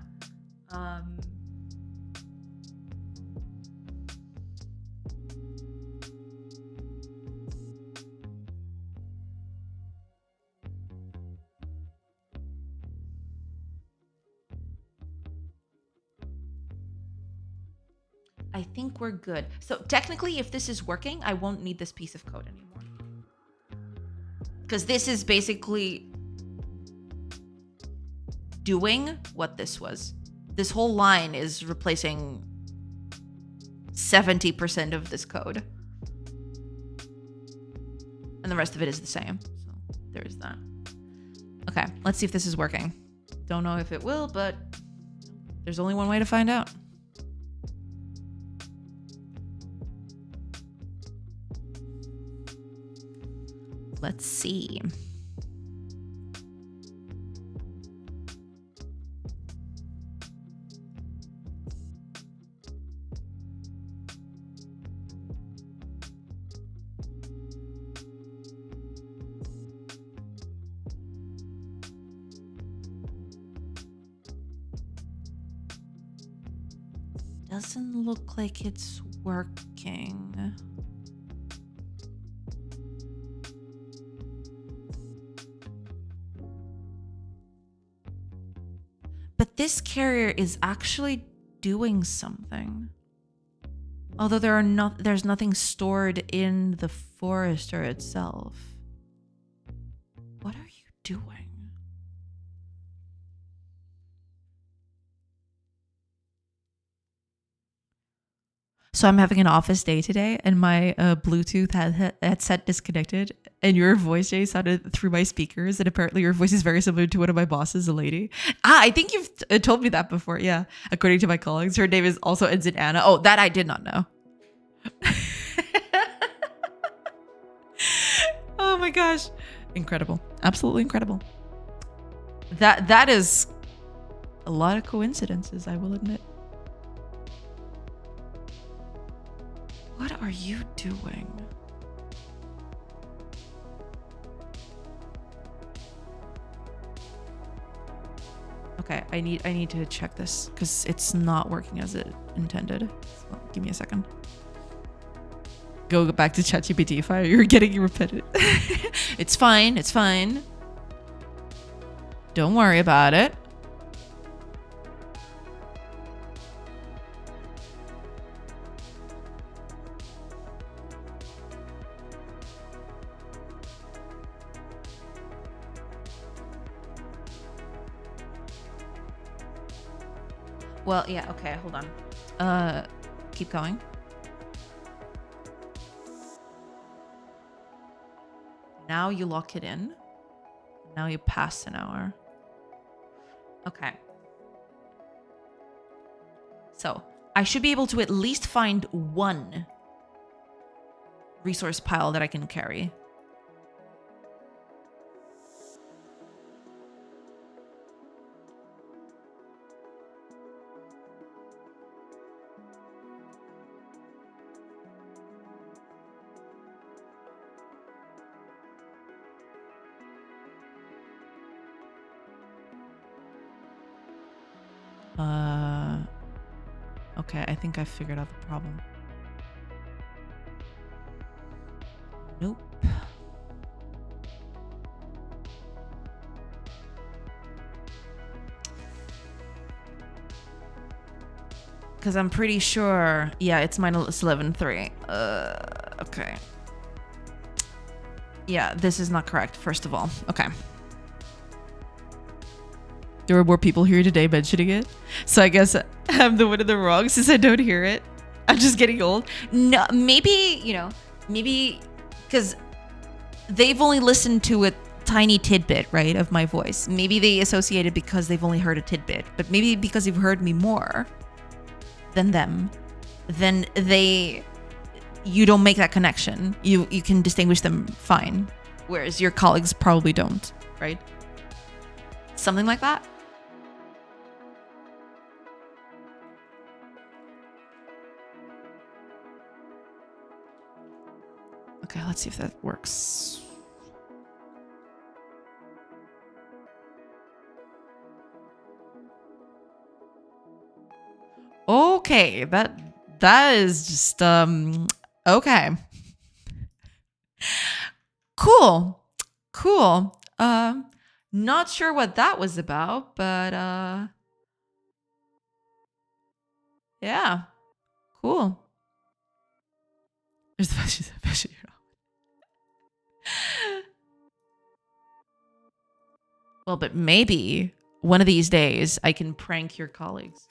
I think we're good. So technically, if this is working, I won't need this piece of code anymore. Because this is basically doing what this was. This whole line is replacing 70% of this code. And the rest of it is the same. So there's that. Okay, let's see if this is working. Don't know if it will, but there's only one way to find out. Let's see. Doesn't look like it's working. But this carrier is actually doing something. Although there's nothing stored in the forester itself. What are you doing? So I'm having an office day today, and my Bluetooth headset disconnected, and your voice, Jay, sounded through my speakers, and apparently your voice is very similar to one of my bosses, a lady. I think you've told me that before, yeah. According to my colleagues, her name is also ends in Anna. Oh, that I did not know. Oh my gosh. Incredible. Absolutely incredible. That is a lot of coincidences, I will admit. What are you doing? Okay, I need to check this because it's not working as it intended. So give me a second. Go back to ChatGPT if you're getting repetitive. It's fine. It's fine. Don't worry about it. Well, yeah, okay, hold on. Keep going. Now you lock it in. Now you pass an hour. Okay. So, I should be able to at least find one resource pile that I can carry. Okay, I think I figured out the problem. Nope. Because I'm pretty sure, yeah, it's minus 11.3. Okay. Yeah, this is not correct, first of all. Okay. There were more people here today mentioning it. So I guess I'm the one in the wrong since I don't hear it. I'm just getting old. No, maybe, maybe because they've only listened to a tiny tidbit, right, of my voice. Maybe they associate it because they've only heard a tidbit. But maybe because they've heard me more than them, then you don't make that connection. You can distinguish them fine. Whereas your colleagues probably don't, right? Something like that. Okay, let's see if that works. Okay, that is just okay. Cool. Not sure what that was about, but yeah. Cool. There's the best you know. Well, but maybe one of these days I can prank your colleagues.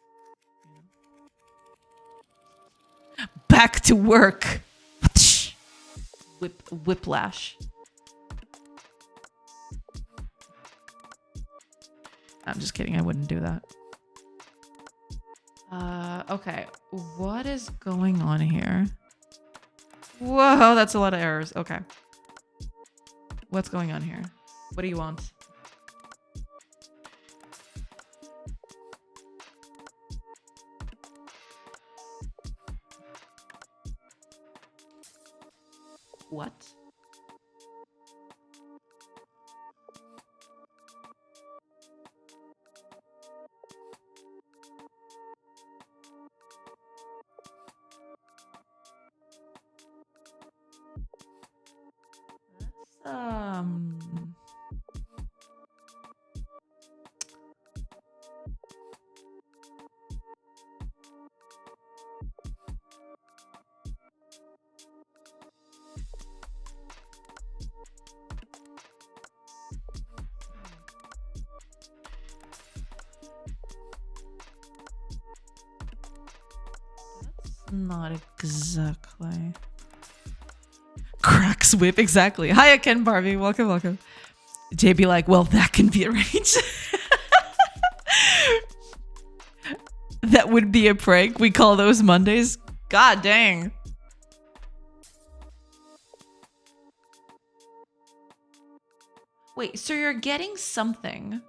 Back to work. Whiplash. I'm just kidding. I wouldn't do that. Okay. What is going on here? Whoa, that's a lot of errors. Okay. What's going on here? What do you want? What? Not exactly. Cracks whip, exactly. Hiya, Ken Barbie. Welcome, welcome. JB like, well, that can be arranged. That would be a prank. We call those Mondays. God dang. Wait, so you're getting something.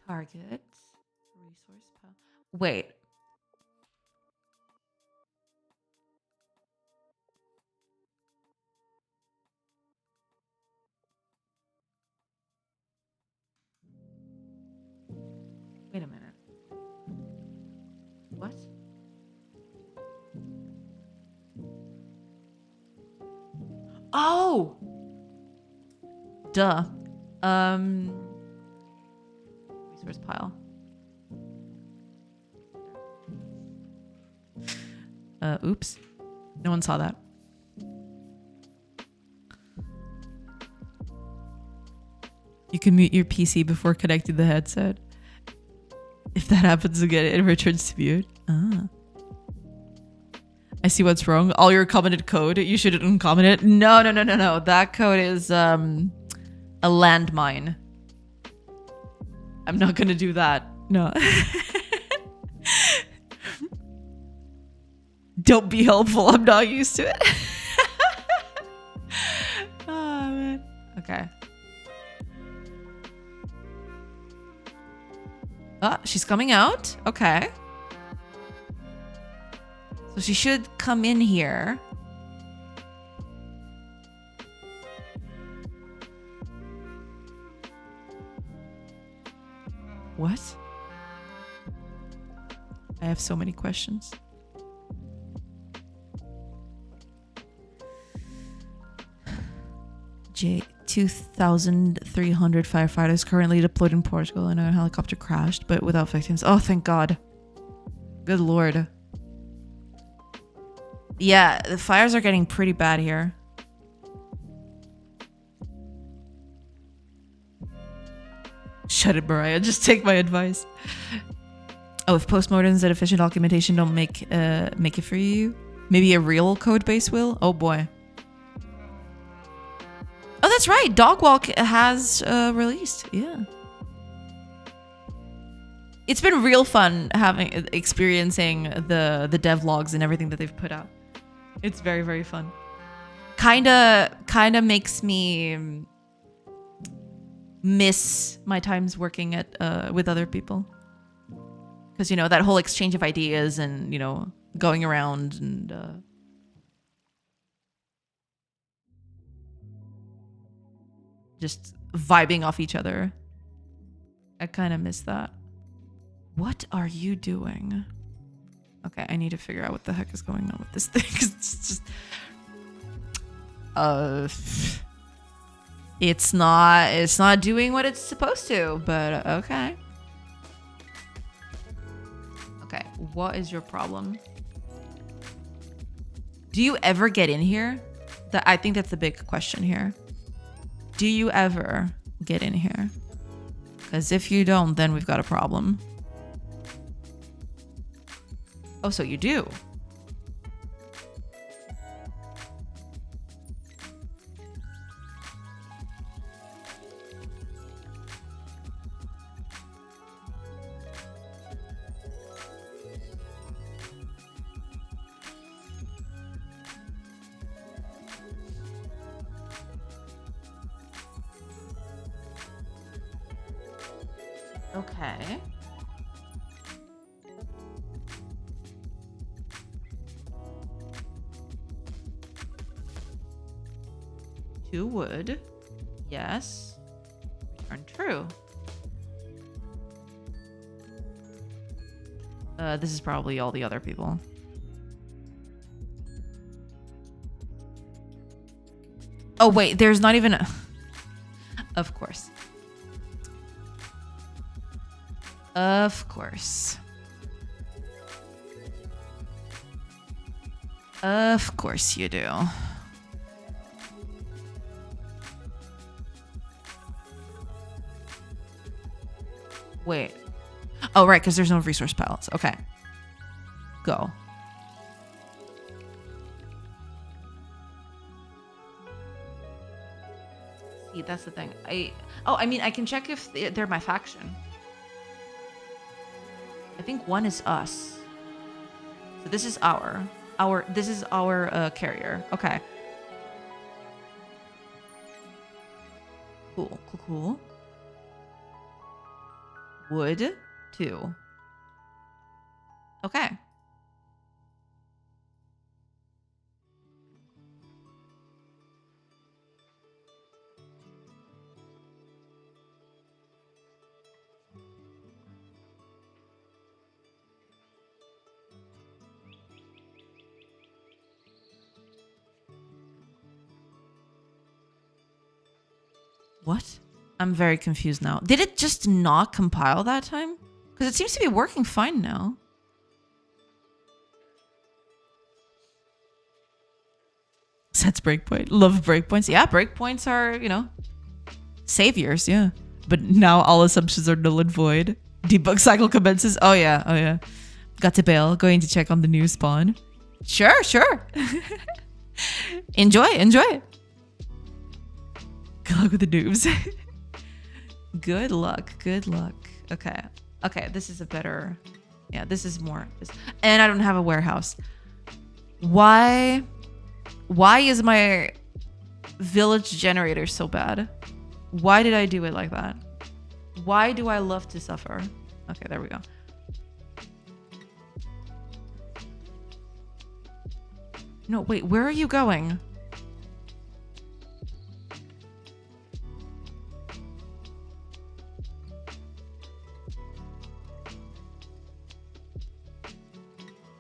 Target. Resource pal. Wait. Wait a minute. What? Oh! Duh. Resource pile. Oops. No one saw that. You can mute your PC before connecting the headset. If that happens again, it returns to mute. Ah. I see what's wrong. All your commented code, you shouldn't uncomment it. No. That code is a landmine. I'm not gonna do that. No. Don't be helpful. I'm not used to it. Oh, man. Okay. Ah, she's coming out. Okay. So she should come in here. What? I have so many questions. J 2,300 firefighters currently deployed in Portugal and a helicopter crashed, but without victims. Oh, thank God. Good Lord. Yeah, the fires are getting pretty bad here. Shut it, Mariah. Just take my advice. Oh, if postmortems and efficient documentation don't make it for you, maybe a real code base will? Oh boy. Oh, that's right. Dogwalk has released. Yeah. It's been real fun experiencing the dev logs and everything that they've put out. It's very, very fun. Kinda makes me miss my times working at with other people. Because, you know, that whole exchange of ideas and, you know, going around and just vibing off each other. I kind of miss that. What are you doing? Okay, I need to figure out what the heck is going on with this thing. It's just... It's not doing what it's supposed to, but okay. Okay, what is your problem? Do you ever get in here? I think that's the big question here. Do you ever get in here? Because if you don't, then we've got a problem. Oh, so you do. Okay. Two wood. Yes. Return true. This is probably all the other people. Oh, wait, there's not even a... Of course. Of course. Of course you do. Wait. Oh, right, because there's no resource pallets. Okay. Go. See, that's the thing. I mean, I can check if they're my faction. I think one is us. So this is our carrier. Okay. Cool. Wood 2. Okay. What? I'm very confused now. Did it just not compile that time? Because it seems to be working fine now. Sets breakpoint. Love breakpoints. Yeah, breakpoints are, you know, saviors, yeah. But now all assumptions are null and void. Debug cycle commences. Oh yeah. Got to bail. Going to check on the new spawn. Sure. Enjoy. Good luck with the noobs. Good luck. Okay, this is a better... Yeah, this is more... And I don't have a warehouse. Why is my village generator so bad? Why did I do it like that? Why do I love to suffer? Okay, there we go. No, wait, where are you going?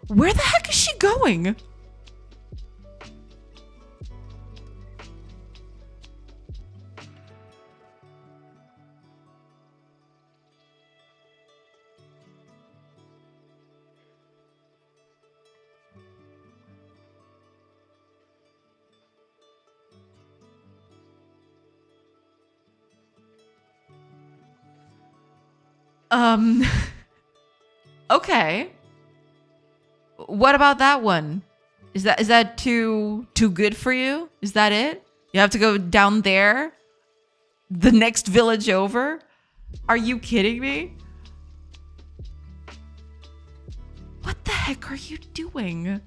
Where the heck is she going? Okay. What about that one? Is that too good for you? Is that it? You have to go down there? The next village over? Are you kidding me? What the heck are you doing?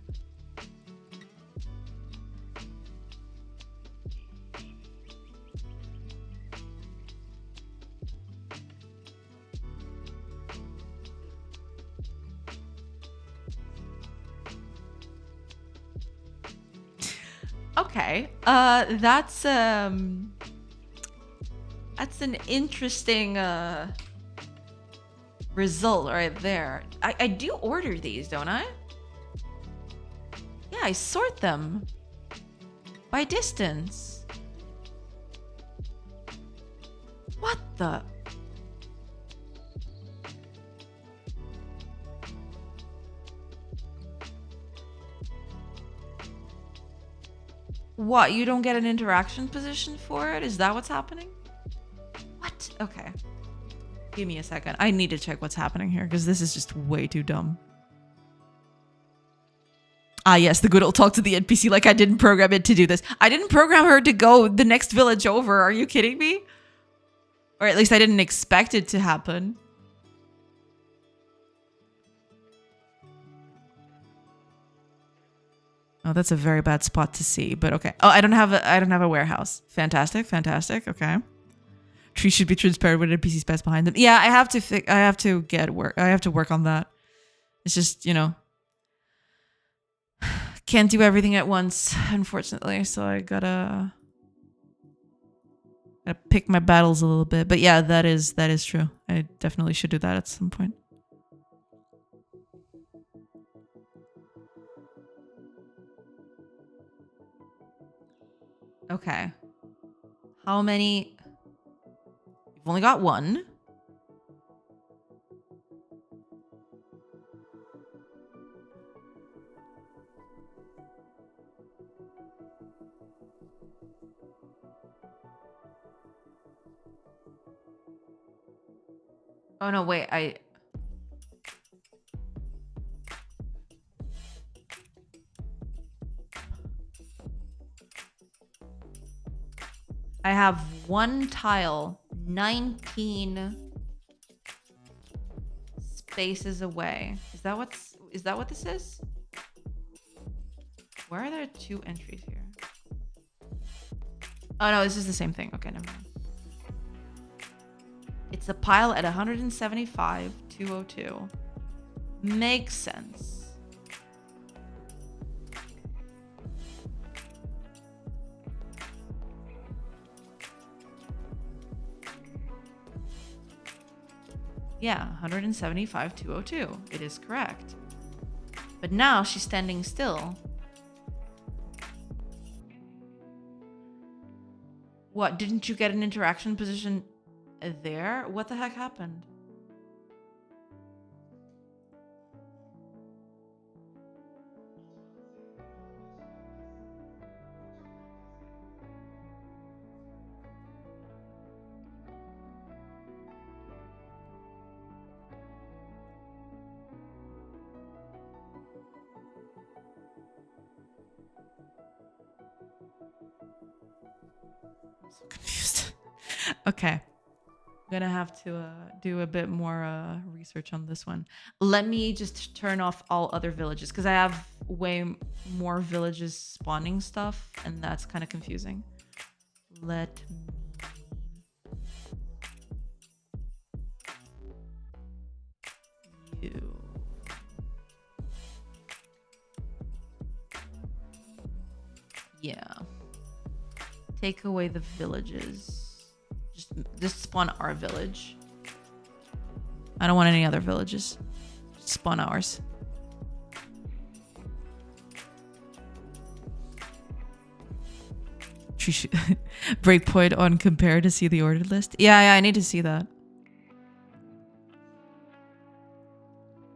Okay, that's an interesting result right there. I do order these, don't I? Yeah, I sort them by distance. the... What? You don't get an interaction position for it? Is that what's happening? What? Okay. Give me a second. I need to check what's happening here because this is just way too dumb. Ah, yes, the Godot talk to the NPC like I didn't program it to do this. I didn't program her to go the next village over. Are you kidding me? Or at least I didn't expect it to happen. Oh, that's a very bad spot to see, but okay. Oh, I don't have a warehouse. Fantastic, fantastic. Okay. Trees should be transparent with NPC space behind them. Yeah, I have to work on that. It's just, you know, can't do everything at once, unfortunately. So I gotta pick my battles a little bit. But yeah, that is true. I definitely should do that at some point. Okay. How many? You've only got one. Oh no, wait, I have one tile 19 spaces away. Is that what this is? Why are there 2 entries here? Oh no, this is the same thing. Okay, never mind. It's a pile at 175, 202. Makes sense. Yeah, 175, 202. It is correct. But now she's standing still. What? Didn't you get an interaction position there? What the heck happened? I'm so confused. Okay. I'm gonna have to do a bit more research on this one. Let me just turn off all other villages because I have way more villages spawning stuff and that's kind of confusing. Let me... You... Yeah. Take away the villages. Just spawn our village. I don't want any other villages. Just spawn ours. Breakpoint on compare to see the ordered list. Yeah, I need to see that.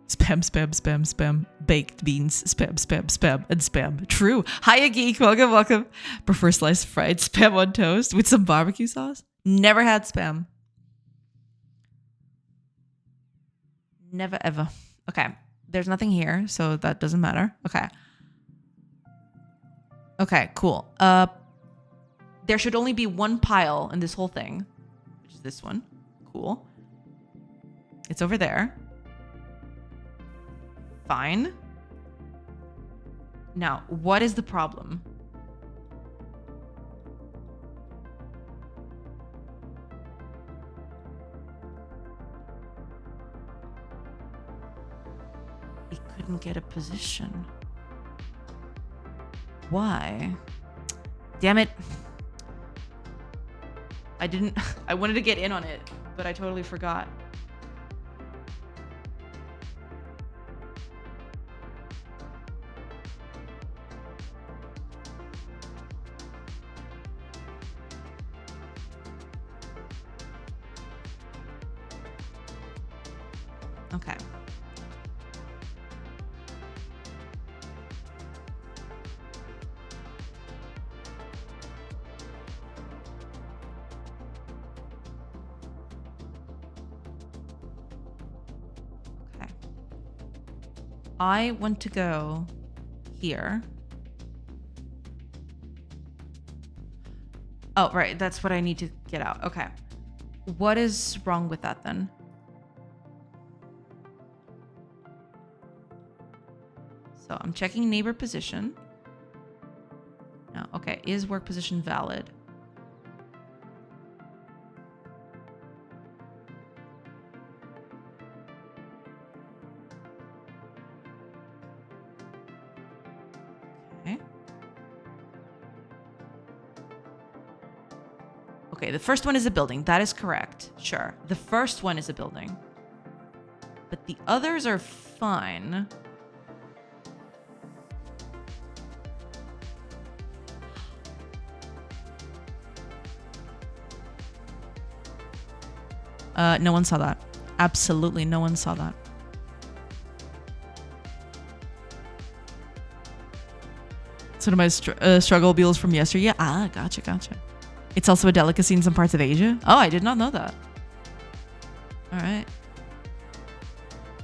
Spam, spam, spam, spam. Baked beans. Spam, spam, spam, and spam. True. Hiya, geek. Welcome, welcome. Prefer sliced fried spam on toast with some barbecue sauce? Never had spam. Never, ever. Okay. There's nothing here, so that doesn't matter. Okay. Okay, cool. There should only be one pile in this whole thing, which is this one. Cool. It's over there. Fine. Now, what is the problem? He couldn't get a position. Why? Damn it. I wanted to get in on it, but I totally forgot. Okay. Okay. I want to go here. Oh, right. That's what I need to get out. Okay. What is wrong with that then? So I'm checking neighbor position. No. Okay. Is work position valid? Okay. Okay, the first one is a building. That is correct. Sure. The first one is a building. But the others are fine. No one saw that. Absolutely no one saw that. It's one of my struggle meals from yesterday. Yeah, ah, gotcha. It's also a delicacy in some parts of Asia. Oh, I did not know that. All right.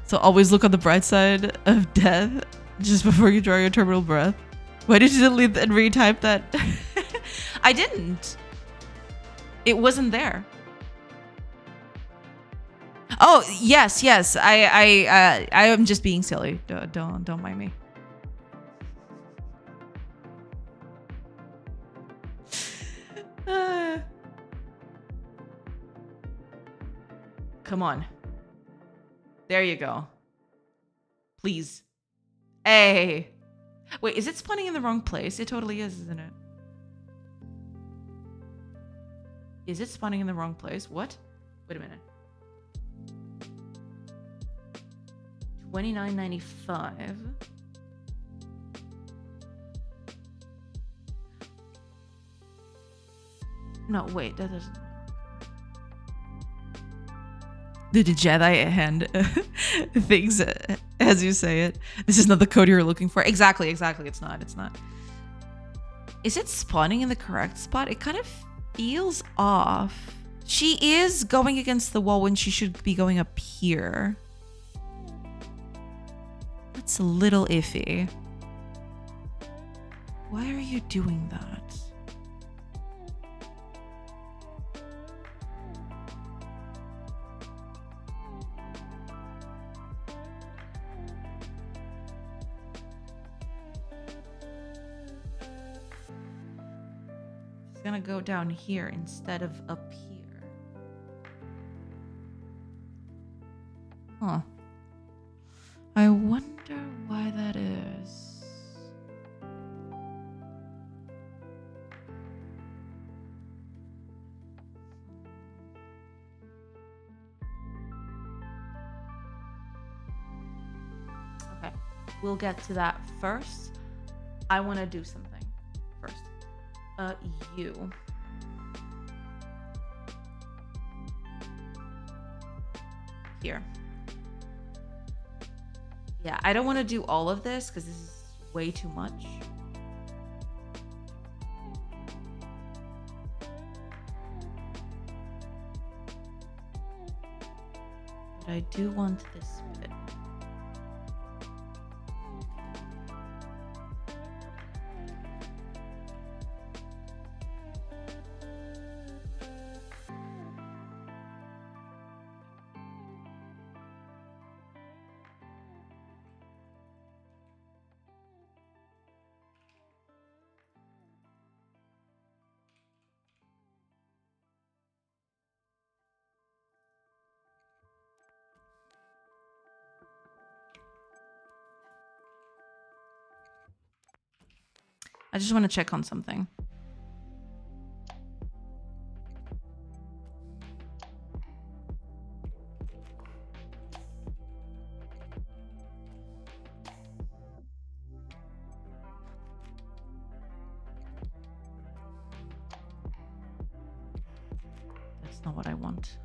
So always look on the bright side of death just before you draw your terminal breath. Why did you delete and retype that? I didn't. It wasn't there. Oh, yes. I am just being silly. Don't mind me. Come on. There you go. Please. Hey. Wait, is it spawning in the wrong place? It totally is, isn't it? Is it spawning in the wrong place? What? Wait a minute. 29.95. No, wait, that doesn't. The Jedi hand things as you say it. This is not the code you're looking for. Exactly. It's not. Is it spawning in the correct spot? It kind of feels off. She is going against the wall when she should be going up here. That's a little iffy. Why are you doing that? She's gonna go down here instead of up here. Huh. I wonder why that is. Okay, we'll get to that first. I want to do something first. You. Here. Yeah, I don't want to do all of this because this is way too much. But I do want this bit. I just want to check on something. That's not what I want.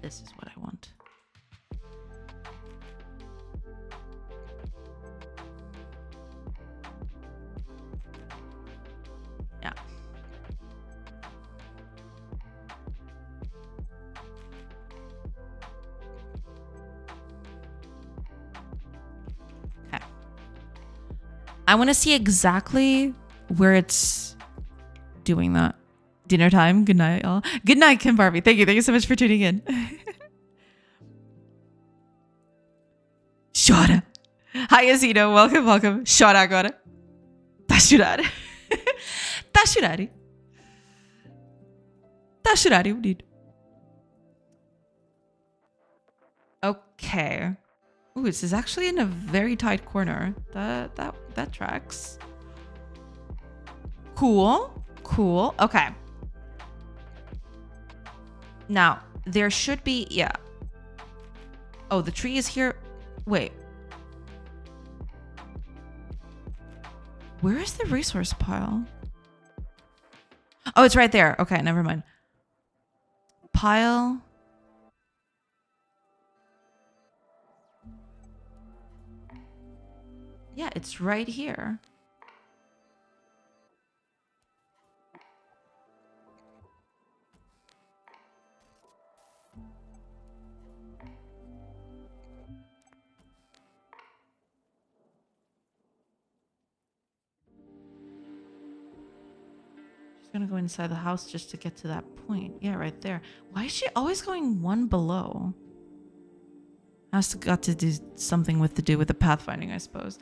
This is what I want. I want to see exactly where it's doing that. Dinner time. Good night, all. Good night, Kim Barbie. Thank you. Thank you so much for tuning in. Shora. Hi, Azino. Welcome, welcome. Shora agora. Tá a chorar. Tá a chorar. Tá a chorar, eu menino. Okay. Ooh, this is actually in a very tight corner. That tracks. Cool. Cool. Okay. Now, there should be, yeah. Oh, the tree is here. Wait. Where is the resource pile? Oh, it's right there. Okay, never mind. Pile. Yeah, it's right here. She's gonna go inside the house just to get to that point. Yeah, right there. Why is she always going one below? Has got to do something with the pathfinding, I suppose.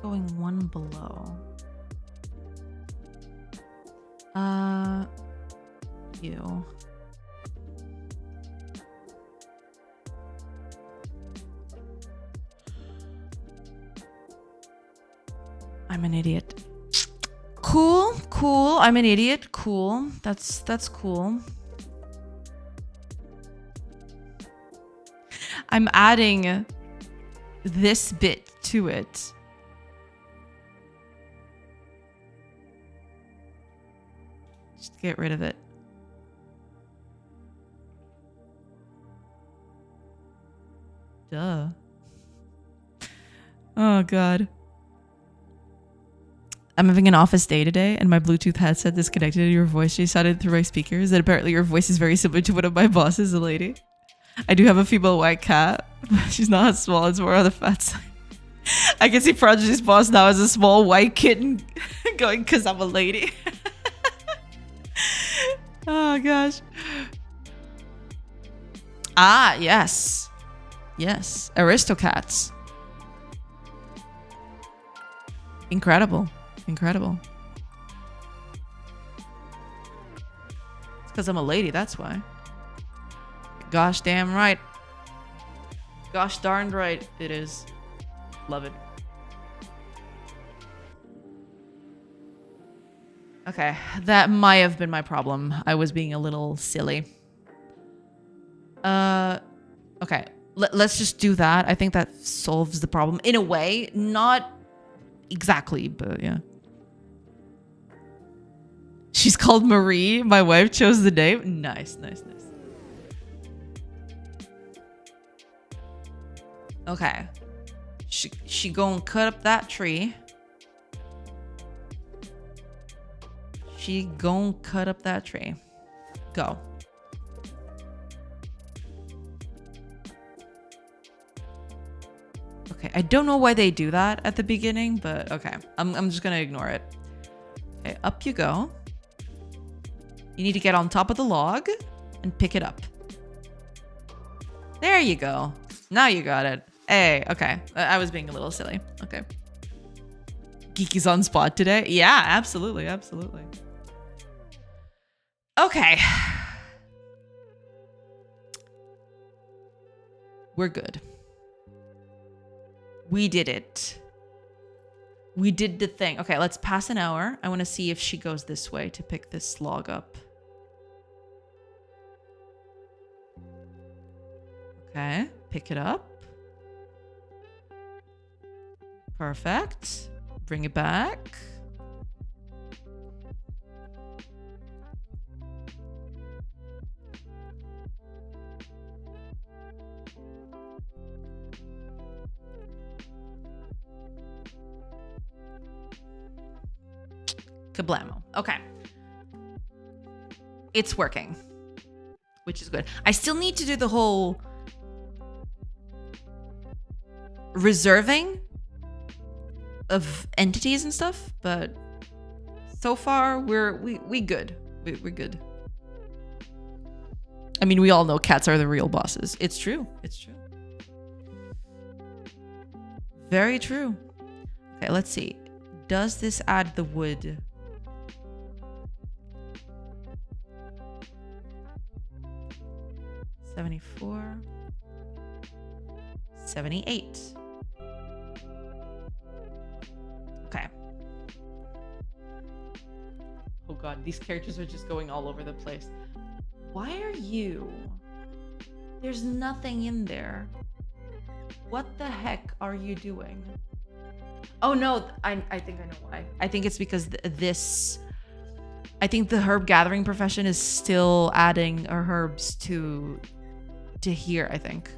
Going one below. You. I'm an idiot. Cool, cool. I'm an idiot. Cool. That's cool. I'm adding this bit to it. Just get rid of it. Duh. Oh, God. I'm having an office day today, and my Bluetooth headset disconnected and your voice just sounded through my speakers, and apparently your voice is very similar to one of my bosses, a lady. I do have a female white cat, but she's not as small, it's more on the fat side. I can see Prodigy's boss now as a small white kitten going, because I'm a lady. Oh, gosh. Ah, yes. Yes. Aristocats. Incredible. Incredible. It's because I'm a lady, that's why. Gosh damn right. Gosh darned right it is. Love it. Okay, that might have been my problem. I was being a little silly. Okay, let's just do that. I think that solves the problem in a way. Not exactly, but yeah. She's called Marie. My wife chose the name. Nice, nice, nice. Okay. She gonna cut up that tree. She gonna cut up that tree. Go. Okay, I don't know why they do that at the beginning, but okay. I'm just gonna ignore it. Okay, up you go. You need to get on top of the log and pick it up. There you go. Now you got it. Hey, okay. I was being a little silly. Okay. Geeky's on spot today. Yeah, absolutely, absolutely. Okay. We're good. We did it. We did the thing. Okay, let's pass an hour. I want to see if she goes this way to pick this log up. Okay, pick it up. Perfect. Bring it back. Kablamo. Okay. It's working, which is good. I still need to do the whole reserving of entities and stuff, but so far we good. We're good. I mean, we all know cats are the real bosses. It's true. It's true. Very true. Okay, let's see. Does this add the wood? $74. $78. Okay. Oh god, these characters are just going all over the place. Why are you? There's nothing in there. What the heck are you doing? Oh no, I think I know why. I think it's because I think the herb gathering profession is still adding herbs to here, I think.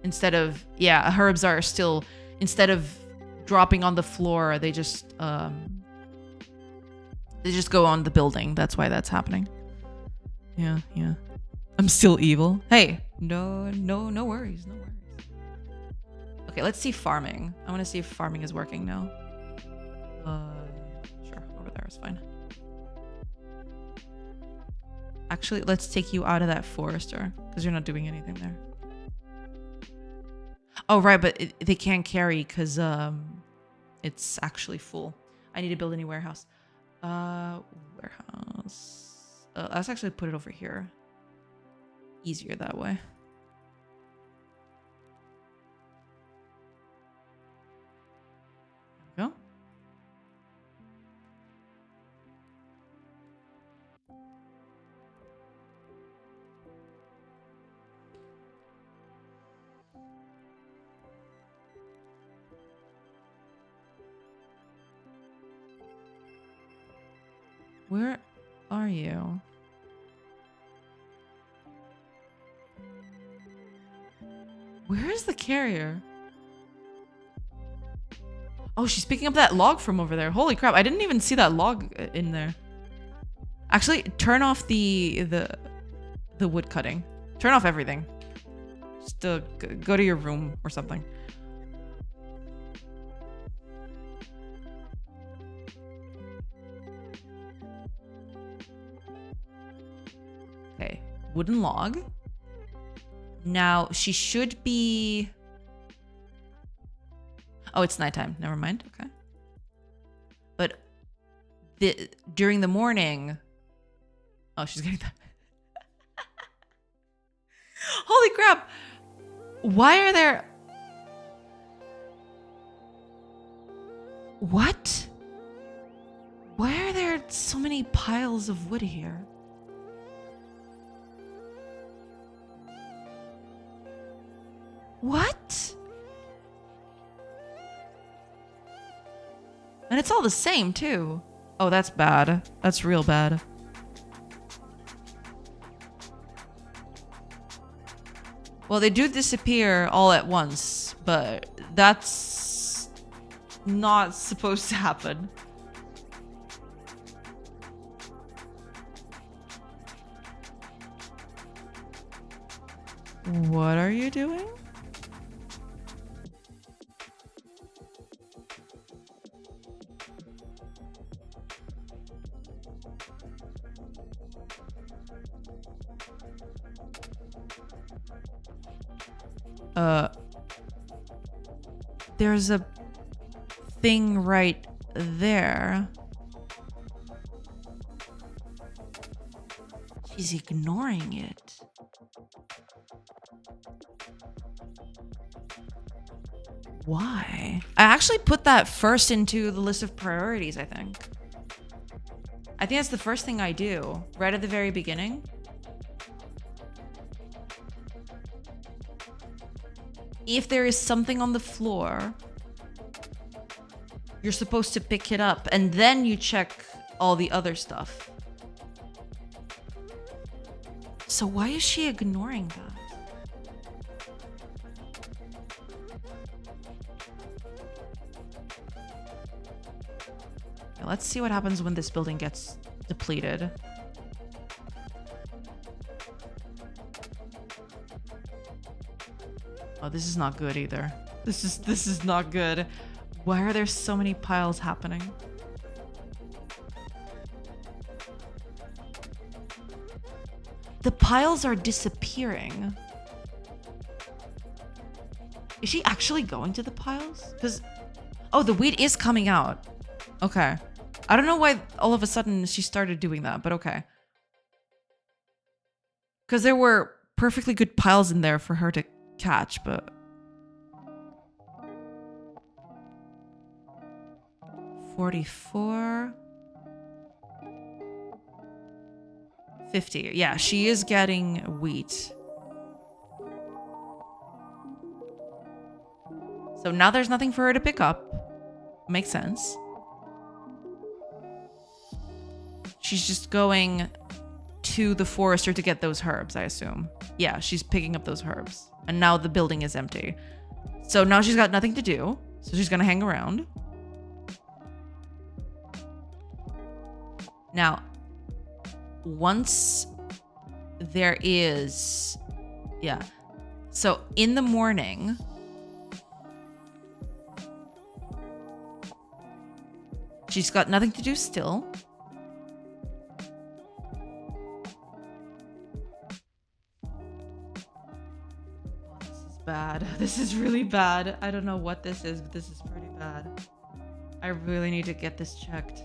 Instead of, yeah, herbs are still, instead of dropping on the floor, they just go on the building. That's why that's happening. Yeah. I'm still evil. Hey, no worries, no worries. Okay, let's see farming. I want to see if farming is working now. Sure, over there is fine. Actually, let's take you out of that forester because you're not doing anything there. Oh, right, but they can't carry because it's actually full. I need to build a new warehouse. Warehouse. Let's actually put it over here. Easier that way. There we go. Where are you? Where is the carrier? Oh, she's picking up that log from over there. Holy crap, I didn't even see that log in there. Actually, turn off the wood cutting. Turn off everything. Just go to your room or something. Okay, wooden log. Now, she should be... Oh, it's nighttime. Never mind. Okay. But during the morning... Oh, she's getting that. Holy crap! Why are there... What? Why are there so many piles of wood here? What? And it's all the same, too. Oh, that's bad. That's real bad. Well, they do disappear all at once, but that's not supposed to happen. What are you doing? There's a thing right there. She's ignoring it. Why? I actually put that first into the list of priorities, I think. I think that's the first thing I do, right at the very beginning. If there is something on the floor, you're supposed to pick it up, and then you check all the other stuff. So why is she ignoring that? Okay, let's see what happens when this building gets depleted. Oh, this is not good either. This is not good. Why are there so many piles happening? The piles are disappearing. Is she actually going to the piles? Because, oh, the wheat is coming out. Okay. I don't know why all of a sudden she started doing that, but okay. Because there were perfectly good piles in there for her to catch, but... 44... 50. Yeah, she is getting wheat. So now there's nothing for her to pick up. Makes sense. She's just going to the forester to get those herbs, I assume. Yeah, she's picking up those herbs. And now the building is empty. So now she's got nothing to do. So she's gonna hang around. Now, once there is... Yeah. So in the morning... She's got nothing to do still. This is bad. This is really bad. I don't know what this is, but this is pretty bad. I really need to get this checked.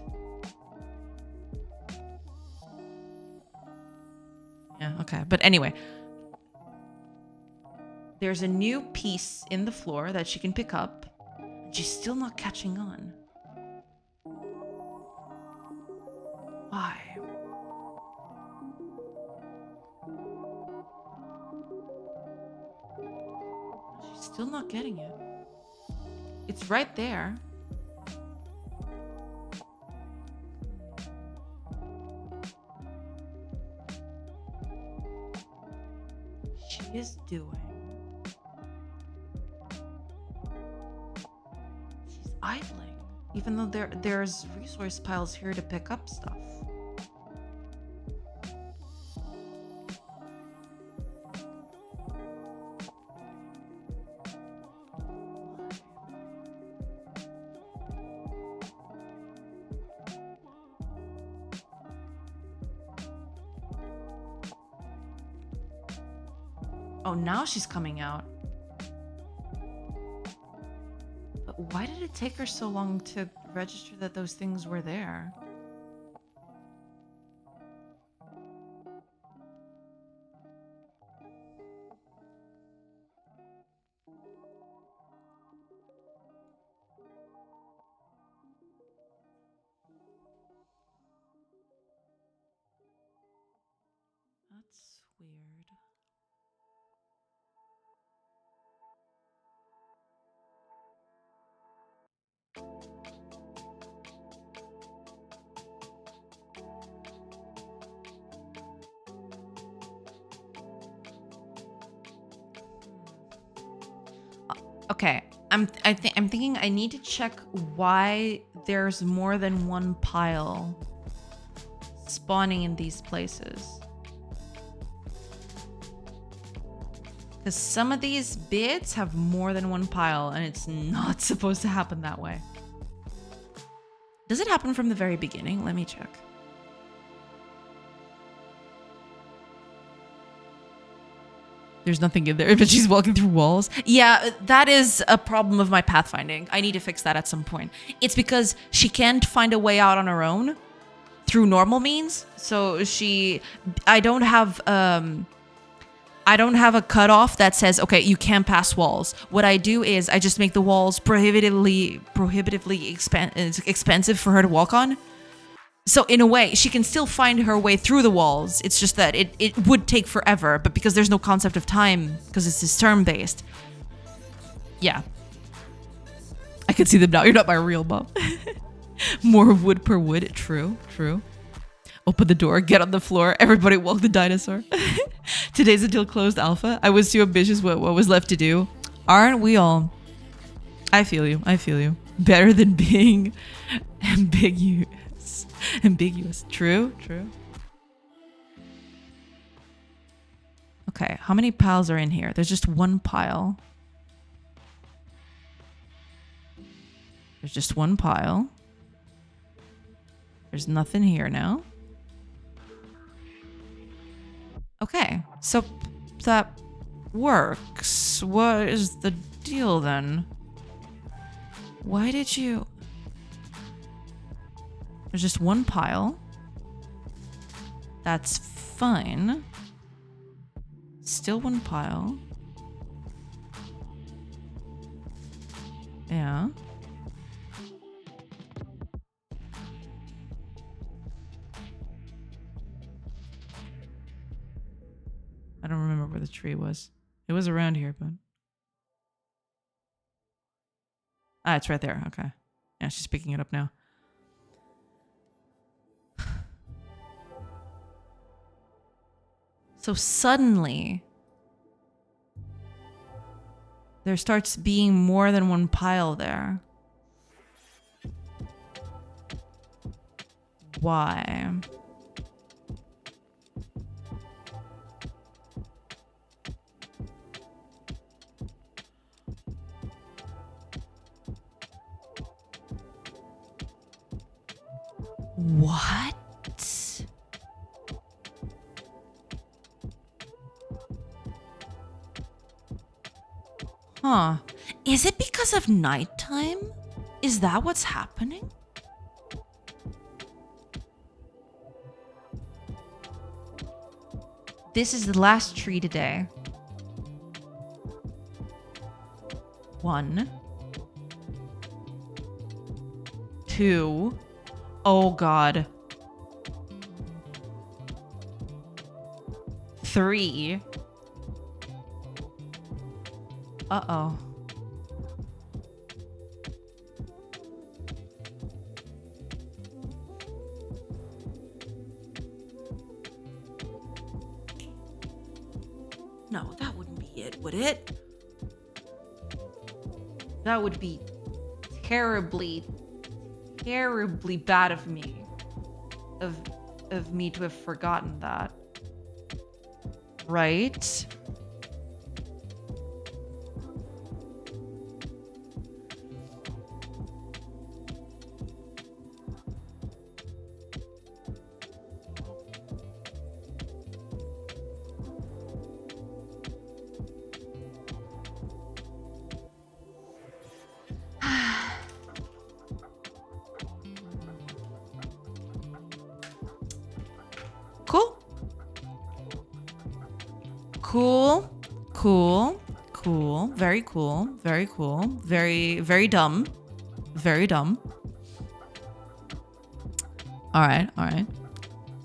Yeah, okay. But anyway. There's a new piece in the floor that she can pick up. And she's still not catching on. Why? She's still not getting it. It's right there. She is doing. She's idling. Even though there's resource piles here to pick up stuff. Oh, now she's coming out. But why did it take her so long to register that those things were there? That's weird. Okay, I'm thinking I need to check why there's more than one pile spawning in these places. Because some of these bits have more than one pile, and it's not supposed to happen that way. Does it happen from the very beginning? Let me check. There's nothing in there, but she's walking through walls. Yeah, that is a problem of my pathfinding. I need to fix that at some point. It's because she can't find a way out on her own through normal means. So I don't have a cutoff that says, okay, you can't pass walls. What I do is I just make the walls prohibitively expensive for her to walk on. So in a way, she can still find her way through the walls. It's just that it would take forever, but because there's no concept of time, because it's just turn-based. Yeah. I can see them now. You're not my real mom. More wood per wood. True, true. Open the door, get on the floor, everybody walk the dinosaur. Today's until closed alpha. I was too ambitious what was left to do. Aren't we all? I feel you. I feel you. Better than being ambiguous. Ambiguous. True, true. Okay, how many piles are in here? There's just one pile. There's just one pile. There's nothing here now. Okay, so that works. What is the deal then? Why did you... There's just one pile. That's fine. Still one pile. Yeah. I don't remember where the tree was. It was around here, but... Ah, it's right there. Okay. Yeah, she's picking it up now. So suddenly, there starts being more than one pile there. Why? What? Huh. Is it because of nighttime? Is that what's happening? This is the last tree today. 1, 2. Oh God. 3. Uh-oh. No, that wouldn't be it, would it? That would be terribly, terribly bad of me. Of me to have forgotten that. Right? Cool. Cool. Cool. Cool. Very cool. Very cool. Very, very dumb. Very dumb. Alright, alright.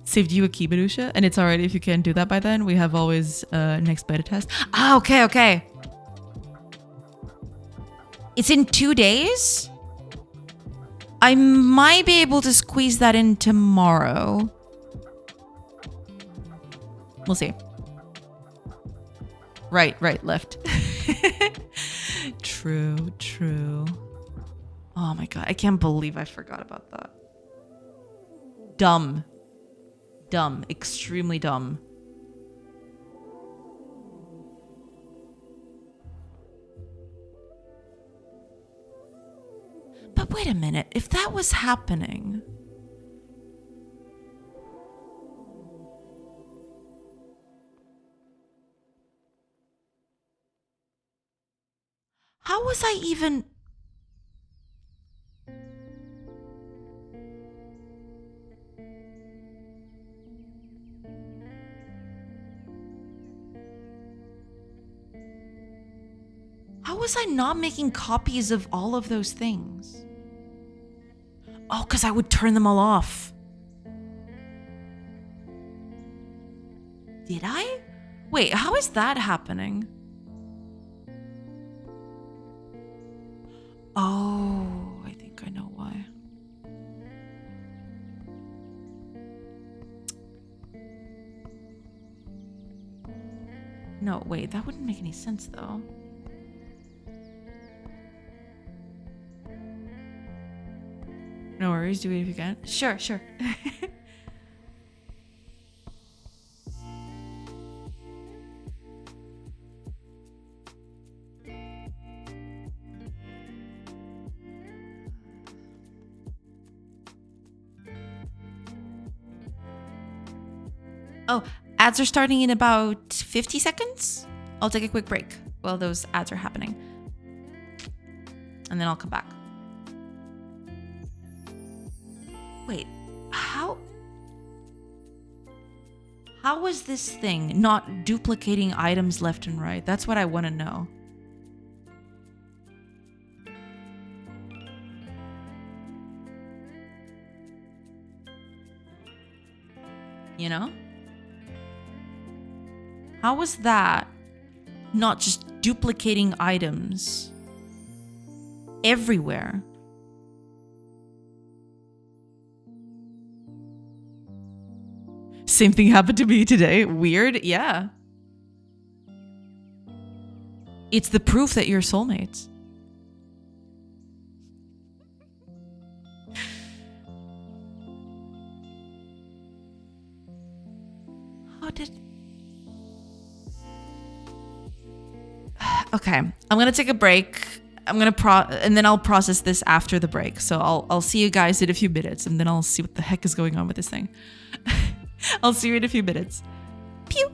Saved you a key, Badusha, and it's alright if you can't do that by then. We have always next beta test. Ah, okay, okay. It's in 2 days? I might be able to squeeze that in tomorrow. We'll see. Right, left. True, true. Oh my God, I can't believe I forgot about that. Dumb. Dumb. Extremely dumb. But wait a minute, if that was happening... How was I even... How was I not making copies of all of those things? Oh, because I would turn them all off. Did I? Wait, how is that happening? Oh, I think I know why. No, wait, that wouldn't make any sense though. No worries. Do it if you can. Sure, sure. Oh, ads are starting in about 50 seconds. I'll take a quick break while those ads are happening. And then I'll come back. Wait, how was this thing not duplicating items left and right? That's what I want to know. You know? How was that not just duplicating items everywhere? Same thing happened to me today. Weird, yeah. It's the proof that you're soulmates. How did... Okay, I'm gonna take a break. I'm gonna and then I'll process this after the break. So I'll see you guys in a few minutes, and then I'll see what the heck is going on with this thing. I'll see you in a few minutes. Pew!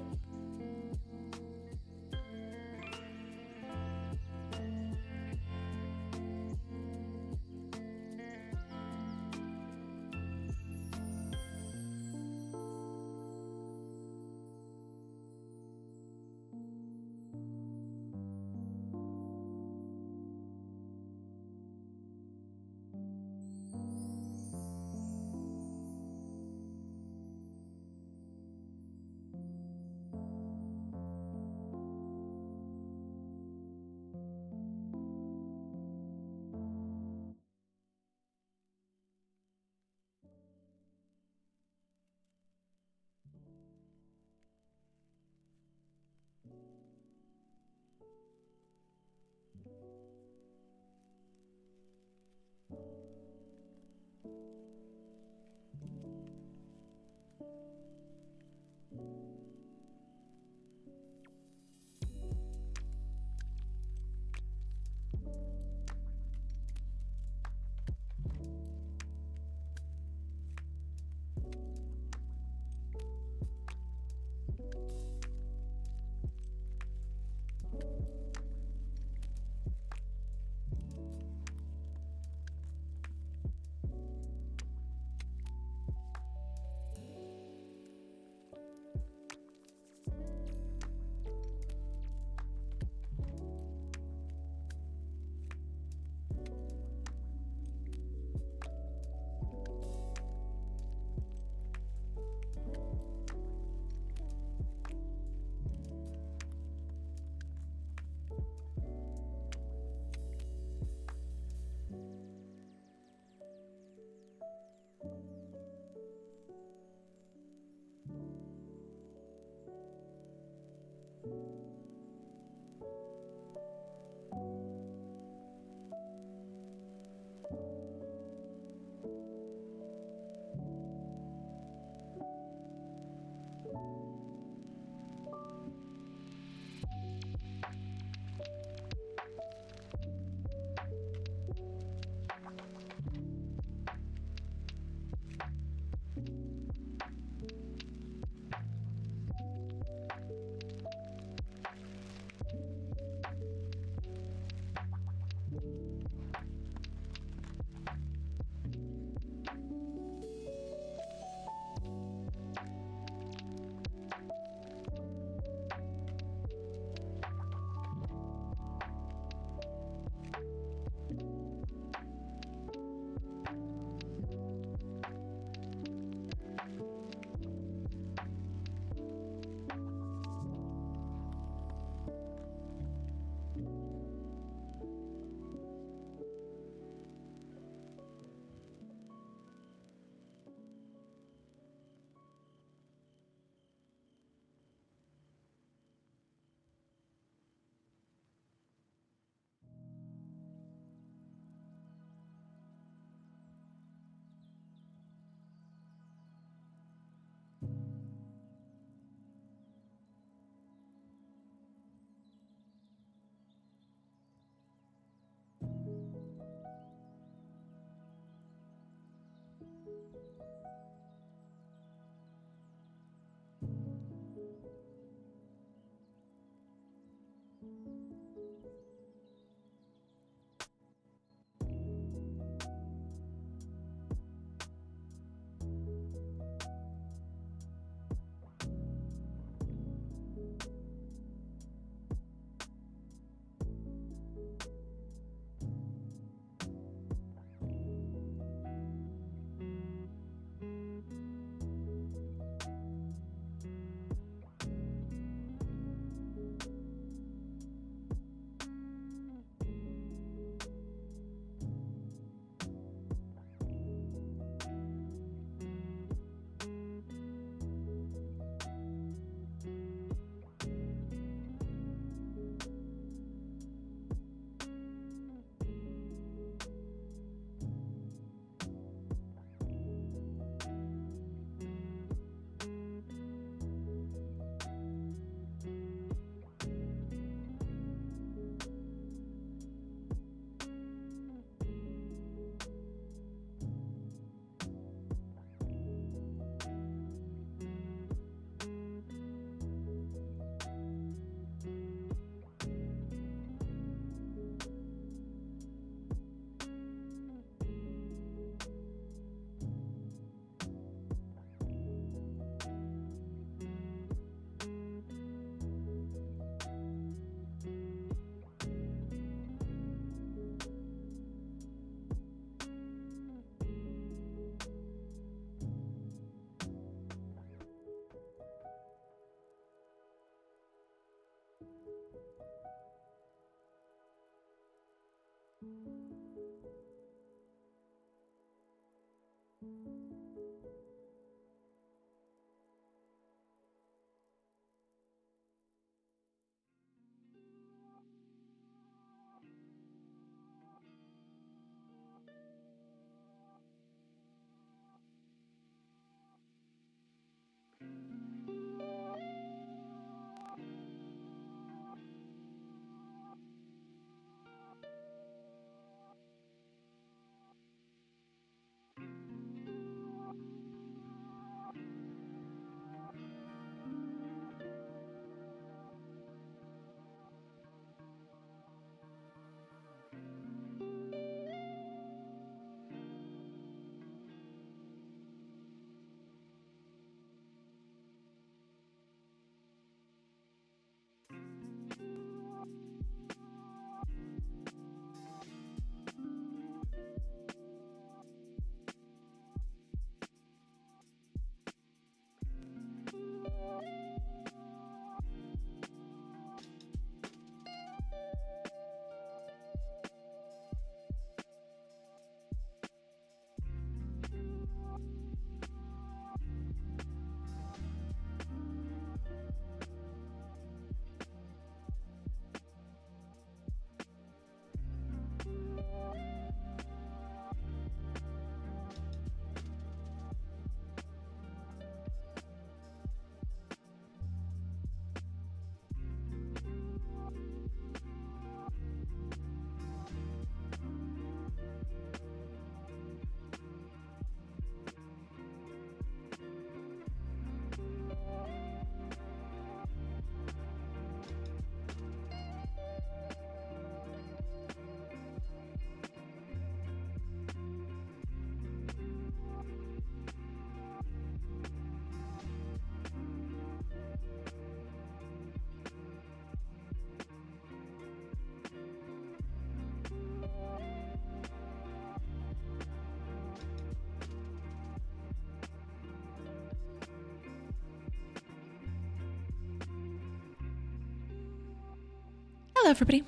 Hello, everybody.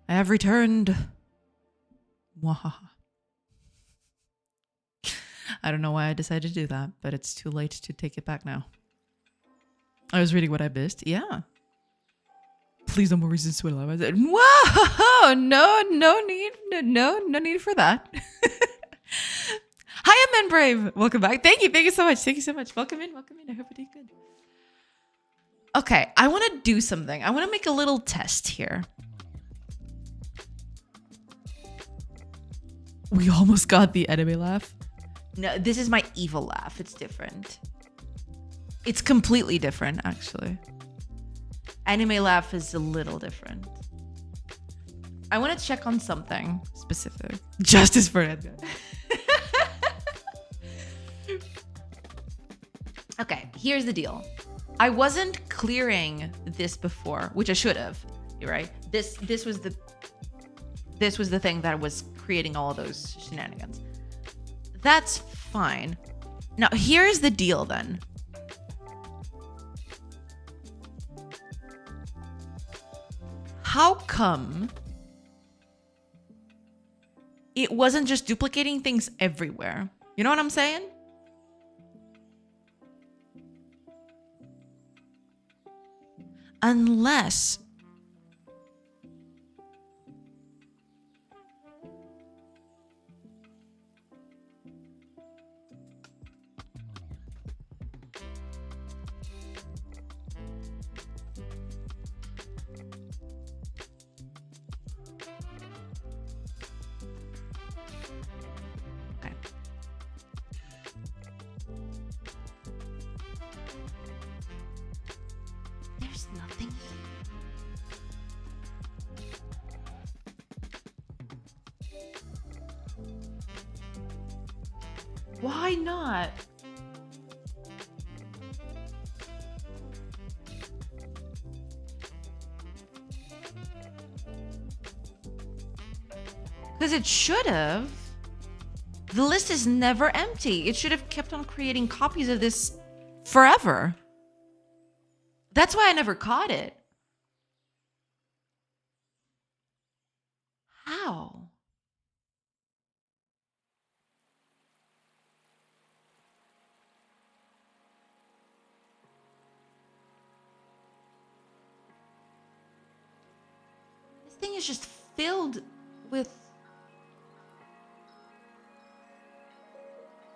I have returned. Wahaha. I don't know why I decided to do that, but it's too late to take it back now. I was reading what I missed. Yeah. Please no more reasons to allow. I said, whoa, no need for that. Hi, I'm Brave. Welcome back. Thank you so much. Welcome in. I hope you're doing good. Okay, I want to do something. I want to make a little test here. We almost got the enemy laugh. No, this is my evil laugh. It's different. It's completely different, actually. Anime laugh is a little different. I want to check on something specific. Justice for Edgar. Okay, here's the deal. I wasn't clearing this before, which I should have. You're right. This was the thing that was creating all of those shenanigans. That's fine. Now, here's the deal then. How come it wasn't just duplicating things everywhere? You know what I'm saying? Unless there's nothing. Why not? Because it should have. The list is never empty. It should have kept on creating copies of this forever. That's why I never caught it. How? This thing is just filled with...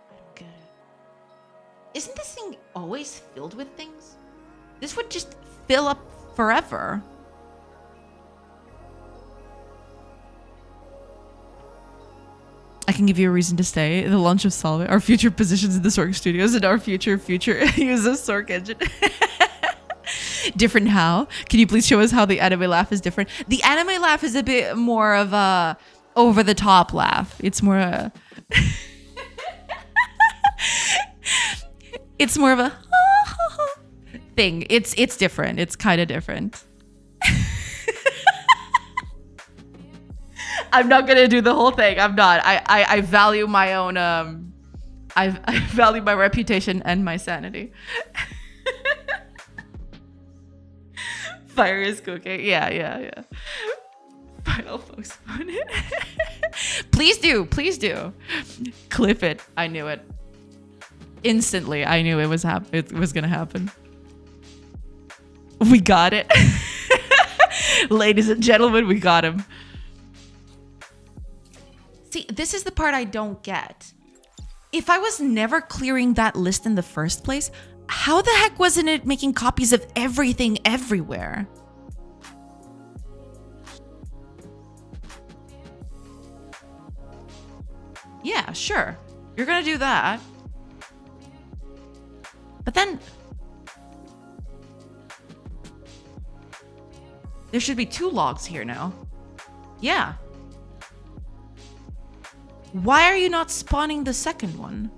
I don't get it. Isn't this thing always filled with things? This would just fill up forever. I can give you a reason to stay. The launch of Solve It, our future positions in the Sork Studios, and our future use of Sork engine. Different how? Can you please show us how the anime laugh is different? The anime laugh is a bit more of a over the top laugh. It's more a it's more of a thing. It's different. It's kind of different. I'm not gonna do the whole thing. I'm not. I value my own I value my reputation and my sanity. Fire is cooking. Yeah. Final postpone it. Please do. Clip it. I knew it. Instantly, I knew it was gonna happen. We got it. Ladies and gentlemen, we got him. See, this is the part I don't get. If I was never clearing that list in the first place, how the heck wasn't it making copies of everything everywhere? Yeah, sure. You're gonna do that. But then... there should be 2 logs here now. Yeah. Why are you not spawning the second one?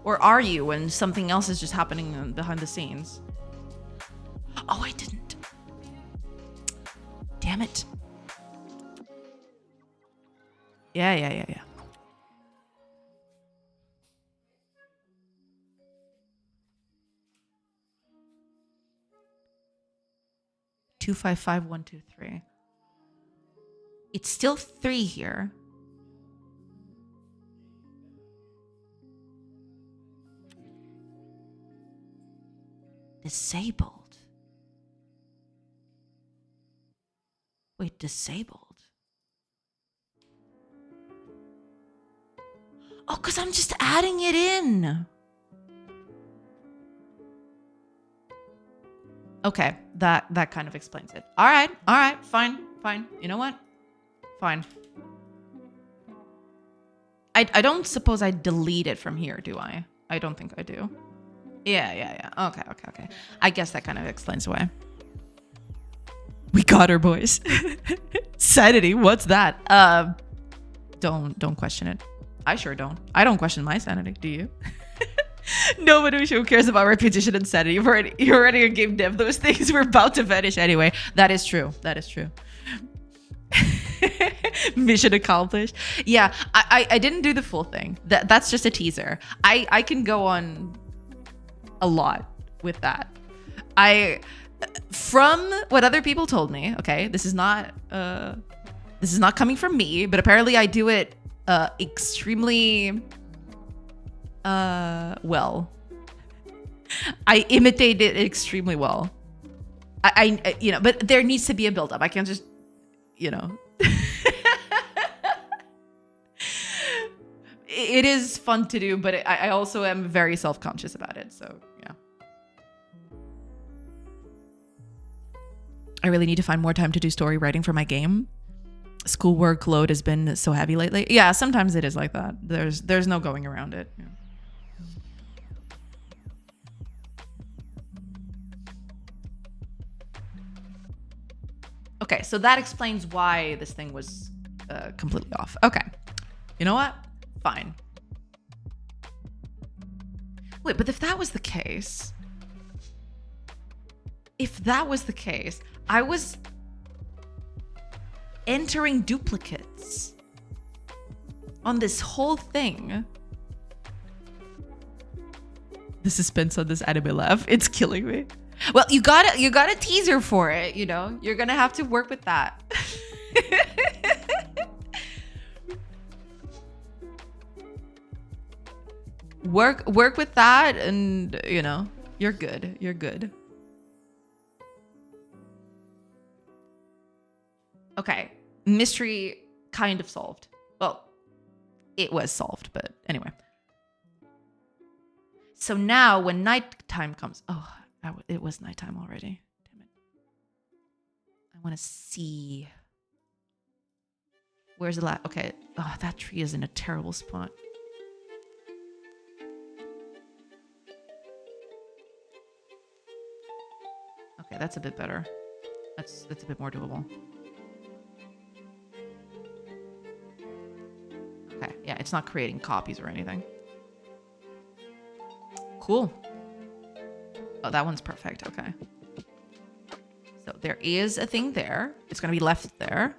Or are you when something else is just happening behind the scenes? Oh, I didn't. Damn it. Yeah. 255123. It's still 3 here. Disabled. Wait, disabled? Oh, because I'm just adding it in. Okay, that kind of explains it. All right, fine. You know what? Fine. I don't suppose I delete it from here, do I? I don't think I do. Yeah. Okay. I guess that kind of explains why. We got her, boys. Sanity, what's that? Don't question it. I sure don't. I don't question my sanity. Do you? Nobody who cares about reputation and sanity. You're already a game dev. Those things were about to vanish anyway. That is true. Mission accomplished. Yeah, I didn't do the full thing. That's just a teaser. I can go on a lot with that. From what other people told me, okay, this is not coming from me, but apparently I do it extremely well. I imitate it extremely well. I but there needs to be a build up. I can't just, it is fun to do, but I also am very self-conscious about it. So yeah. I really need to find more time to do story writing for my game. Schoolwork load has been so heavy lately. Yeah, sometimes it is like that. There's no going around it. Yeah. Okay, so that explains why this thing was completely off. Okay. You know what? Fine. Wait, but if that was the case, I was entering duplicates on this whole thing. The suspense on this anime laugh, it's killing me. Well, you got a teaser for it, You're gonna have to work with that. work with that, and you're good. Okay, mystery kind of solved. Well, it was solved, but anyway. So now when nighttime comes, it was nighttime already. Damn it. I want to see. Where's the okay. Oh, that tree is in a terrible spot. Okay, that's a bit better. That's a bit more doable. Okay, yeah, it's not creating copies or anything. Cool. Oh, that one's perfect. Okay. So there is a thing there. It's going to be left there.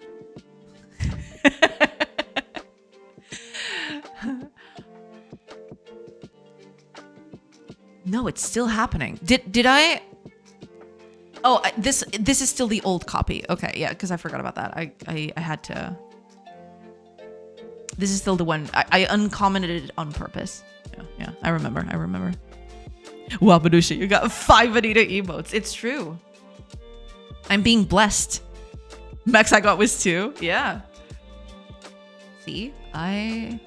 No, it's still happening. Did I? Oh, this is still the old copy. Okay, yeah, because I forgot about that. I had to. This is still the one. I uncommented it on purpose. Yeah, I remember. Wow, Badusha, you got 5 Anita emotes. It's true. I'm being blessed. Max I got was 2. Yeah. See, I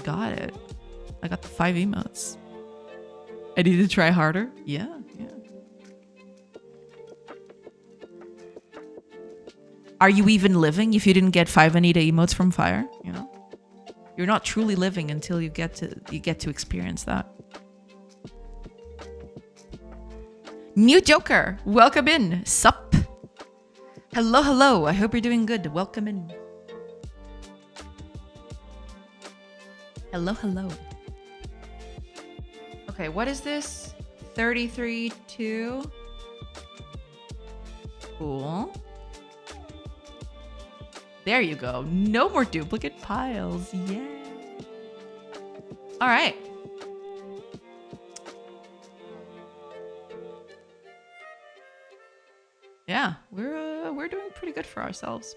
got it. I got the 5 emotes. I need to try harder. Yeah. Are you even living if you didn't get 5 Anita emotes from Fire? You're not truly living until you get to experience that. New Joker, welcome in. Sup? Hello. I hope you're doing good. Welcome in. Hello. Okay, what is this? 33-2. Cool. There you go. No more duplicate piles. Yeah. All right. Yeah, we're doing pretty good for ourselves.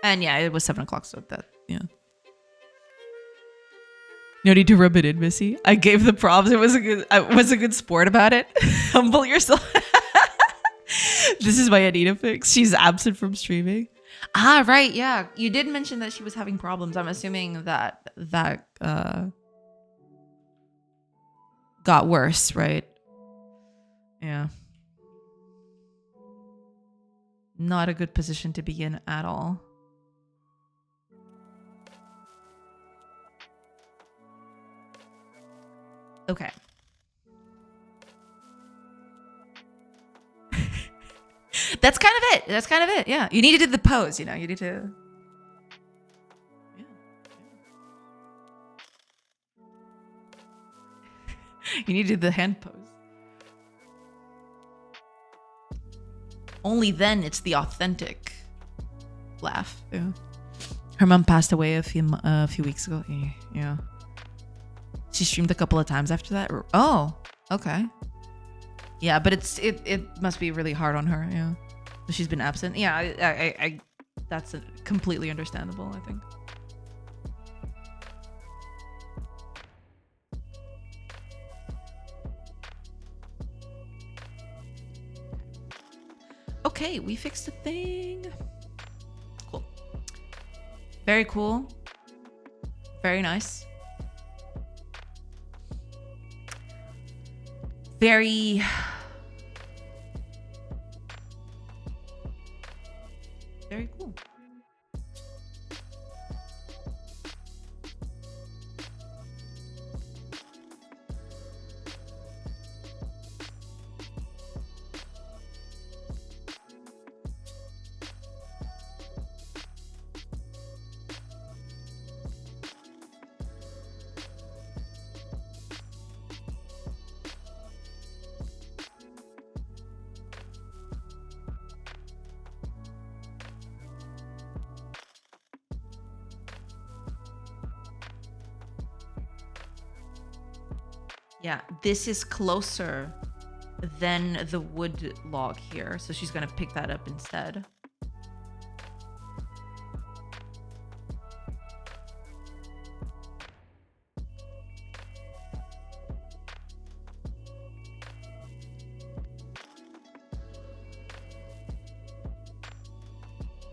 And yeah, it was 7 o'clock, so that yeah. No need to rub it in, Missy. I gave the props. I was a good sport about it. Humble yourself. This is my Anita fix. She's absent from streaming. Ah, right. Yeah. You did mention that she was having problems. I'm assuming that got worse, right? Yeah. Not a good position to be in at all. Okay. That's kind of it. That's kind of it. Yeah. You need to do the pose, you know. You need to. Yeah. You need to do the hand pose. Only then it's the authentic laugh. Yeah. Her mom passed away a few weeks ago. Yeah. She streamed a couple of times after that. Oh, okay. Yeah, but it must be really hard on her. Yeah, she's been absent. Yeah, I that's completely understandable, I think. Okay, we fixed the thing. Cool. Very cool. Very nice. Very cool. Yeah, this is closer than the wood log here, so she's gonna pick that up instead.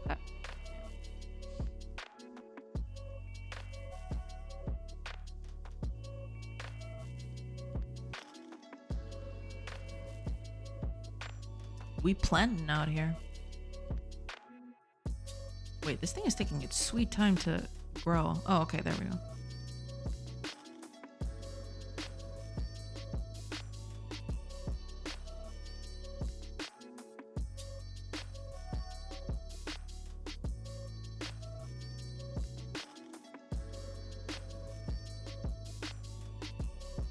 Okay. We planting out here. Wait, this thing is taking its sweet time to grow. Oh, okay, there we go.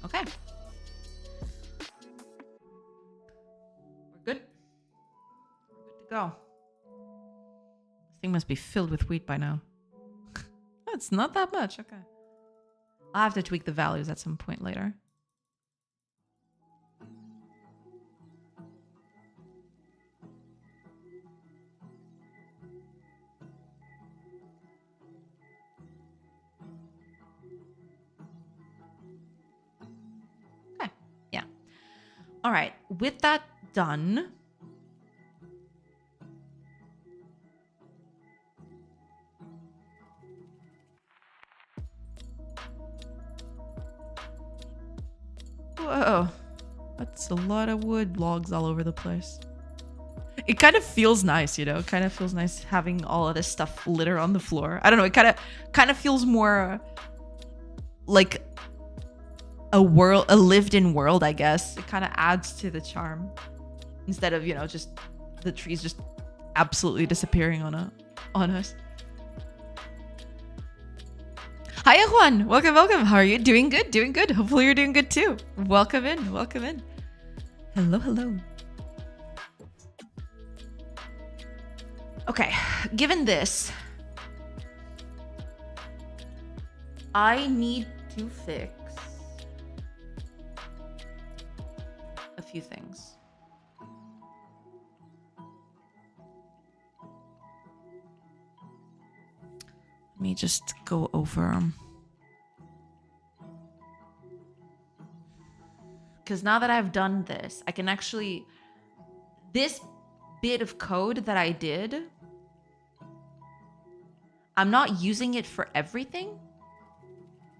Okay. We're good. We're good to go. This thing must be filled with wheat by now. It's not that much. Okay. I'll have to tweak the values at some point later. Okay. Yeah. All right. With that done, whoa, that's a lot of wood logs all over the place. It kind of feels nice, you know. It kind of feels nice having all of this stuff litter on the floor. I don't know. It kind of feels more like a lived-in world, I guess. It kind of adds to the charm instead of, you know, just the trees just absolutely disappearing on us. Hi, Juan. Welcome. How are you? Doing good. Hopefully you're doing good too. Welcome in. Hello. Okay, given this, I need to fix a few things. Let me just go over them. Because now that I've done this, I can actually... This bit of code that I did, I'm not using it for everything,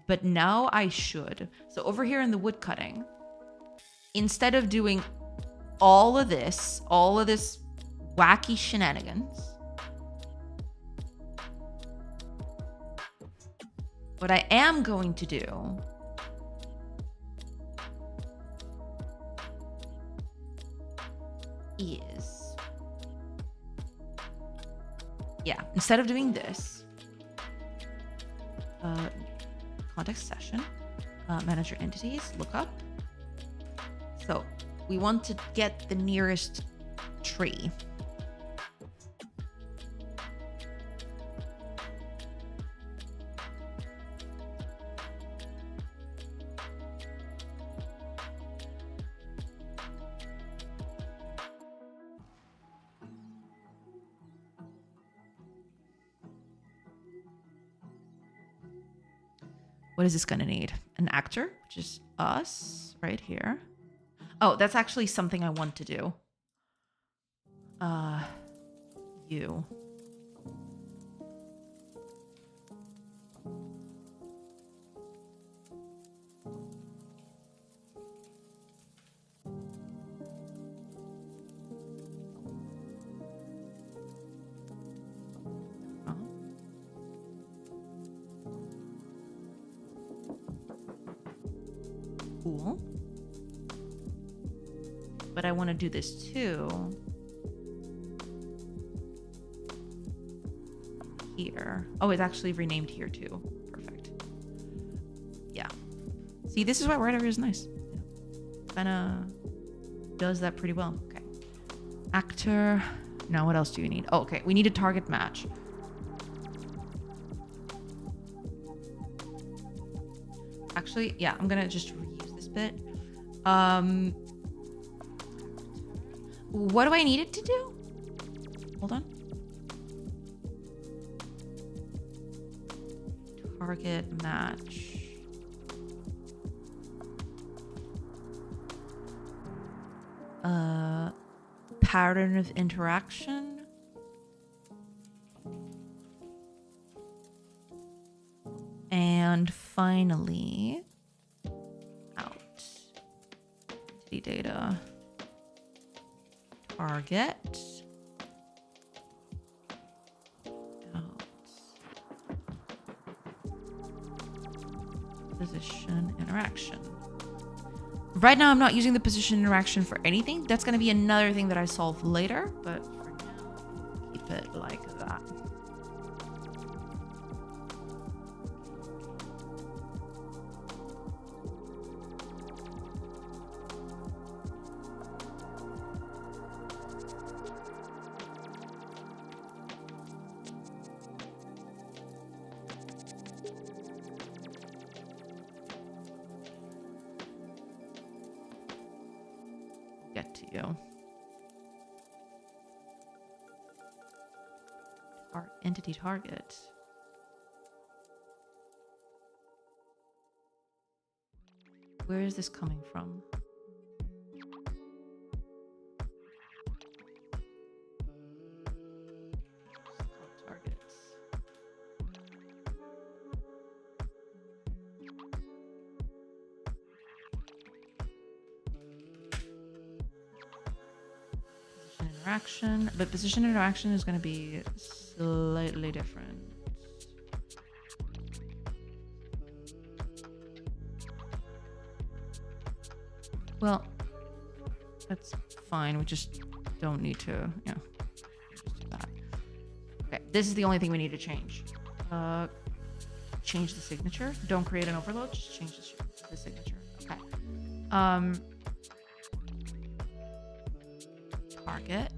but now I should. So over here in the wood cutting, instead of doing all of this wacky shenanigans, what I am going to do is, yeah, instead of doing this, context session, manager entities, lookup. So we want to get the nearest tree. What is this gonna need? An actor, which is us right here. Oh, that's actually something I want to do. You. Cool. But I want to do this too. Here. Oh, it's actually renamed here too. Perfect. Yeah. See, this is why word editor is nice. Kinda does that pretty well. Okay. Actor. Now what else do you need? Oh, okay. We need a target match. Actually, yeah, I'm gonna just reuse this bit. What do I need it to do? Hold on. Target match. Pattern of interaction. And finally, out. Entity data. Target. Out. Position interaction. Right now, I'm not using the position interaction for anything. That's going to be another thing that I solve later, but for now, keep it like that. Get to you. Our entity target. Where is this coming from? Targets. Interaction, but position interaction is going to be slightly different. Well, that's fine. We just don't need to, yeah. Just do that. Okay, this is the only thing we need to change. Change the signature. Don't create an overload. Just change the signature. Okay. Target.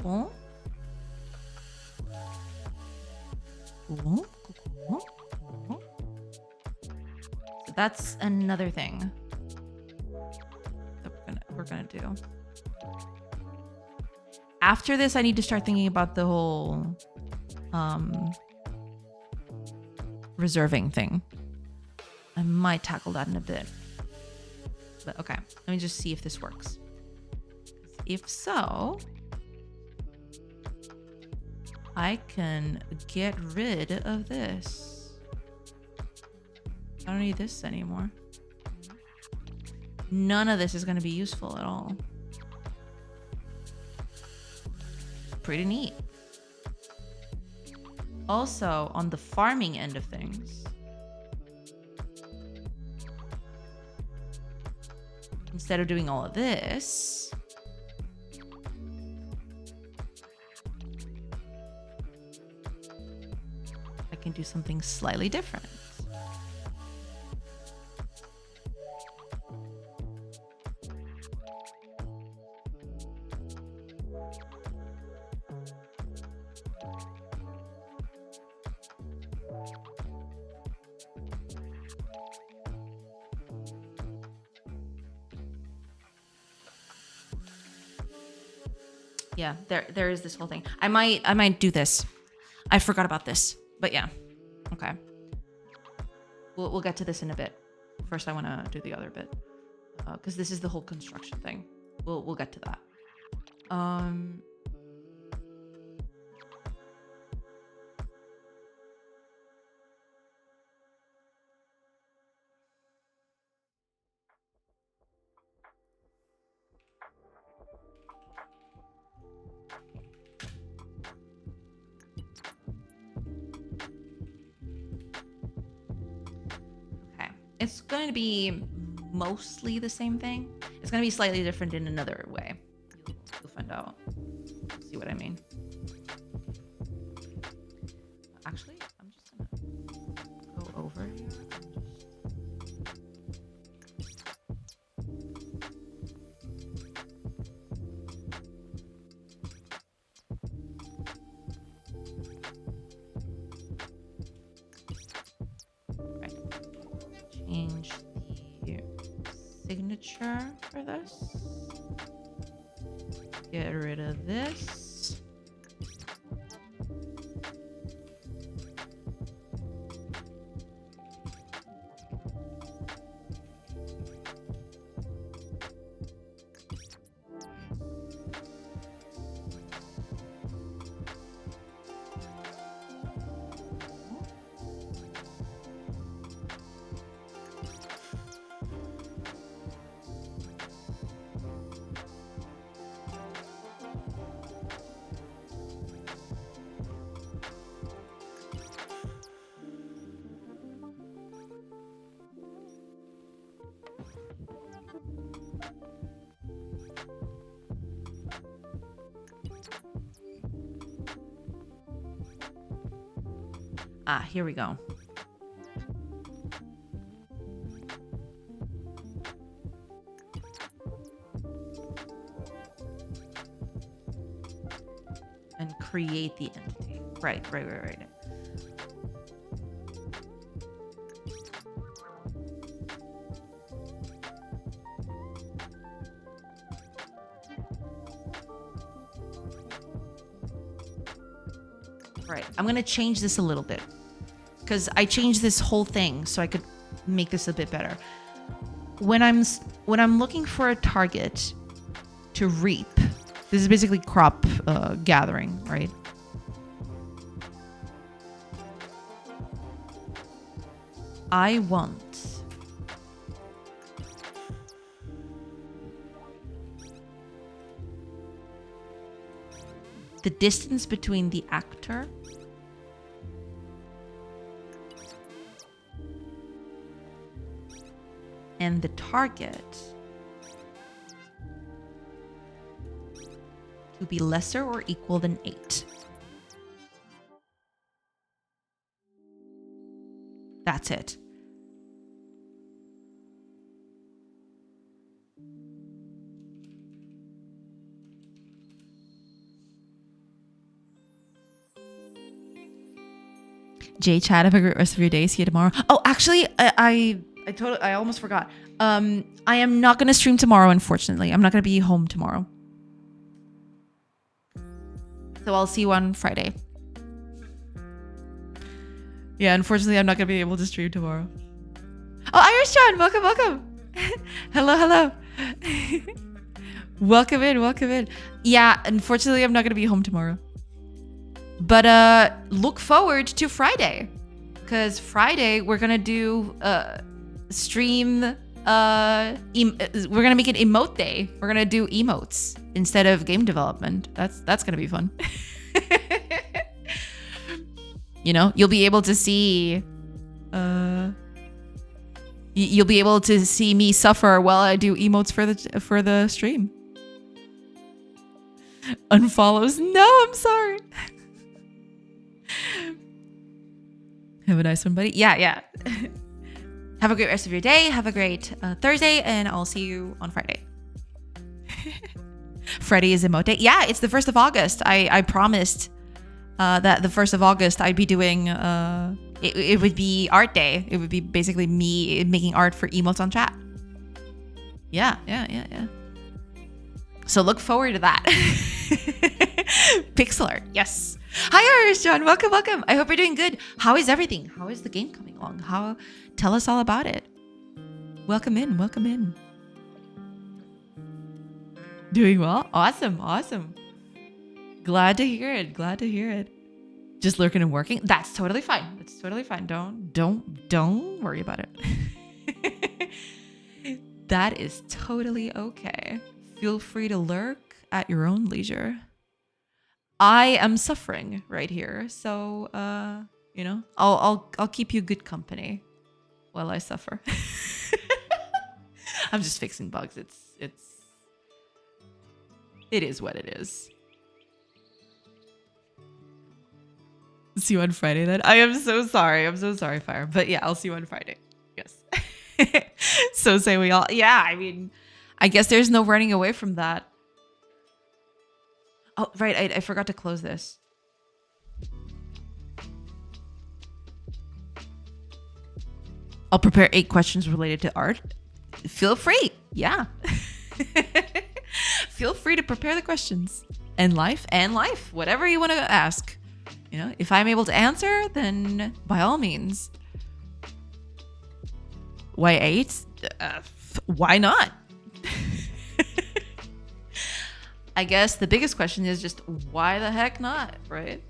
Cool. Cool. Cool. Cool. So that's another thing that we're gonna do. After this, I need to start thinking about the whole reserving thing. I might tackle that in a bit. But okay, let me just see if this works. If so, I can get rid of this. I don't need this anymore. None of this is going to be useful at all. Pretty neat. Also, on the farming end of things, instead of doing all of this, I can do something slightly different. Yeah, there is this whole thing. I might do this. I forgot about this, but yeah. Okay. We'll get to this in a bit. First, I want to do the other bit because this is the whole construction thing. We'll get to that. It's going to be mostly the same thing. It's going to be slightly different in another way. You'll find out. See what I mean? Actually, I'm just going to go over here. Change the signature for this. Get rid of this. Here we go. And create the entity. Right. Right. I'm going to change this a little bit because I changed this whole thing so I could make this a bit better. When I'm looking for a target to reap, this is basically crop gathering, right? I want the distance between the actor and the target to be lesser or equal than 8. That's it. Jay, Chad, have a great rest of your day. See you tomorrow. Oh, actually, I almost forgot. I am not going to stream tomorrow, unfortunately. I'm not going to be home tomorrow. So I'll see you on Friday. Yeah, unfortunately, I'm not going to be able to stream tomorrow. Oh, Irish John, welcome. Hello. Welcome in. Yeah, unfortunately, I'm not going to be home tomorrow. But look forward to Friday, because Friday we're gonna do stream. We're gonna make it emote day. We're gonna do emotes instead of game development. That's gonna be fun. You know, you'll be able to see you'll be able to see me suffer while I do emotes for the stream. Unfollows. No, I'm sorry. Have a nice one, buddy. Yeah. Have a great rest of your day. Have a great Thursday, and I'll see you on Friday. Friday is emote day. Yeah, it's the 1st of August. I promised that the 1st of August I'd be doing it would be art day. It would be basically me making art for emotes on chat. Yeah. So look forward to that. Pixel art. Yes. Hi, Irish John. Welcome. I hope you're doing good. How is everything? How is the game coming along? Tell us all about it. Welcome in. Doing well? Awesome. Glad to hear it. Just lurking and working? That's totally fine. Don't worry about it. That is totally okay. Feel free to lurk at your own leisure. I am suffering right here, so I'll keep you good company while I suffer. I'm just fixing bugs. It is what it is. See you on Friday then. I am so sorry. Fire. But yeah, I'll see you on Friday. Yes. So say we all. Yeah, I mean, I guess there's no running away from that. Oh, right. I forgot to close this. I'll prepare 8 questions related to art. Feel free. Yeah. Feel free to prepare the questions. And life. Whatever you want to ask. You know, if I'm able to answer, then by all means. Why 8? Why not? I guess the biggest question is just why the heck not, right?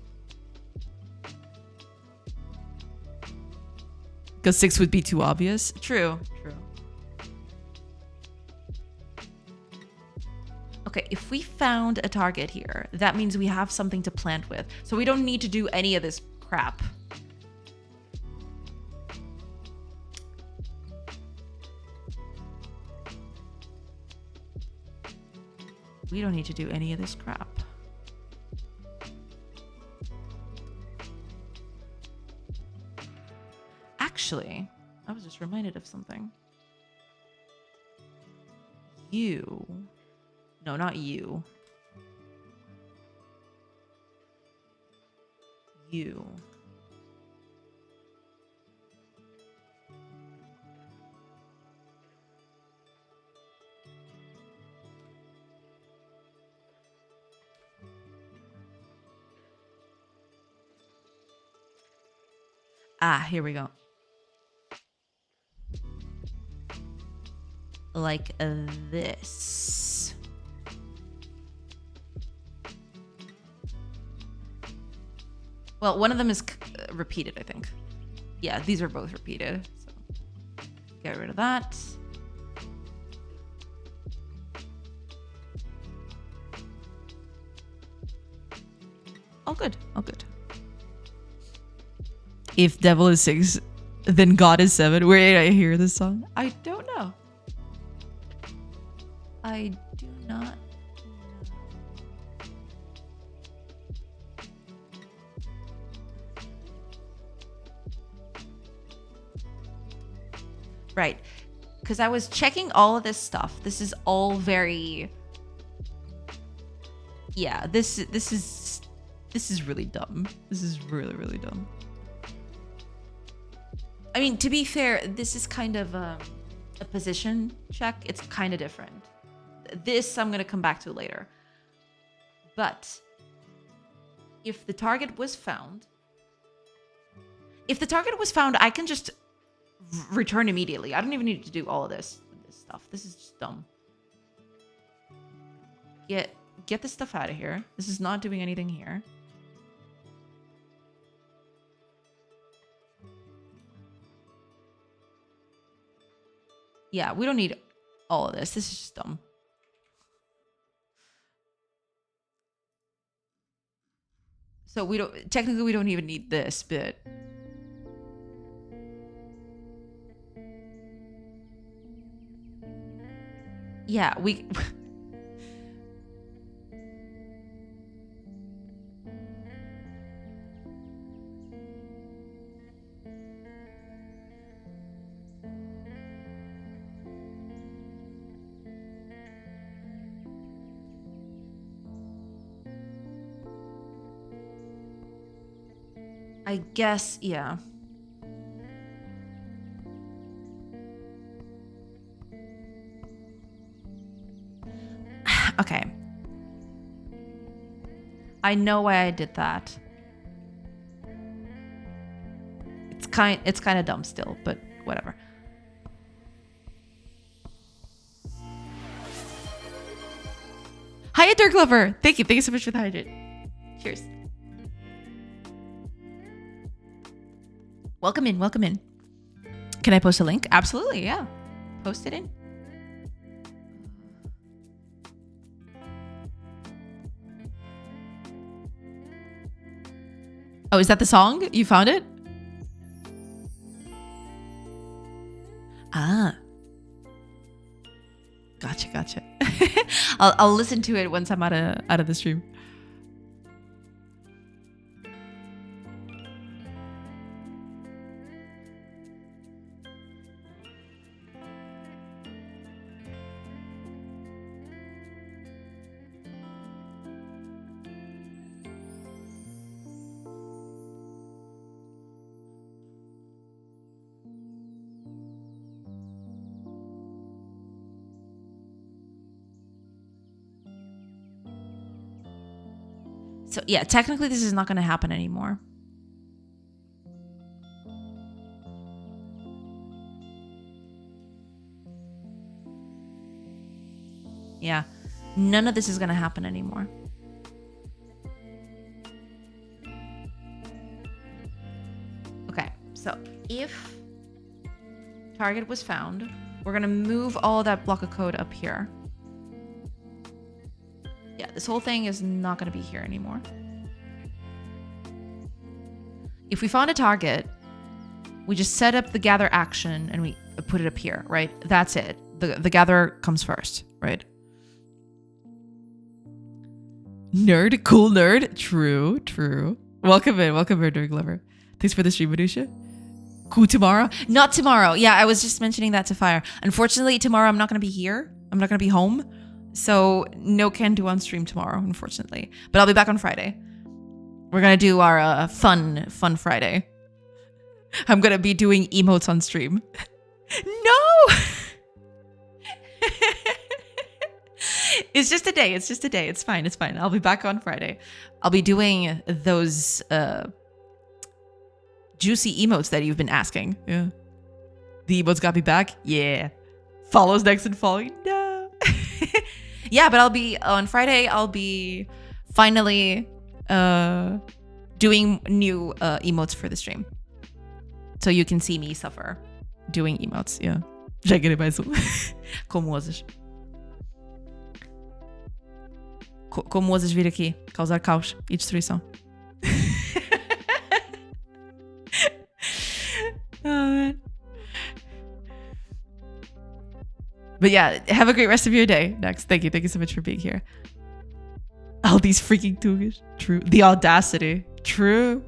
Because 6 would be too obvious. True. Okay, if we found a target here, that means we have something to plant with. So we don't need to do any of this crap. We don't need to do any of this crap. Actually, I was just reminded of something. No, not you. Here we go. Like this. Well, one of them is repeated, I think. Yeah, these are both repeated. So get rid of that. All good. If devil is 6, then God is 7. Where did I hear this song? I don't know. I do not know. Right. Because I was checking all of this stuff. This is all very... Yeah, this is really dumb. This is really, really dumb. I mean, to be fair, this is kind of a position check. It's kind of different. This I'm going to come back to later. But if the target was found, I can just return immediately. I don't even need to do all of this stuff. This is just dumb. Get this stuff out of here. This is not doing anything here. Yeah, we don't need all of this. This is just dumb. So technically we don't even need this bit. Yeah, we... I guess, yeah. Okay. I know why I did that. It's kind of dumb still, but whatever. Hiya, Dirk Lover. Thank you so much for the hydrate. Cheers. Welcome in, welcome in. Can I post a link? Absolutely, yeah. Post it in. Oh, is that the song? You found it? Ah. Gotcha. I'll listen to it once I'm out of the stream. So yeah, technically this is not going to happen anymore. Yeah, none of this is going to happen anymore. Okay, so if target was found, we're going to move all of that block of code up here. Yeah, this whole thing is not going to be here anymore. If we found a target, we just set up the gather action and we put it up here, right? That's it. The gather comes first, right? Nerd, cool nerd. True. Welcome in, Dirk Lover. Thanks for the stream, Minutia. Cool tomorrow? Not tomorrow. Yeah, I was just mentioning that to Fire. Unfortunately, tomorrow I'm not going to be here. I'm not going to be home. So no can do on stream tomorrow, unfortunately. But I'll be back on Friday. We're going to do our fun Friday. I'm going to be doing emotes on stream. No! It's just a day. It's fine. I'll be back on Friday. I'll be doing those juicy emotes that you've been asking. Yeah. The emotes got me back? Yeah. Follows next and following? No. Yeah, but on Friday, I'll be finally doing new emotes for the stream. So you can see me suffer doing emotes, yeah. Já queria mais um. Como ousas? Como ousas vir aqui, causar caos e destruição? Oh, man. But yeah, have a great rest of your day. Next, thank you so much for being here. All these freaking Tugas. True. The audacity. True.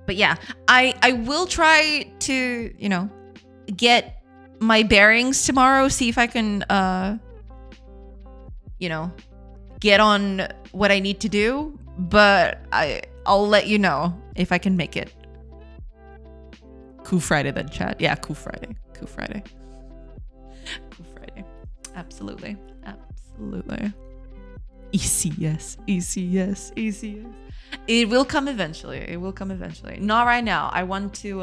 But yeah, I will try to, get my bearings tomorrow, see if I can, get on what I need to do, but I'll let you know if I can make it. Cool Friday then, chat. Yeah, cool Friday. Absolutely. ECS. It will come eventually. Not right now. I want to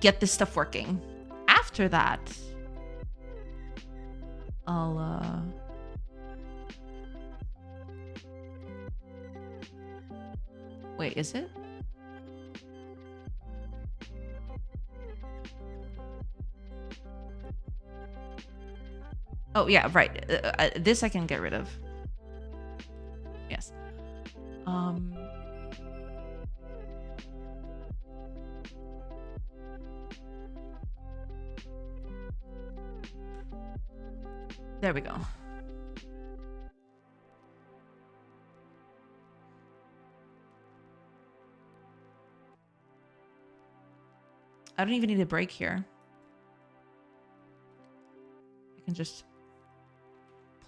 get this stuff working. After that, I'll wait, is it? Oh, yeah, right. This I can get rid of. Yes. There we go. I don't even need a break here. I can just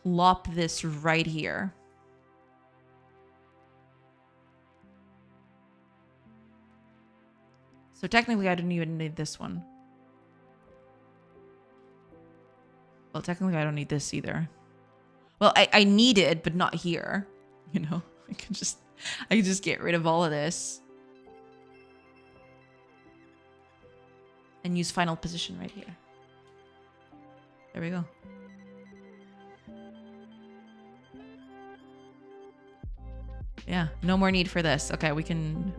plop this right here. So technically, I don't even need this one. Well, technically, I don't need this either. Well, I need it, but not here. You know, I can just get rid of all of this. And use final position right here. There we go. Yeah, no more need for this. Okay, we can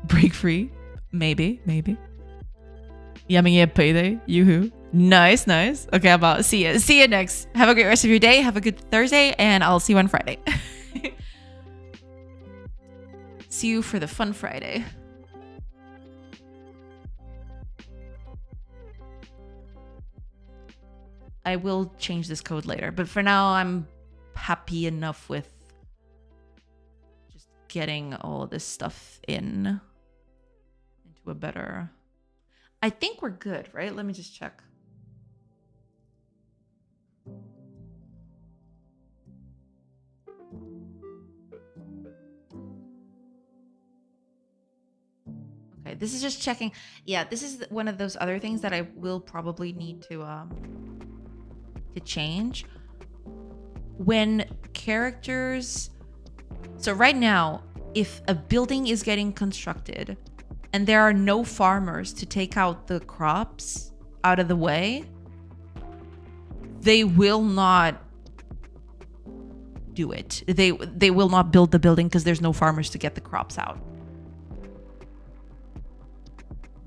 break free. Maybe. Yummy payday. Yoo-hoo. Nice. Okay, about see you next. Have a great rest of your day. Have a good Thursday, and I'll see you on Friday. See you for the fun Friday. I will change this code later, but for now I'm happy enough with just getting all of this stuff into a better... I think we're good, right? Let me just check. Okay, this is just checking. Yeah, this is one of those other things that I will probably need to change. When characters... So right now, if a building is getting constructed and there are no farmers to take out the crops out of the way, they will not do it. They will not build the building because there's no farmers to get the crops out.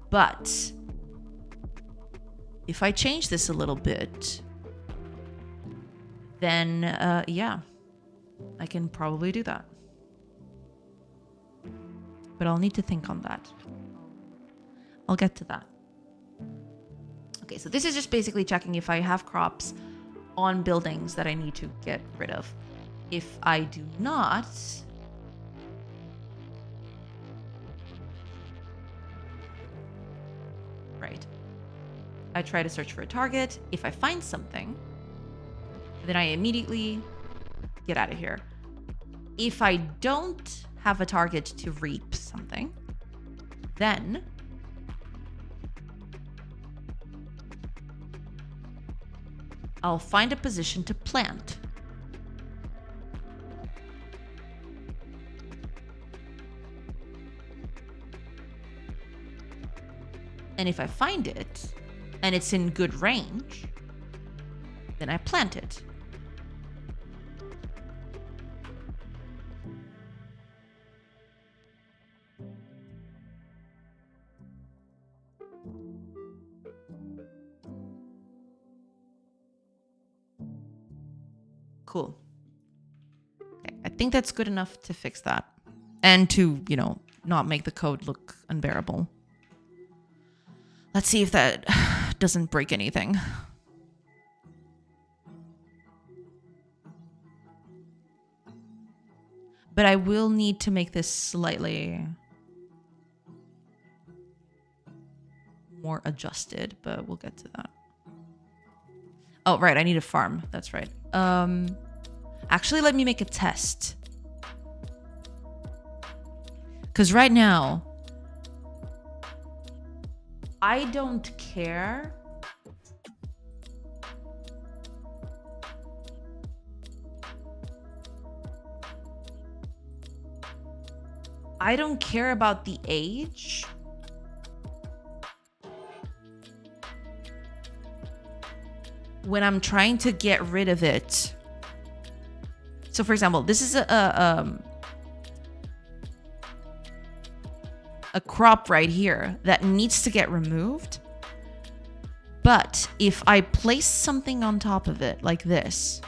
But if I change this a little bit, then yeah, I can probably do that. But I'll need to think on that. I'll get to that. Okay, so this is just basically checking if I have crops on buildings that I need to get rid of. If I do not, right, I try to search for a target. If I find something, then I immediately get out of here. If I don't have a target to reap something, then I'll find a position to plant. And if I find it and it's in good range, then I plant it. Cool. Okay, I think that's good enough to fix that. And to, you know, not make the code look unbearable. Let's see if that doesn't break anything. But I will need to make this slightly more adjusted, but we'll get to that. Oh, right, I need a farm. That's right. Actually, let me make a test. Because right now, I don't care. I don't care about the age. When I'm trying to get rid of it. So for example, this is a crop right here that needs to get removed. But if I place something on top of it like this,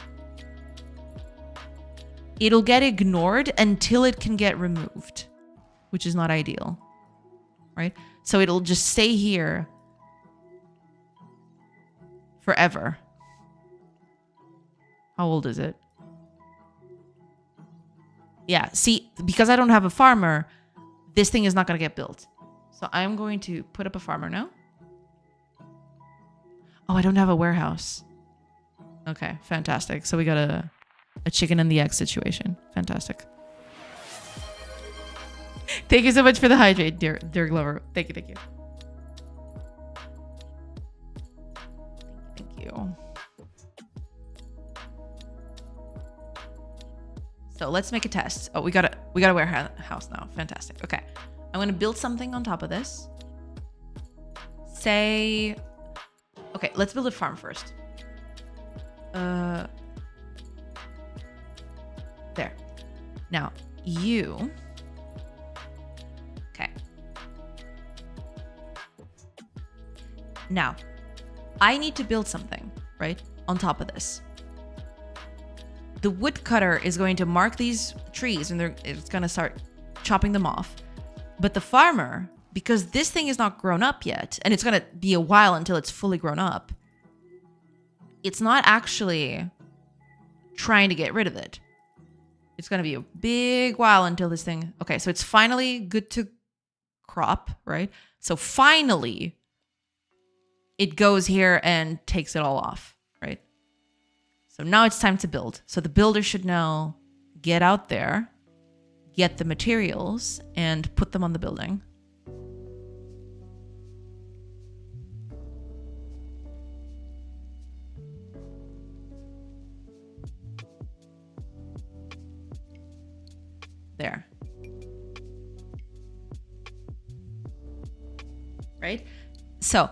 it'll get ignored until it can get removed, which is not ideal, right? So it'll just stay here forever. How old is it? Yeah, see, because I don't have a farmer, this thing is not going to get built. So I'm going to put up a farmer now. Oh, I don't have a warehouse. Okay, fantastic. So we got a chicken and the egg situation. Fantastic. Thank you so much for the hydrate, dear Glover. Thank you, thank you. Thank you. So let's make a test. Oh, we got a warehouse now. Fantastic. Okay. I'm going to build something on top of this. Say, okay, let's build a farm first. There. Now, you. Okay. Now, I need to build something, right? On top of this. The woodcutter is going to mark these trees and it's going to start chopping them off. But the farmer, because this thing is not grown up yet, and it's going to be a while until it's fully grown up, it's not actually trying to get rid of it. It's going to be a big while until this thing... Okay, so it's finally good to crop, right? So finally, it goes here and takes it all off, right? So now it's time to build. So the builder should now get out there, get the materials, and put them on the building. There. Right? So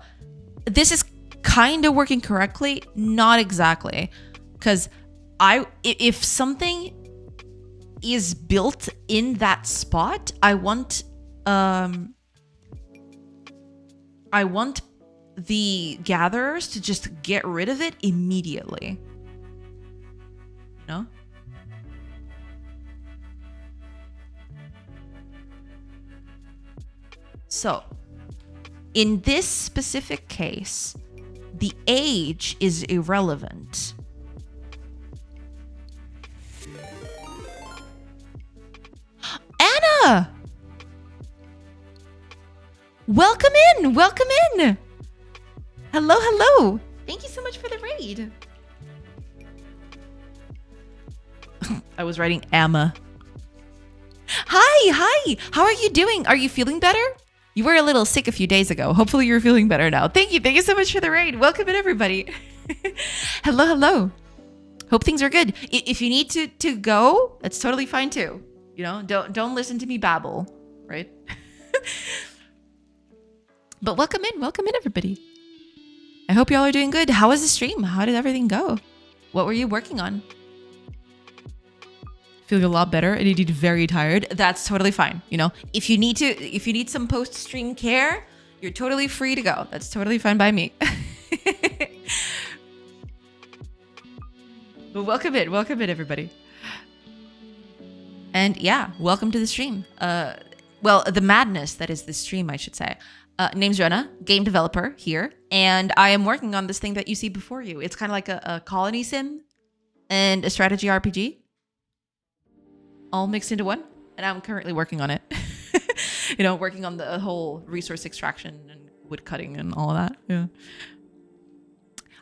this is kind of working correctly, not exactly. Because if something is built in that spot, I want the gatherers to just get rid of it immediately. No? So, in this specific case, the age is irrelevant. Anna! Welcome in! Welcome in! Hello, hello! Thank you so much for the raid. I was writing Amma. Hi! How are you doing? Are you feeling better? You were a little sick a few days ago. Hopefully you're feeling better now. Thank you so much for the raid. Welcome in, everybody. Hello. Hope things are good. If you need to go, that's totally fine too. You know, don't listen to me babble, right? But welcome in, everybody. I hope y'all are doing good. How was the stream? How did everything go? What were you working on? Feeling a lot better and indeed very tired. That's totally fine. You know, if you need some post-stream care, you're totally free to go. That's totally fine by me. But welcome in, everybody. And yeah, welcome to the stream. Well, the madness that is the stream, I should say. Name's Jonah, game developer here, and I am working on this thing that you see before you. It's kind of like a colony sim and a strategy RPG, all mixed into one. And I'm currently working on it. You know, working on the whole resource extraction and wood cutting and all of that. Yeah.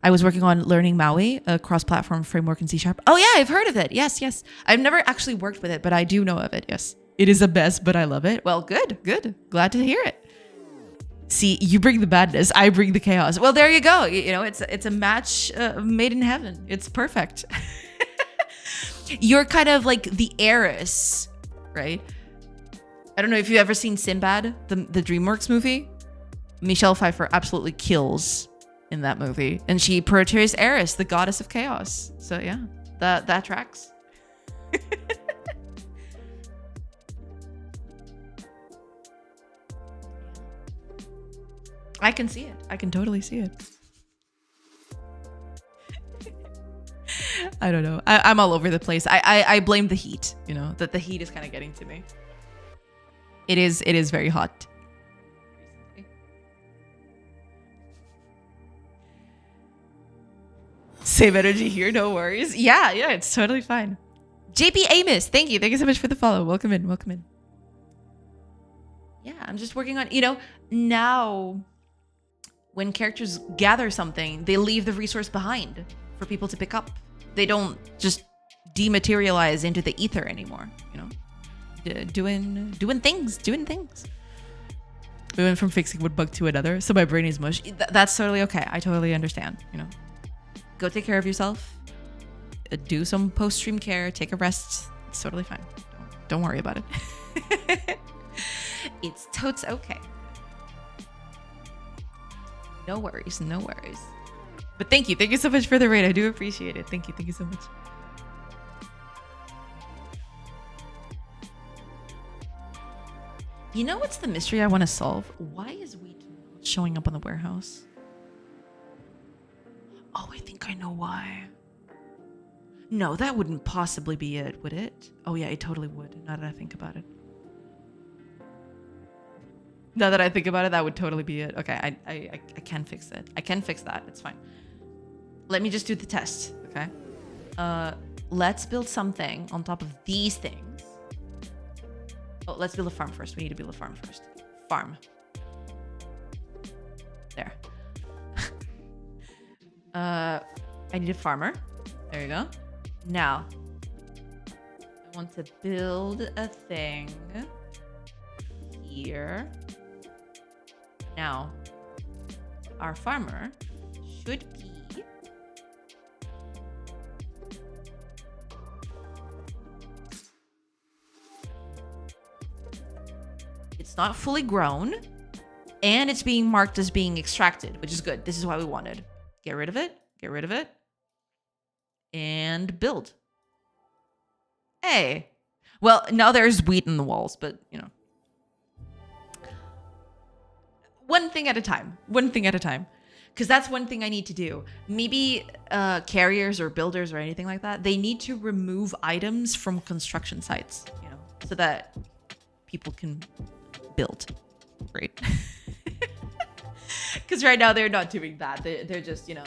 I was working on learning Maui, a cross-platform framework in C#. Oh yeah, I've heard of it. Yes. I've never actually worked with it, but I do know of it. Yes. It is a mess, but I love it. Well, good. Glad to hear it. See, you bring the madness, I bring the chaos. Well, there you go. You know, it's a match made in heaven. It's perfect. You're kind of like the heiress, right? I don't know if you've ever seen Sinbad, the DreamWorks movie. Michelle Pfeiffer absolutely kills in that movie. And she portrays Eris, the goddess of chaos. So yeah, that tracks. I can see it. I can totally see it. I don't know. I'm all over the place. I blame the heat, you know, that the heat is kind of getting to me. It is very hot. Save energy here, no worries. Yeah, it's totally fine. JP Amos, thank you. Thank you so much for the follow. Welcome in, welcome in. Yeah, I'm just working on, you know, now when characters gather something, they leave the resource behind for people to pick up. They don't just dematerialize into the ether anymore, you know? Doing things. We went from fixing one bug to another, so my brain is mush. That's totally okay. I totally understand, you know? Go take care of yourself. Do some post-stream care. Take a rest. It's totally fine. Don't worry about it. It's totes okay. No worries, no worries. But thank you so much for the raid. I do appreciate it. Thank you so much. You know what's the mystery I want to solve? Why is wheat not showing up on the warehouse? Oh, I think I know why. No, that wouldn't possibly be it, would it? Oh yeah, it totally would, now that I think about it. Now that I think about it, that would totally be it. Okay, I can fix it. I can fix that. It's fine. Let me just do the test, okay? Let's build something on top of these things. Oh, let's build a farm first. We need to build a farm first. Farm. There. I need a farmer. There you go. Now, I want to build a thing here. Now, our farmer should be it's not fully grown and it's being marked as being extracted, which is good. This is what we wanted. Get rid of it. Get rid of it. And build. Hey. Well, now there's wheat in the walls, but, you know. One thing at a time. One thing at a time. Because that's one thing I need to do. Maybe carriers or builders or anything like that, they need to remove items from construction sites, you know, so that people can build. Right. Because right now they're not doing that. They're just, you know,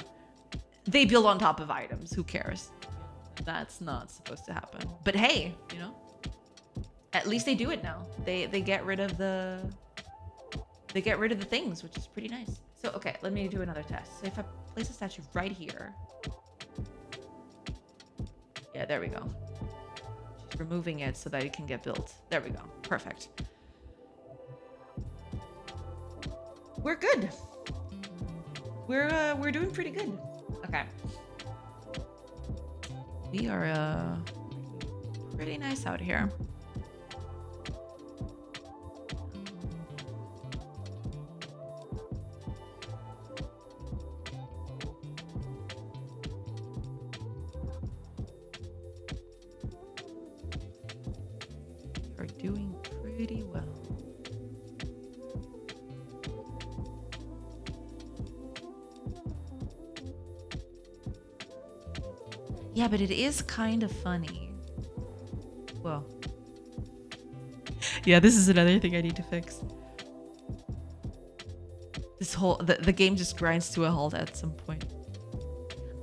they build on top of items. Who cares? That's not supposed to happen. But hey, you know, at least they do it now. They get rid of the things, which is pretty nice. So okay, let me do another test. So if I place a statue right here, yeah, there we go. Just removing it so that it can get built. There we go. Perfect. We're good. We're doing pretty good. Okay. We are pretty nice out here. We're doing pretty well. Yeah, but it is kind of funny. Well. Yeah, this is another thing I need to fix. This whole... The game just grinds to a halt at some point.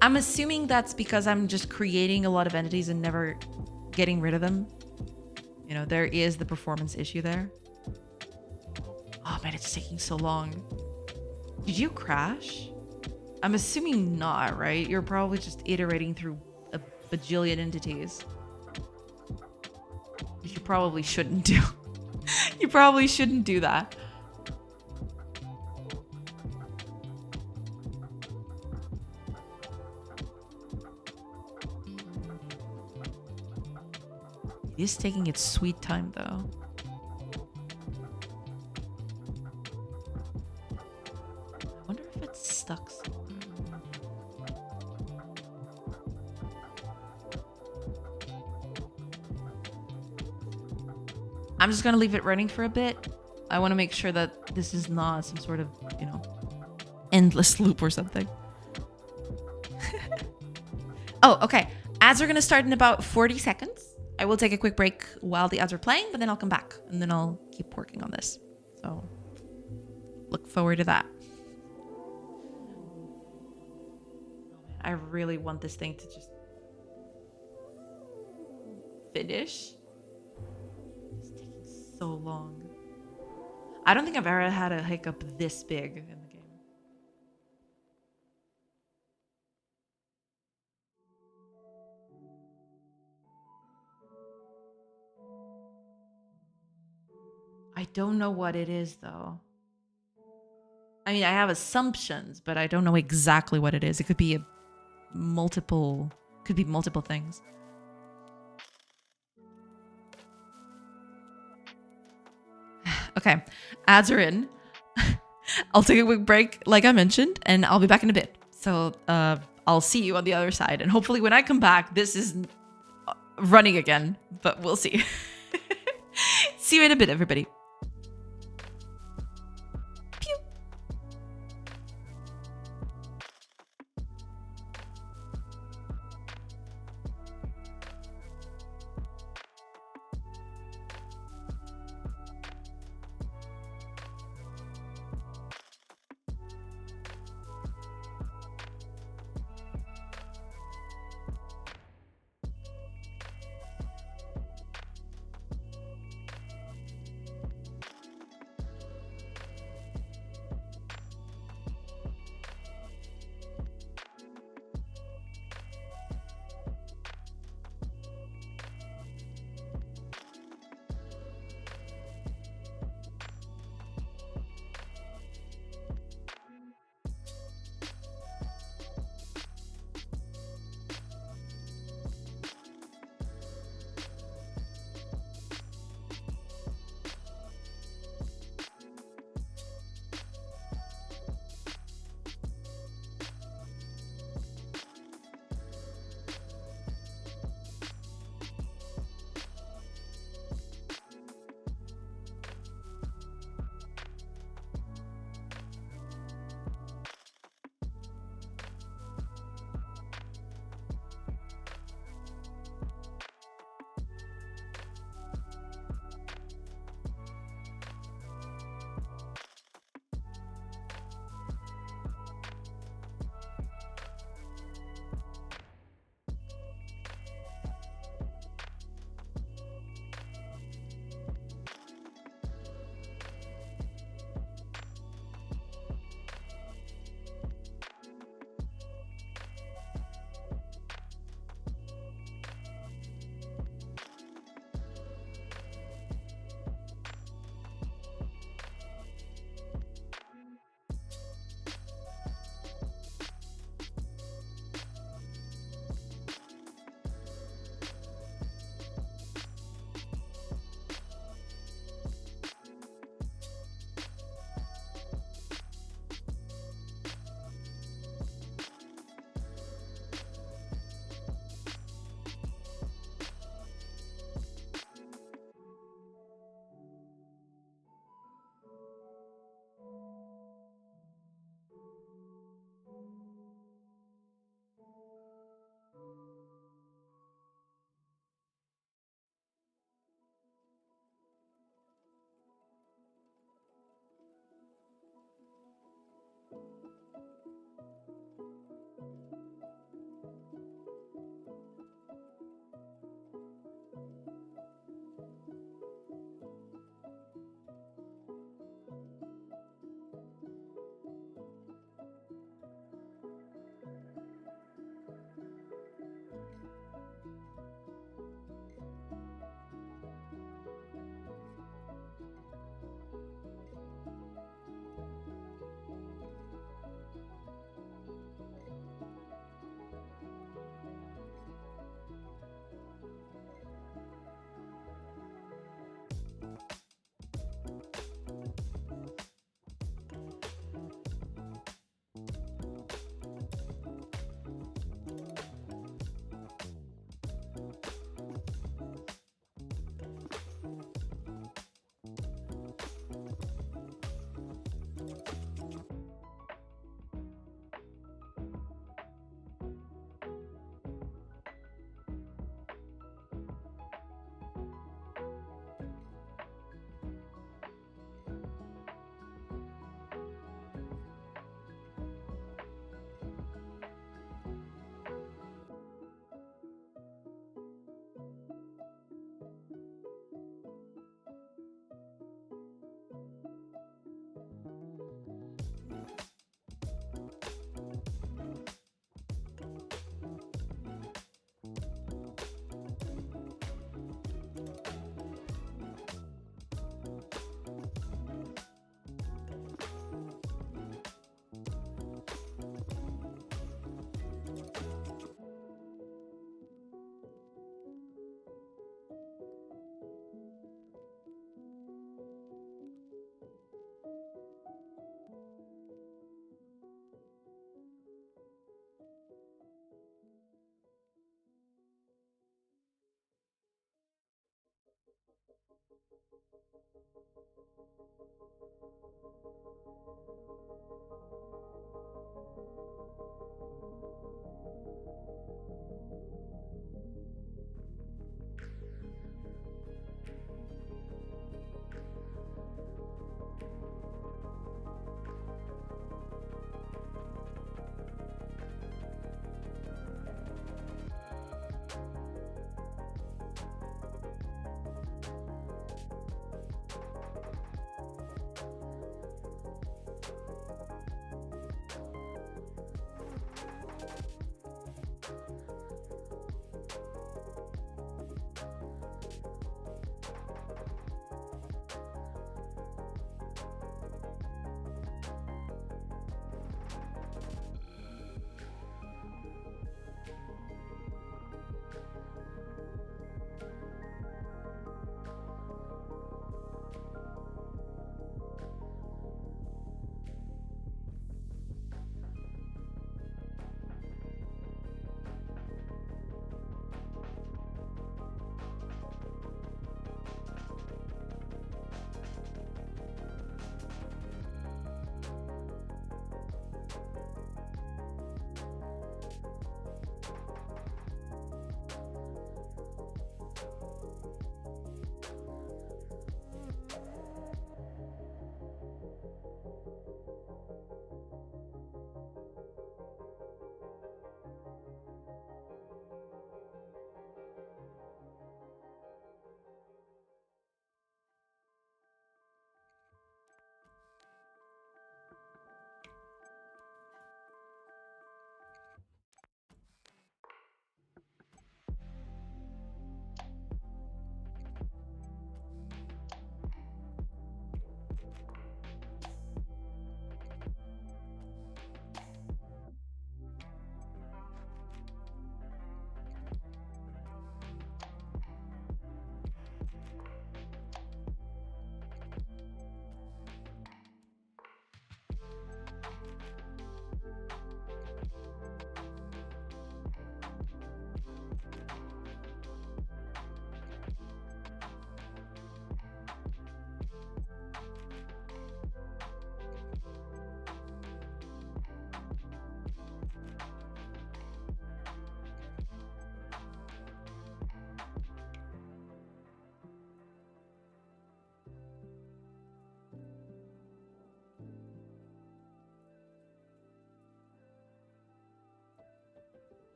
I'm assuming that's because I'm just creating a lot of entities and never getting rid of them. You know, there is the performance issue there. Oh man, it's taking so long. Did you crash? I'm assuming not, right? You're probably just iterating through a bajillion entities. Which you probably shouldn't do. You probably shouldn't do that. It is taking its sweet time, though. I wonder if it's stuck somewhere. I'm just gonna leave it running for a bit. I want to make sure that this is not some sort of, you know, endless loop or something. Oh, okay. Ads are going to start in about 40 seconds. I will take a quick break while the ads are playing, but then I'll come back and then I'll keep working on this. So look forward to that. I really want this thing to just finish. It's taking so long. I don't think I've ever had a hiccup this big in the game. I don't know what it is though. I mean, I have assumptions, but I don't know exactly what it is. It could be multiple things. Okay, ads are in. I'll take a quick break, like I mentioned, and I'll be back in a bit. So I'll see you on the other side. And hopefully when I come back, this is running again, but we'll see. See you in a bit, everybody.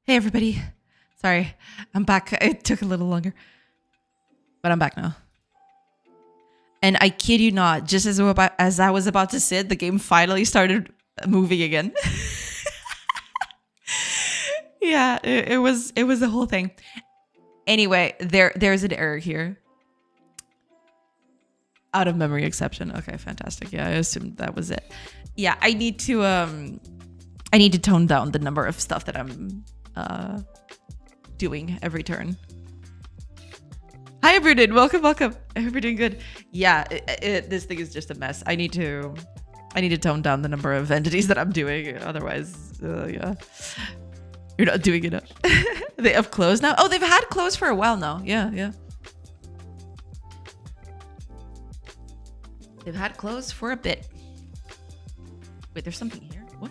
Hey everybody. Sorry, I'm back. It took a little longer, but I'm back now. And I kid you not, just as I was about to sit, the game finally started moving again. Yeah, it was the whole thing. Anyway, there's an error here. Out of memory exception. Okay, fantastic. Yeah, I assumed that was it. Yeah, I need to tone down the number of stuff that I'm doing every turn. Hi, Bruden. Welcome. I hope you're doing good. Yeah, this thing is just a mess. I need to tone down the number of entities that I'm doing. Otherwise, yeah, you're not doing enough. They have closed now. Oh, they've had closed for a while now. Yeah. They've had closed for a bit. Wait, there's something here. What?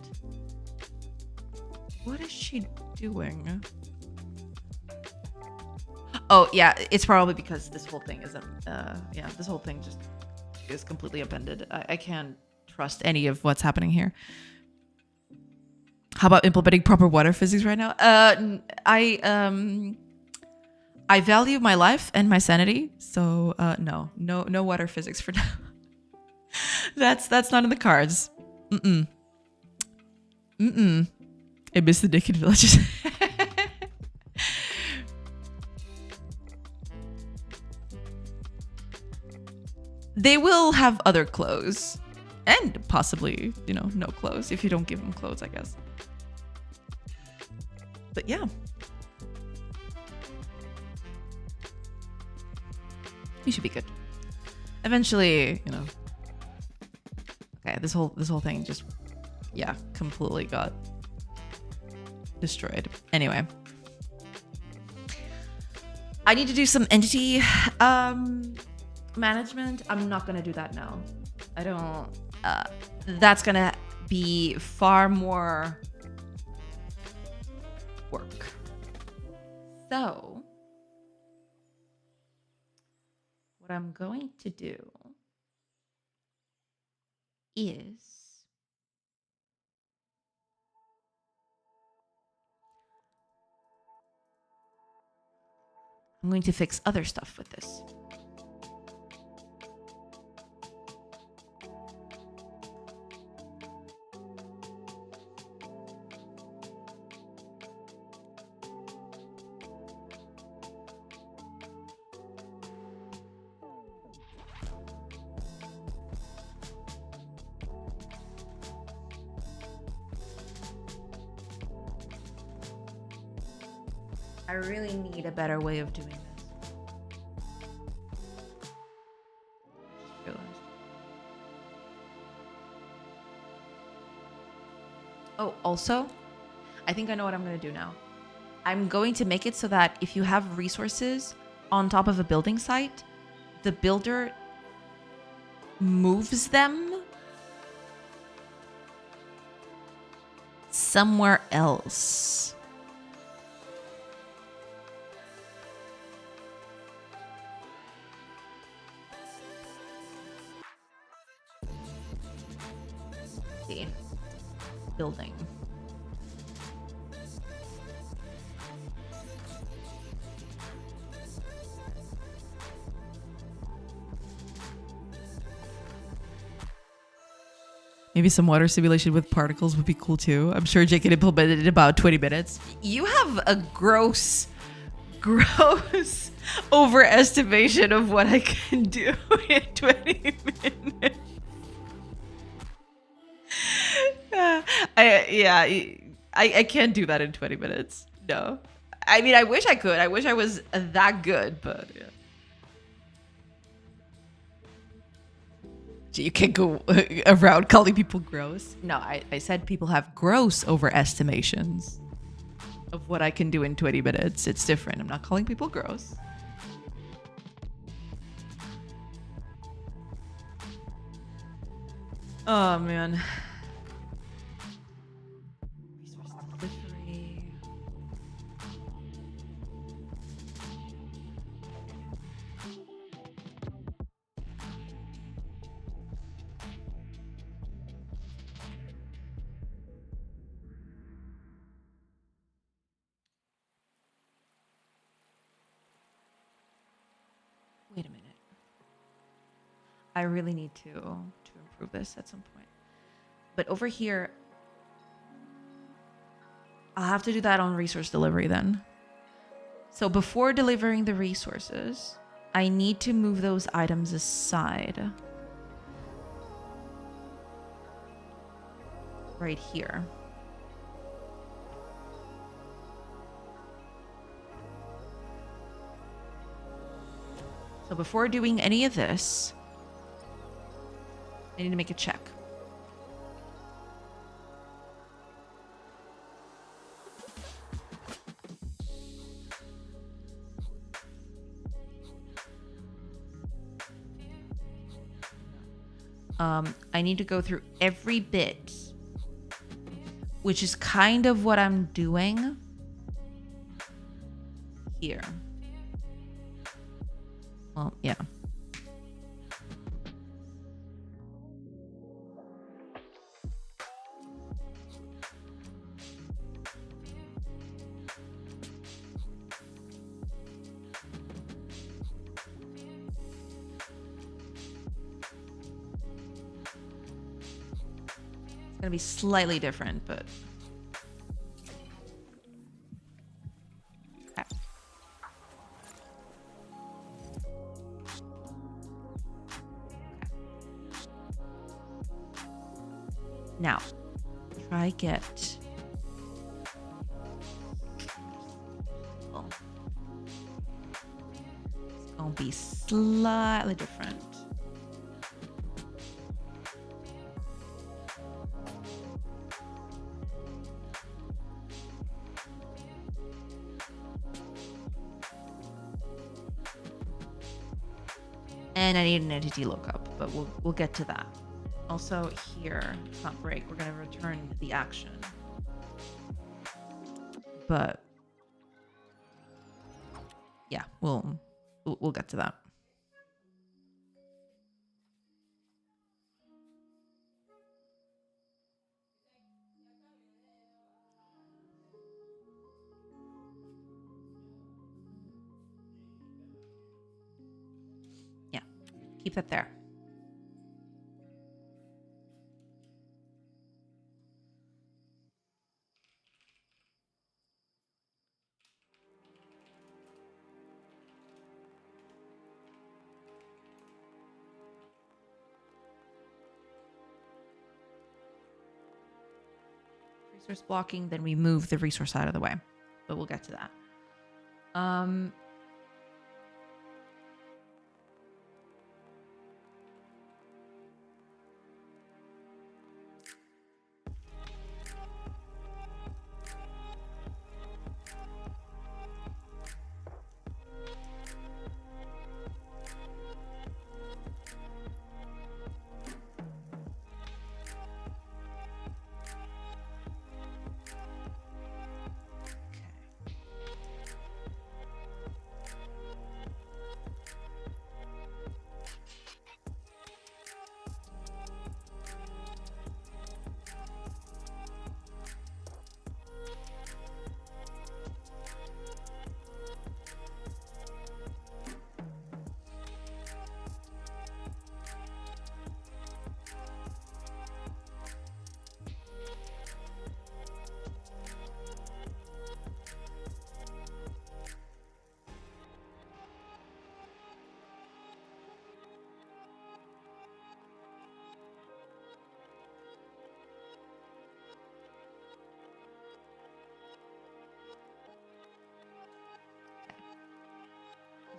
What is she doing? Oh, yeah, it's probably because this whole thing isn't, this whole thing just is completely upended. I can't trust any of what's happening here. How about implementing proper water physics right now? I value my life and my sanity, so no water physics for now. That's not in the cards. I miss the Dickon villages. They will have other clothes. And possibly, no clothes if you don't give them clothes, I guess. But yeah. You should be good. Eventually, Okay, this whole thing just completely got destroyed. Anyway. I need to do some entity management. I'm not gonna do that now. I don't that's gonna be far more work. So what I'm going to do is I'm going to fix other stuff with this. I really need a better way of doing this. Just realized. Oh, also, I think I know what I'm going to do now. I'm going to make it so that if you have resources on top of a building site, the builder moves them somewhere else. Building. Maybe some water simulation with particles would be cool too. I'm sure Jake can implement it in about 20 minutes. You have a gross overestimation of what I can do in 20 minutes. I can't do that in 20 minutes. No. I mean, I wish I could. I wish I was that good, but yeah. You can't go around calling people gross. No, I said people have gross overestimations of what I can do in 20 minutes. It's different. I'm not calling people gross. Oh, man. Wait a minute. I really need to improve this at some point. But over here, I'll have to do that on resource delivery then. So before delivering the resources, I need to move those items aside. Right here. So before doing any of this, I need to make a check. I need to go through every bit, which is kind of what I'm doing here. Well, yeah. It's gonna be slightly different, but okay. Now, try get. Oh. It's gonna be slightly different. And I need an entity lookup, but we'll get to that. Also here, it's not break. We're gonna return the action, but yeah, we'll get to that. Yeah, keep that there. Resource blocking, then we move the resource out of the way, but we'll get to that.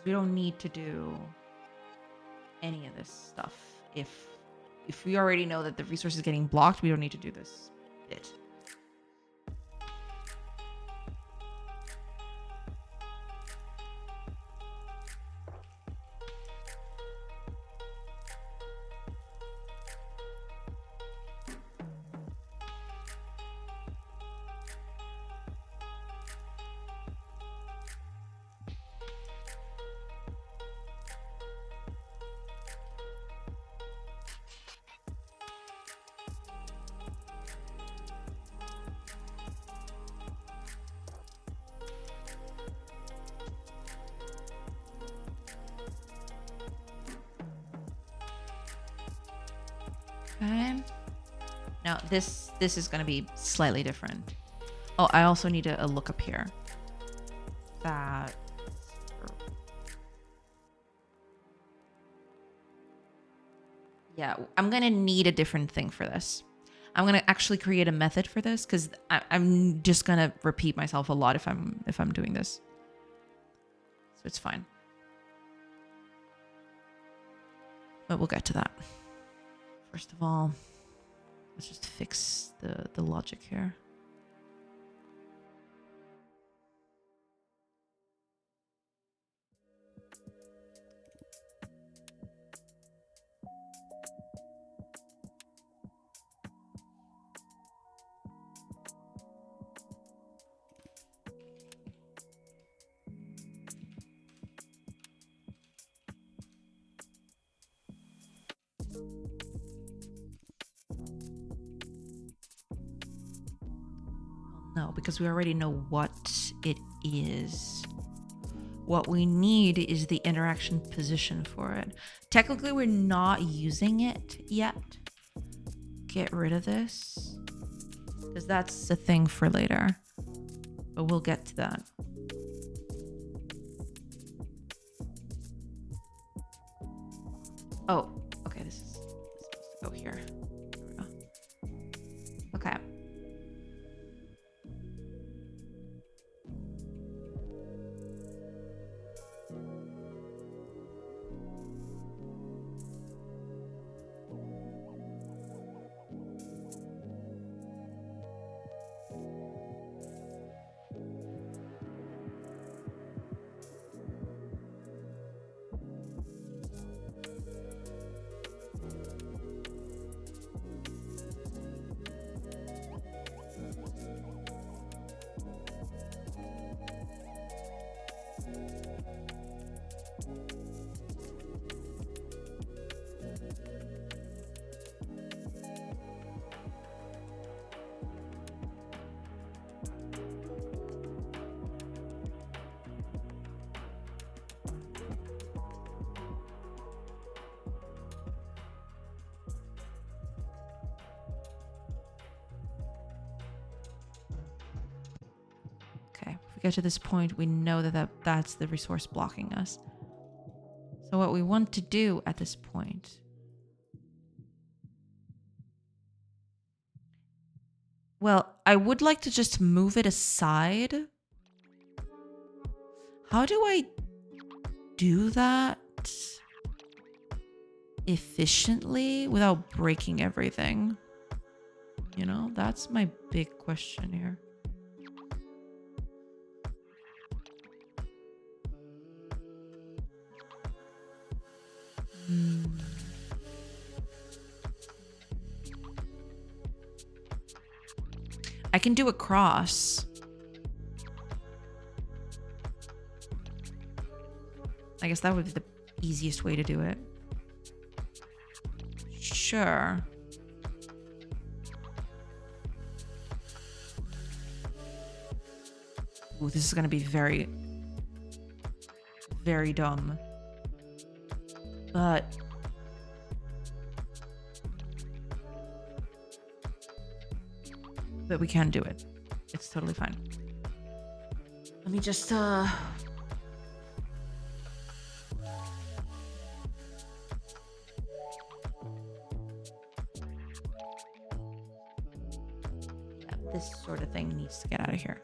We don't need to do any of this stuff. If we already know that the resource is getting blocked, we don't need to do this bit. Okay. Now this is going to be slightly different. Oh, I also need a lookup here. That. Yeah, I'm going to need a different thing for this. I'm going to actually create a method for this because I'm just going to repeat myself a lot if I'm doing this. So it's fine. But we'll get to that. First of all, let's just fix the logic here. No, because we already know what it is. What we need is the interaction position for it. Technically, we're not using it yet. Get rid of this, because that's a thing for later. But we'll get to that. Oh, okay, this is supposed to go here. There we go. Okay. Okay, if we get to this point, we know that's the resource blocking us. So what we want to do at this point... Well, I would like to just move it aside. How do I do that efficiently without breaking everything? You know, that's my big question here. I can do a cross. I guess that would be the easiest way to do it. Sure. Ooh, this is gonna be very, very dumb. But we can do it. It's totally fine. Let me just yeah, this sort of thing needs to get out of here.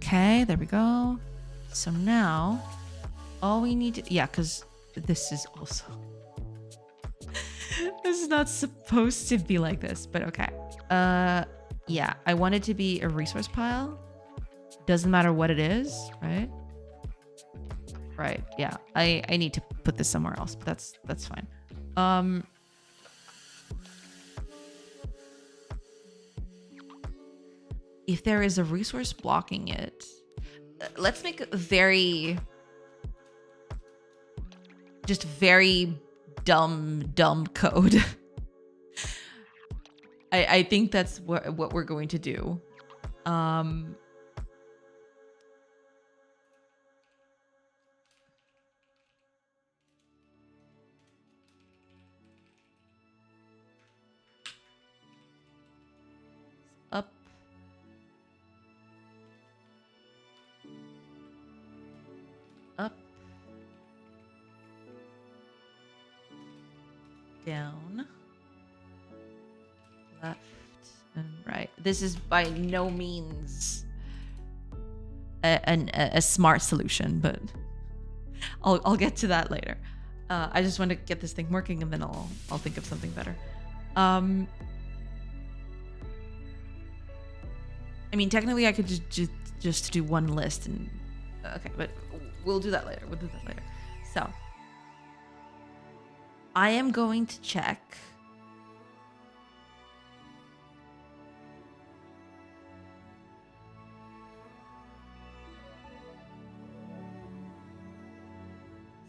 Okay, there we go. So now all we need to, yeah, because this is also, this is not supposed to be like this, but okay. Yeah, I want it to be a resource pile. Doesn't matter what it is, right? Right, yeah. I need to put this somewhere else, but that's fine. If there is a resource blocking it, let's make a very dumb code. I think that's what we're going to do. Up. down, left and right. This is by no means a smart solution, but I'll get to that later. I just want to get this thing working, and then I'll think of something better. I mean, technically, I could just do one list, and okay, but we'll do that later. So, I am going to check.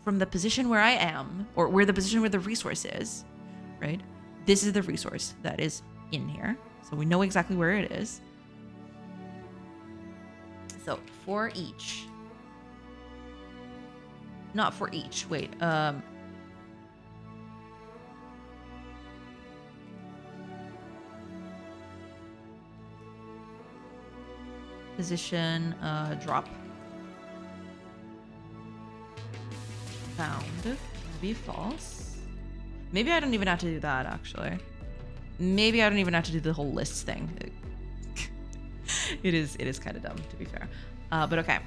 From the position where I am, or where the position where the resource is, right? This is the resource that is in here. So we know exactly where it is. So for each. Not for each, wait. Position, drop. Found. Be false. Maybe I don't even have to do that, actually. Maybe I don't even have to do the whole list thing. It is kind of dumb, to be fair. But okay.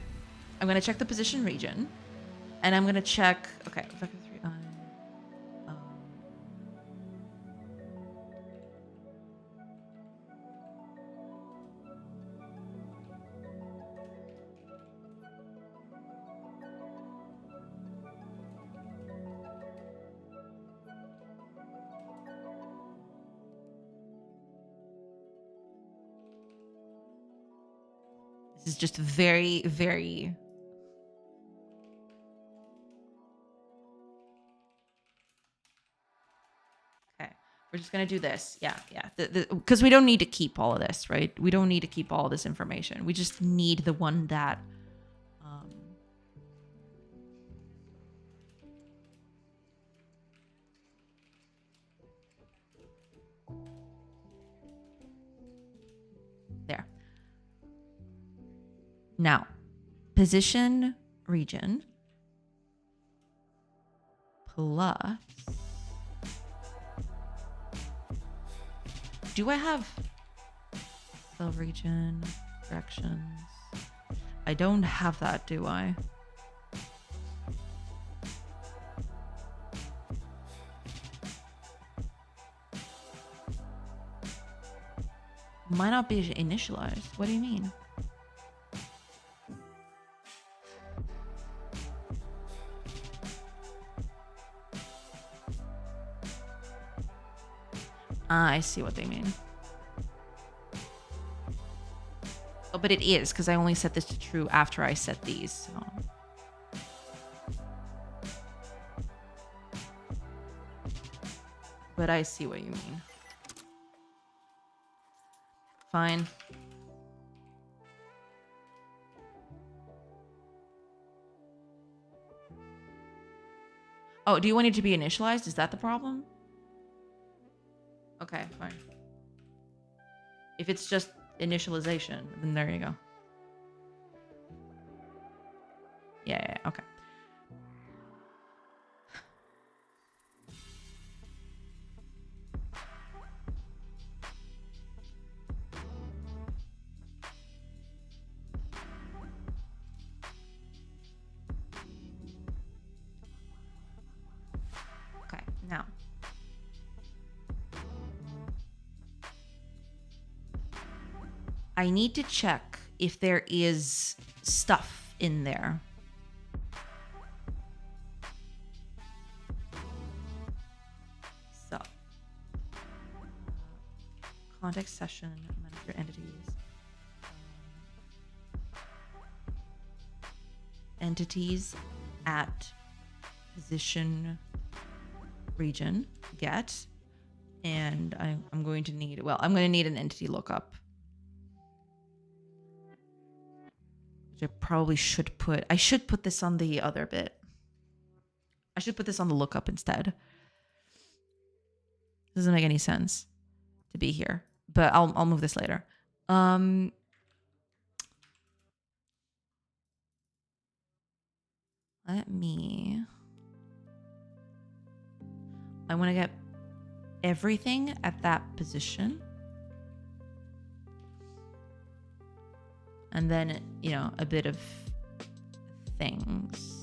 I'm going to check the position region. And I'm going to check... Okay. This is just very, very... Okay. We're just going to do this. Yeah. Because we don't need to keep all of this, right? We don't need to keep all this information. We just need the one that... There. Now, position region plus... Do I have cell region, directions? I don't have that, do I? Might not be initialized. What do you mean? I see what they mean. Oh, but it is, because I only set this to true after I set these. So. But I see what you mean. Fine. Oh, do you want it to be initialized? Is that the problem? Okay, fine. If it's just initialization, then there you go. Yeah, okay. Okay, now. I need to check if there is stuff in there. So, context session, manager entities. Entities at position region get. And I'm going to need, well, I'm going to need an entity lookup. I probably should put... I should put this on the other bit. I should put this on the lookup instead. Doesn't make any sense to be here. But I'll move this later. Let me... I want to get everything at that position. And then, you know, a bit of things.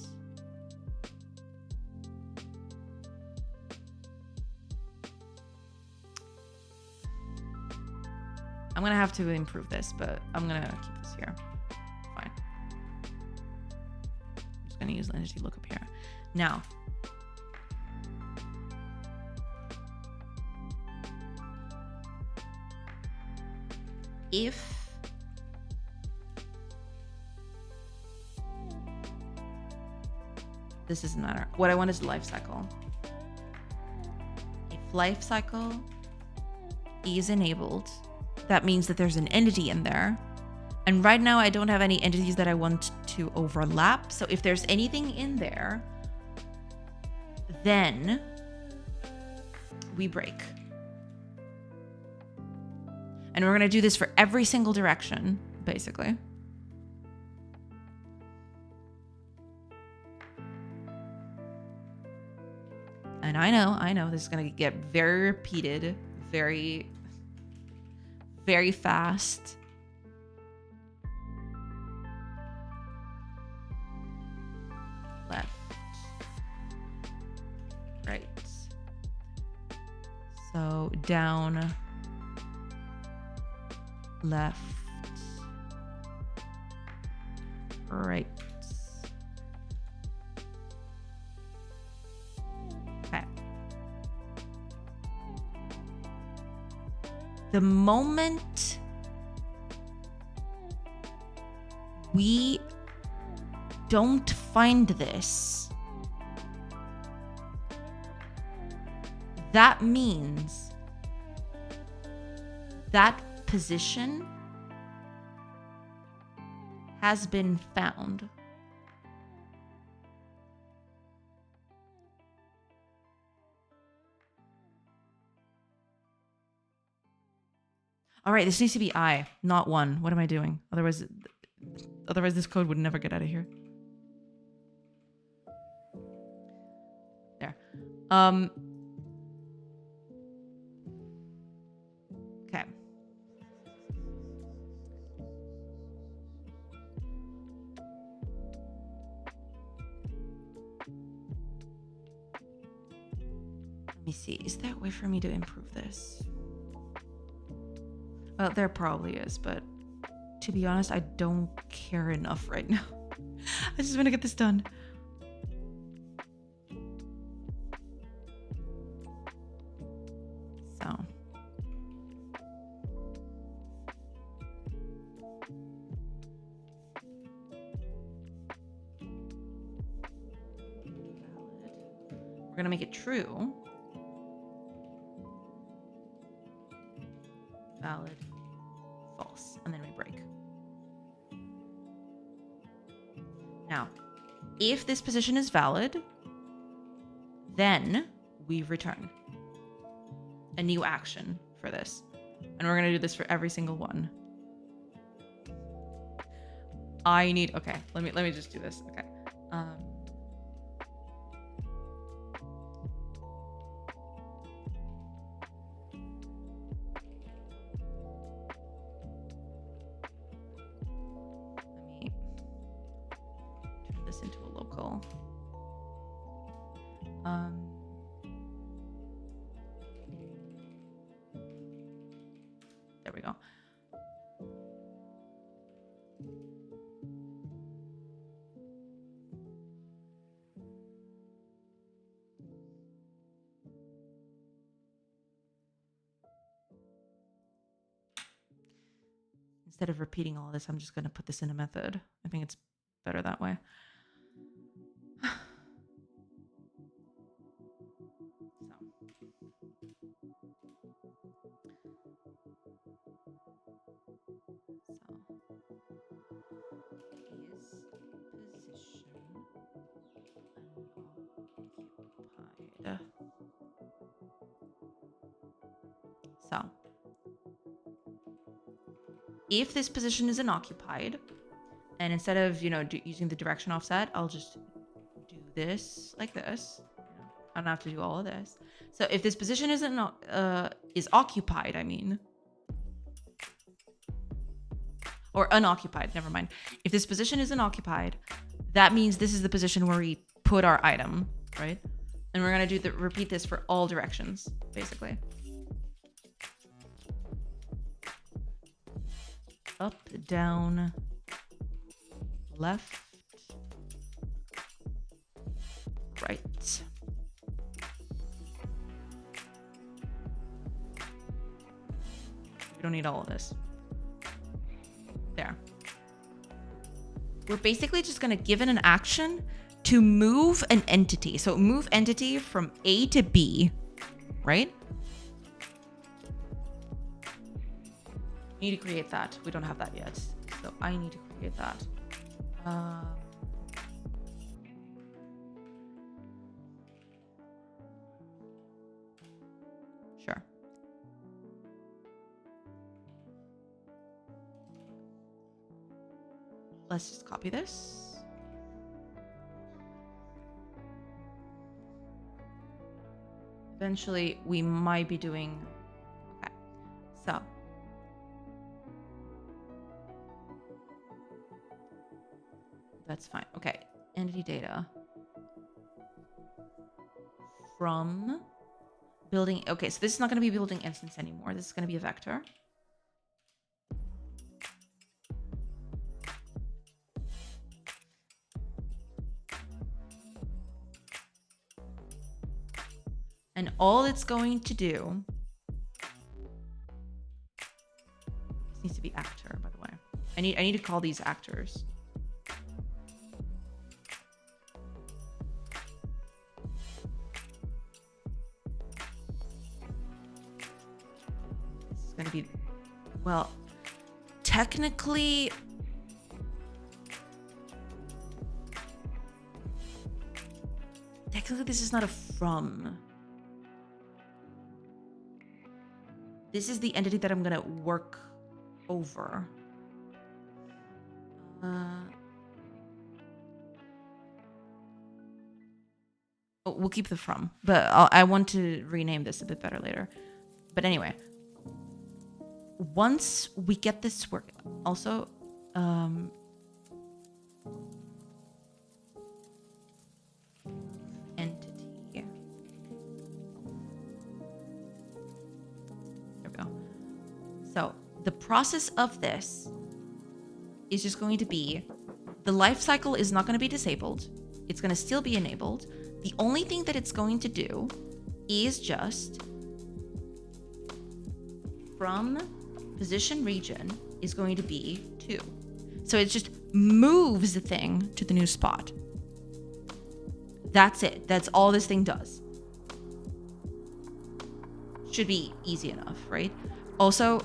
I'm gonna have to improve this, but I'm gonna keep this here. Fine. I'm just gonna use the entity lookup here. Now, if this doesn't matter. What I want is life cycle. If life cycle is enabled, that means that there's an entity in there. And right now I don't have any entities that I want to overlap. So if there's anything in there, then we break. And we're gonna do this for every single direction, basically. And I know this is gonna get very repeated, very fast. Left, right. So down, left, right. Okay. The moment we don't find this, that means that position has been found. All right, this needs to be I, not 1. What am I doing? Otherwise this code would never get out of here. There. Okay. Let me see. Is there a way for me to improve this? Well, there probably is, but to be honest, I don't care enough right now. I just want to get this done. So. We're going to make it true. Valid. False. And then we break. Now, if this position is valid, then we return a new action for this. And we're going to do this for every single one. Okay, let me just do this. Okay. Into a local. There we go. Instead of repeating all of this, I'm just going to put this in a method. I think it's better that way. So if this position is unoccupied, and instead of, using the direction offset, I'll just do this like this. I don't have to do all of this. So if this position is occupied, I mean, or unoccupied, never mind. If this position isn't occupied, that means this is the position where we put our item, right? And we're gonna repeat this for all directions, basically. Up, down, left, right. We don't need all of this. There. We're basically just going to give it an action to move an entity. So move entity from A to B, right? Need to create that. We don't have that yet. So I need to create that. Sure. Let's just copy this. Eventually, we might be doing... Okay, so... That's fine. Okay, entity data. From building... Okay, so this is not going to be building instance anymore. This is going to be a vector. And all it's going to do... This needs to be actor, by the way. I need to call these actors. This is going to be... Well, technically... Technically, this is not a from. This is the entity that I'm going to work over. Oh, we'll keep the from, but I want to rename this a bit better later. But anyway, once we get this work, also, entity. So the process of this is just going to be, the life cycle is not going to be disabled. It's going to still be enabled. The only thing that it's going to do is just from position region is going to be 2. So it just moves the thing to the new spot. That's it. That's all this thing does. Should be easy enough, right? Also,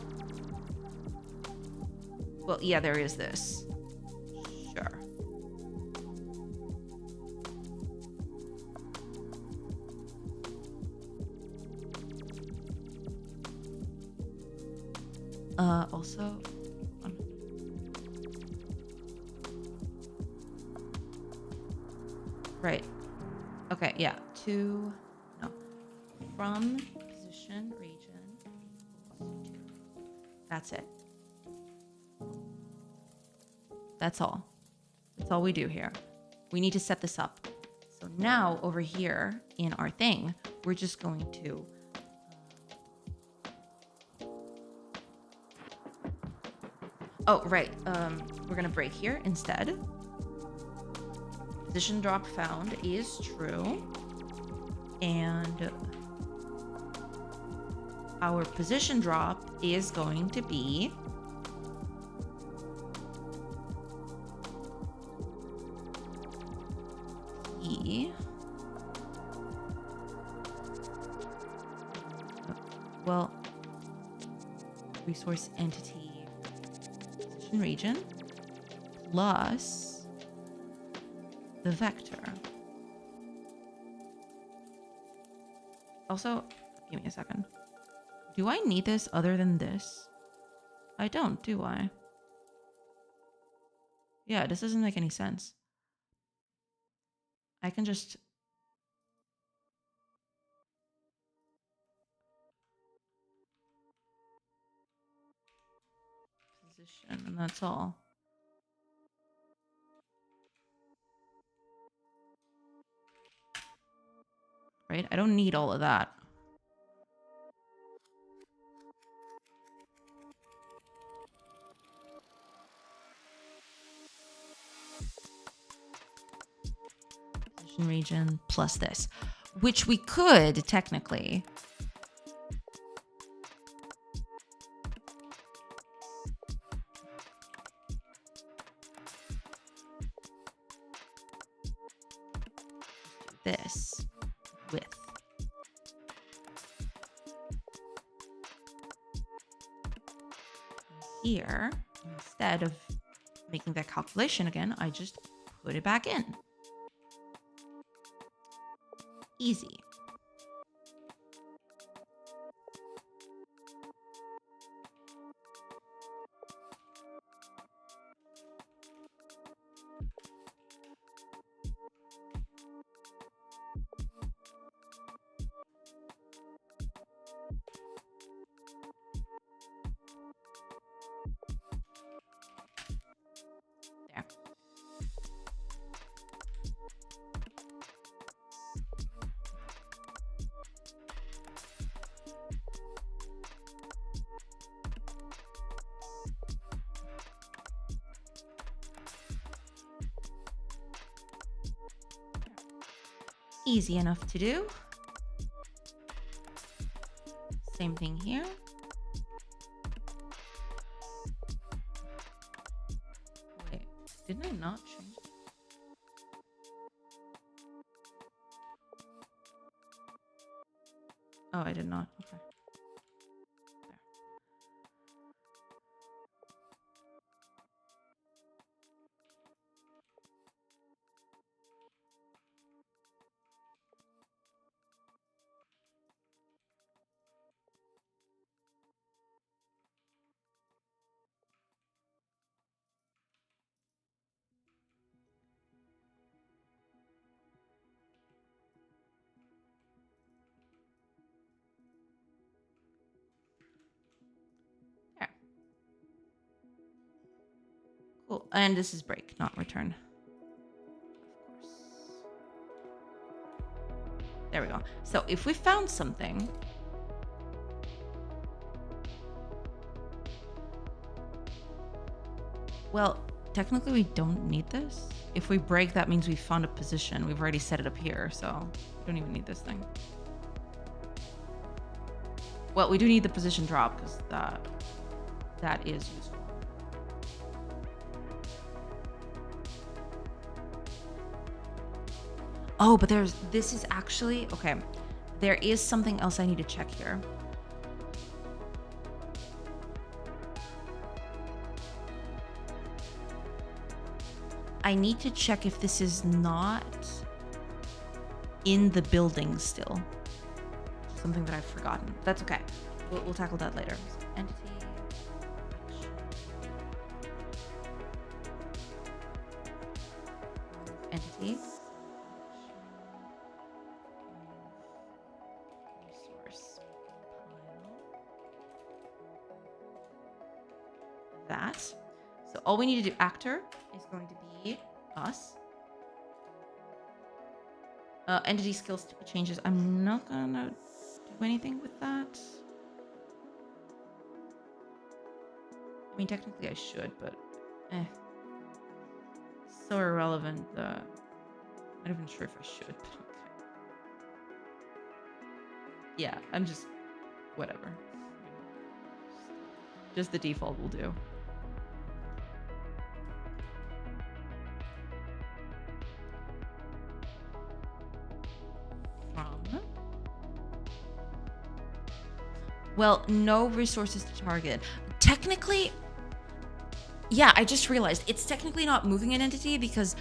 well, yeah, there is this. Sure. Also, right. Okay, yeah. From position region. That's it. That's all. That's all we do here. We need to set this up. So now over here in our thing, we're just going to oh, right. We're gonna break here instead. Position drop found is true. And our position drop is going to be well, resource entity position region plus the vector. Also, give me a second. Do I need this other than this? I don't, do I? Yeah, this doesn't make any sense. I can just... position, and that's all. Right? I don't need all of that. Position region plus this, which we could technically. This width. Here, instead of making that calculation again, I just put it back in. Easy. There. Easy enough to do. Same thing here. Wait, didn't I not change it? Oh, I did not. Okay. There. There. Cool. And this is break, not return. Of course. There we go. So if we found something, well, technically we don't need this. If we break, that means we found a position. We've already set it up here, so we don't even need this thing. Well, we do need the position drop because that is useful. Oh, but this is actually, okay. There is something else I need to check here. I need to check if this is not in the building still. Something that I've forgotten. That's okay. We'll tackle that later. So, entity. Entity. Resource. That. So all we need to do, actor, is going to be us. Entity skills changes. I'm not gonna do anything with that. I mean, technically I should, but so irrelevant. I'm not even sure if I should, but okay. Yeah, I'm just whatever. Just the default will do. Well, no resources to target. Technically, yeah, I just realized it's technically not moving an entity because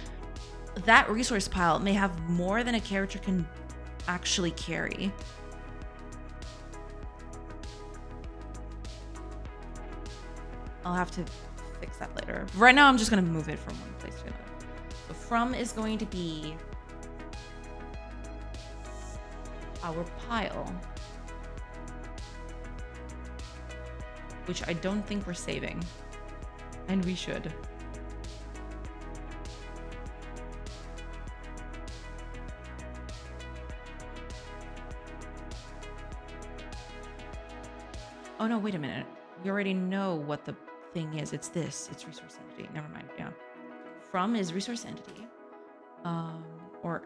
that resource pile may have more than a character can actually carry. I'll have to fix that later. Right now, I'm just going to move it from one place to another. So from is going to be our pile, which I don't think we're saving. And we should. Oh no, wait a minute. We already know what the thing is. It's this. It's resource entity. Never mind. Yeah. From is resource entity. Or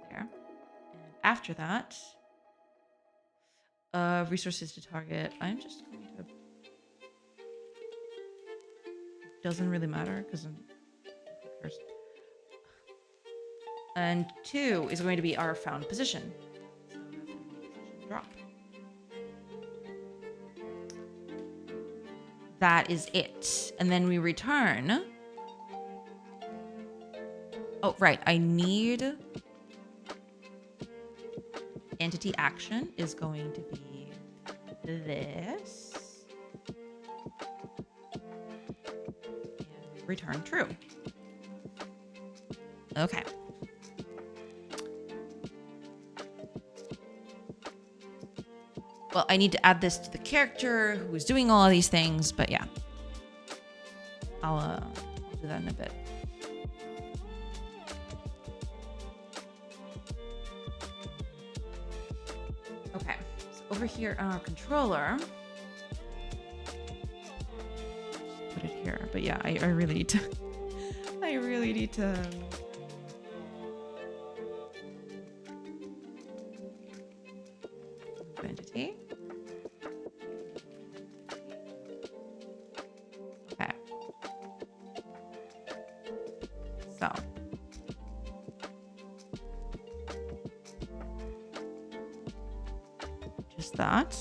there. And after that, resources to target. I'm just going to. Doesn't really matter because I'm. And 2 is going to be our found position. So that's going to be position drop. That is it. And then we return. Oh, right. I need entity action is going to be this. And return true. Okay. Well, I need to add this to the character who is doing all of these things, but yeah. I'll do that in a bit. Okay, so over here on our controller, just put it here. But yeah, I really need to. I really need to. Entity. Okay. So. Just that.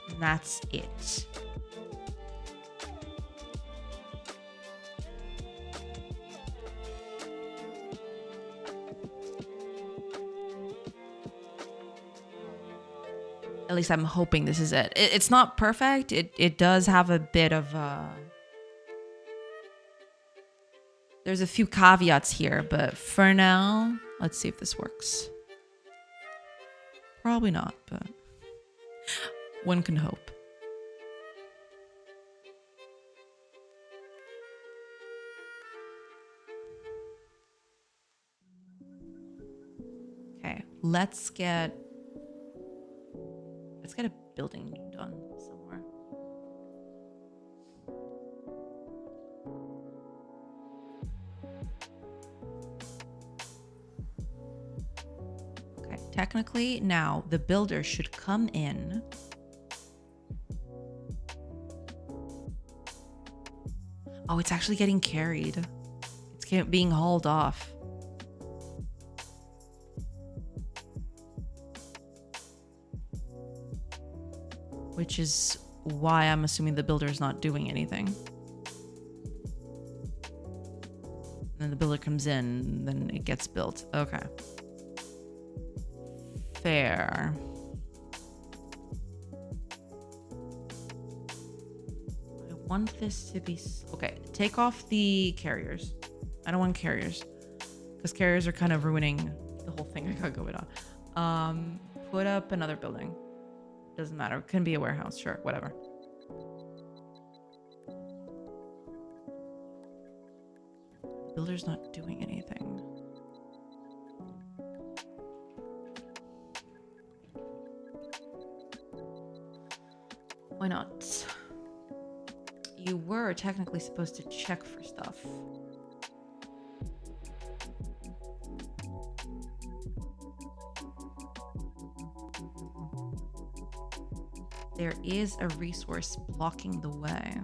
And that's it. At least I'm hoping this is it. It's not perfect. It does have a bit of there's a few caveats here, but for now, let's see if this works. Probably not, but one can hope. Okay, let's get a building done somewhere. Okay, technically now the builder should come in. Oh, it's actually getting carried. It's being hauled off. Which is why I'm assuming the builder is not doing anything. And then the builder comes in, then it gets built. Okay. Fair. I want this to be... Okay, take off the carriers. I don't want carriers. Because carriers are kind of ruining the whole thing I got going on. Put up another building. Doesn't matter. It can be a warehouse. Sure. Whatever. Builder's not doing anything. Why not? You were technically supposed to check for stuff. There is a resource blocking the way.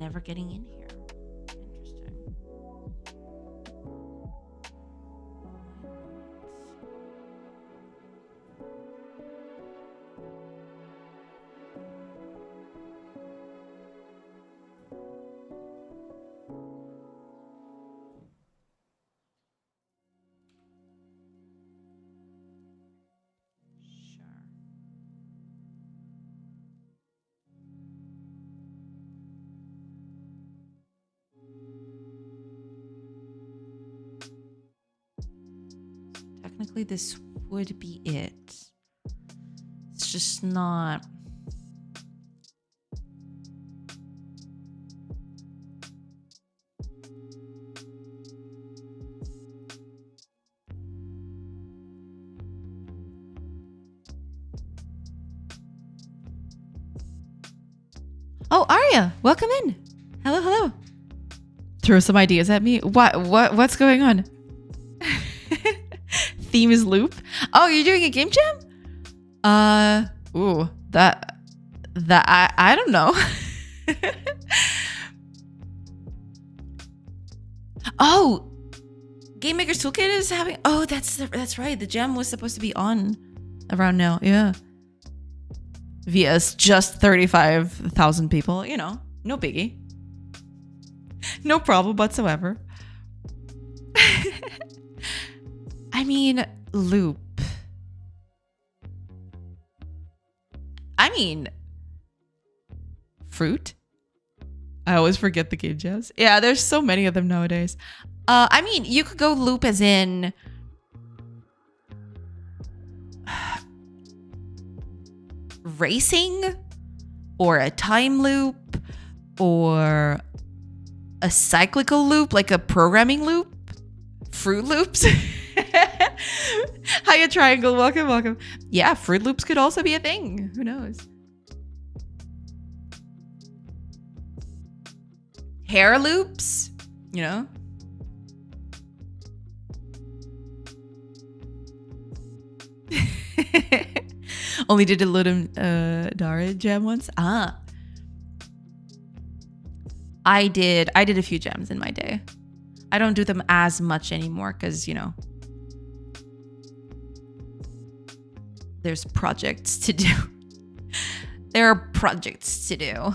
never getting in here. Interesting. Sure. Technically, this would be it. It's just not. Oh, Arya, welcome in. Hello, hello. Throw some ideas at me. What's going on? Theme is loop. Oh, you're doing a game jam? Ooh, that I don't know. Oh, Game Maker's Toolkit is having. Oh, that's right. The jam was supposed to be on around now. Yeah. VS just 35,000 people. You know, no biggie. No problem whatsoever. I mean, loop. I mean, fruit. I always forget the game jams. Yeah, there's so many of them nowadays. I mean, you could go loop as in racing or a time loop or a cyclical loop, like a programming loop. Fruit Loops. Hiya Triangle, welcome, welcome. Yeah, Fruit Loops could also be a thing. Who knows? Hair loops, you know? Only did a little Dara jam once. Ah. I did a few jams in my day. I don't do them as much anymore because, you know, there's projects to do. There are projects to do. I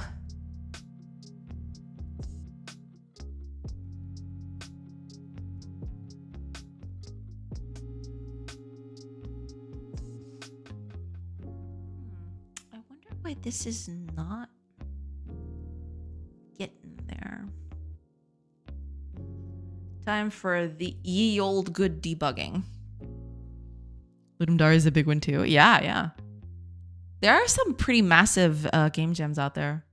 wonder why this is not getting there. Time for the ye old good debugging. Ludumdar is a big one too. Yeah, yeah. There are some pretty massive game jams out there.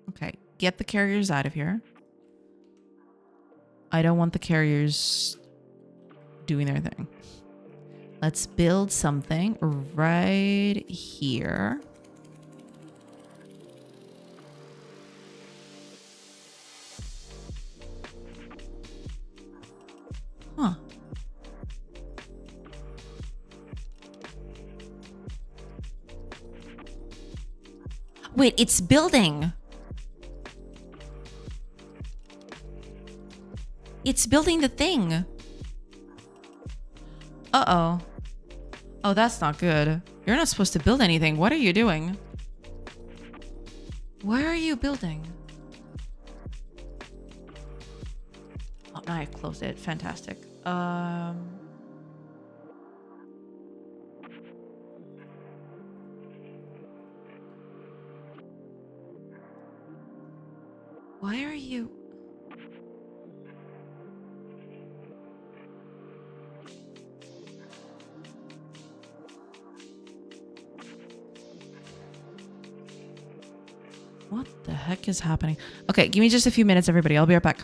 Okay, get the carriers out of here. I don't want the carriers doing their thing. Let's build something right here. Huh. Wait, it's building. It's building the thing. Uh-oh. Oh, that's not good. You're not supposed to build anything. What are you doing? Where are you building? Oh, now I closed it. Fantastic. Why are you... What the heck is happening? Okay, give me just a few minutes, everybody. I'll be right back.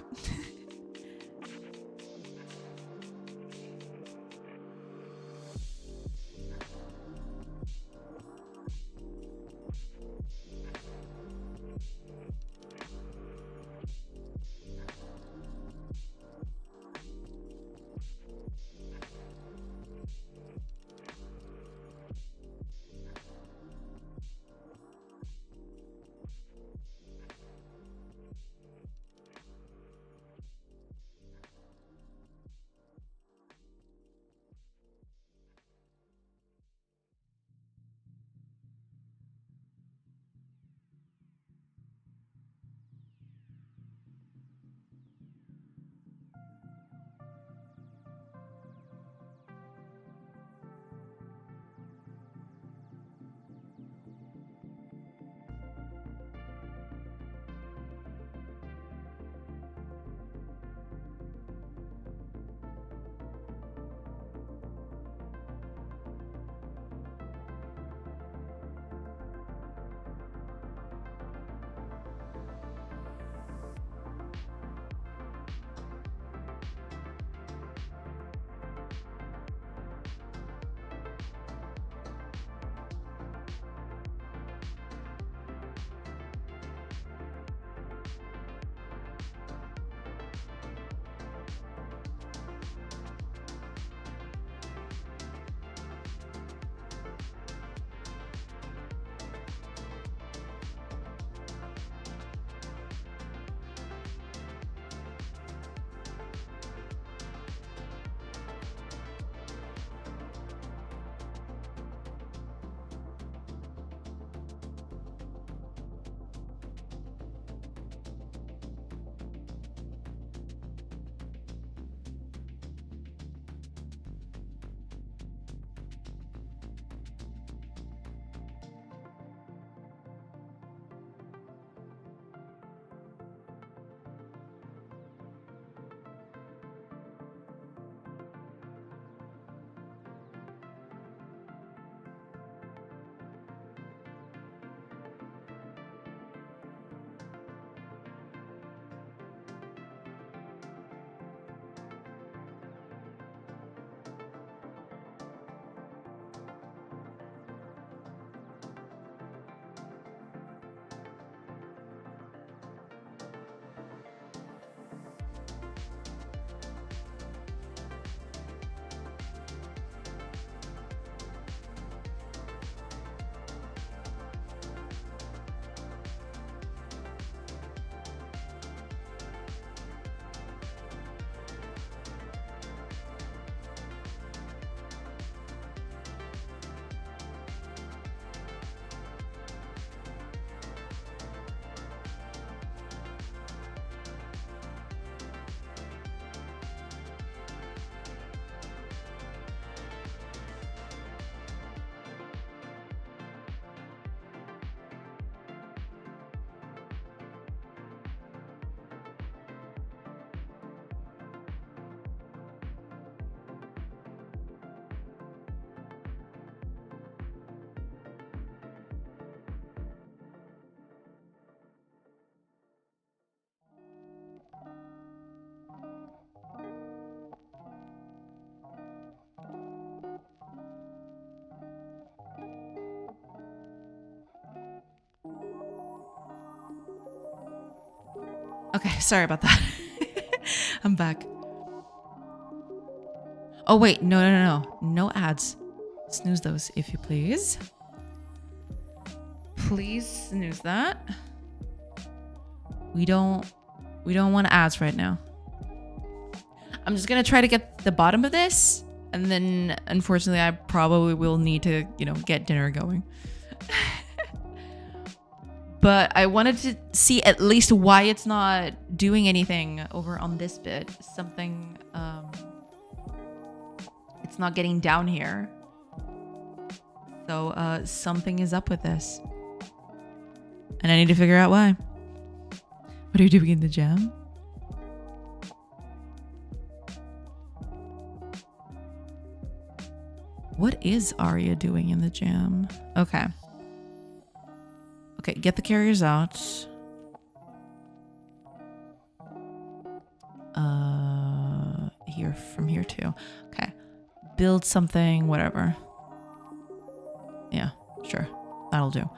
Okay, sorry about that. I'm back. Oh wait, no. No ads. Snooze those if you please. Please snooze that. We don't want ads right now. I'm just gonna try to get the bottom of this, and then unfortunately I probably will need to, get dinner going. But I wanted to see at least why it's not doing anything over on this bit. Something, it's not getting down here. So something is up with this. And I need to figure out why. What are you doing in the jam? What is Arya doing in the jam? Okay. Okay, get the carriers out. Here, from here too. Okay. Build something, whatever. Yeah, sure. That'll do.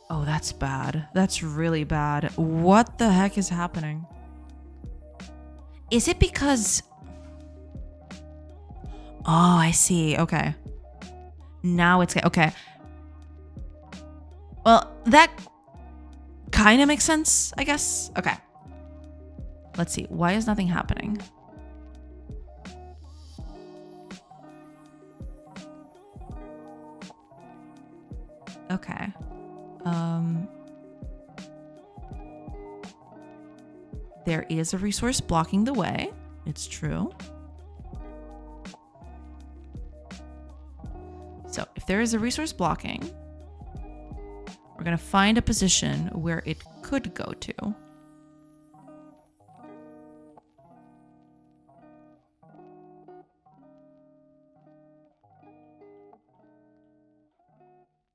Oh, that's bad. That's really bad. What the heck is happening? Is it because... Oh, I see. Okay. Now it's... Okay. Well, that kind of makes sense, I guess. Okay. Let's see. Why is nothing happening? Okay. There is a resource blocking the way. It's true. So if there is a resource blocking, we're going to find a position where it could go to.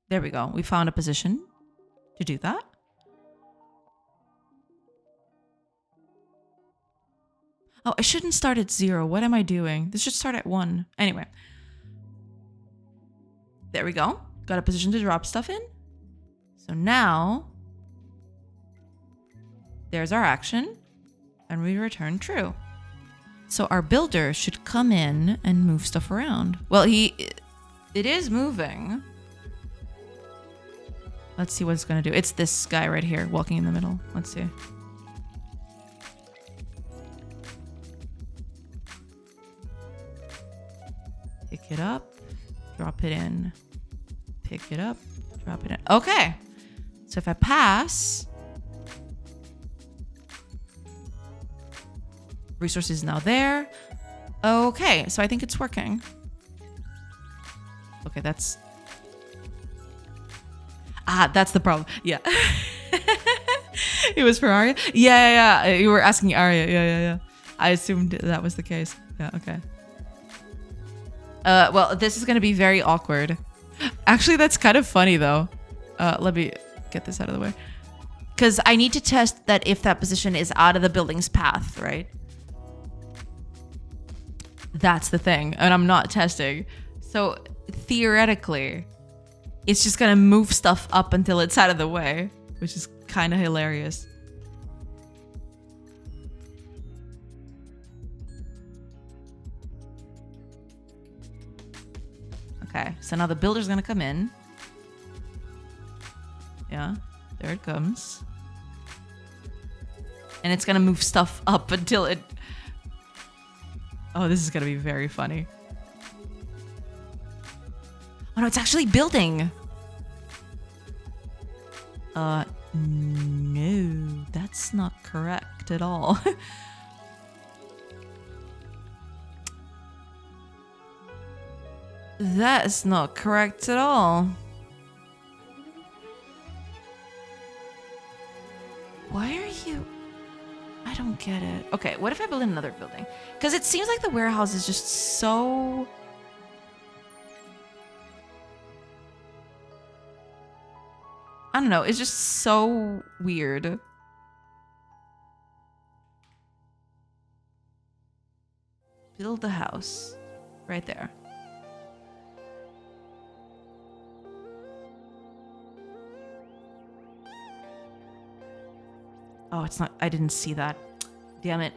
There we go. We found a position to do that. Oh, I shouldn't start at 0. What am I doing? This should start at 1. Anyway. There we go. Got a position to drop stuff in. So now, there's our action. And we return true. So our builder should come in and move stuff around. Well, it is moving. Let's see what it's going to do. It's this guy right here walking in the middle. Let's see. Pick it up, drop it in. Pick it up, drop it in. Okay. So if I pass, resource is now there. Okay, so I think it's working. Okay, that's the problem. Yeah. It was for Arya? Yeah. You were asking Arya. Yeah. I assumed that was the case. Yeah, okay. Well, this is going to be very awkward. Actually, that's kind of funny, though. Let me get this out of the way. Because I need to test that if that position is out of the building's path, right? That's the thing. And I'm not testing. So, theoretically, it's just going to move stuff up until it's out of the way, which is kind of hilarious. Okay, so now the builder's gonna come in. Yeah, there it comes. And it's gonna move stuff up until it... Oh, this is gonna be very funny. Oh no, it's actually building! No, that's not correct at all. That is not correct at all. Why are you... I don't get it. Okay, what if I build another building? Because it seems like the warehouse is just so... I don't know, it's just so weird. Build the house. Right there. Oh, it's not. I didn't see that. Damn it.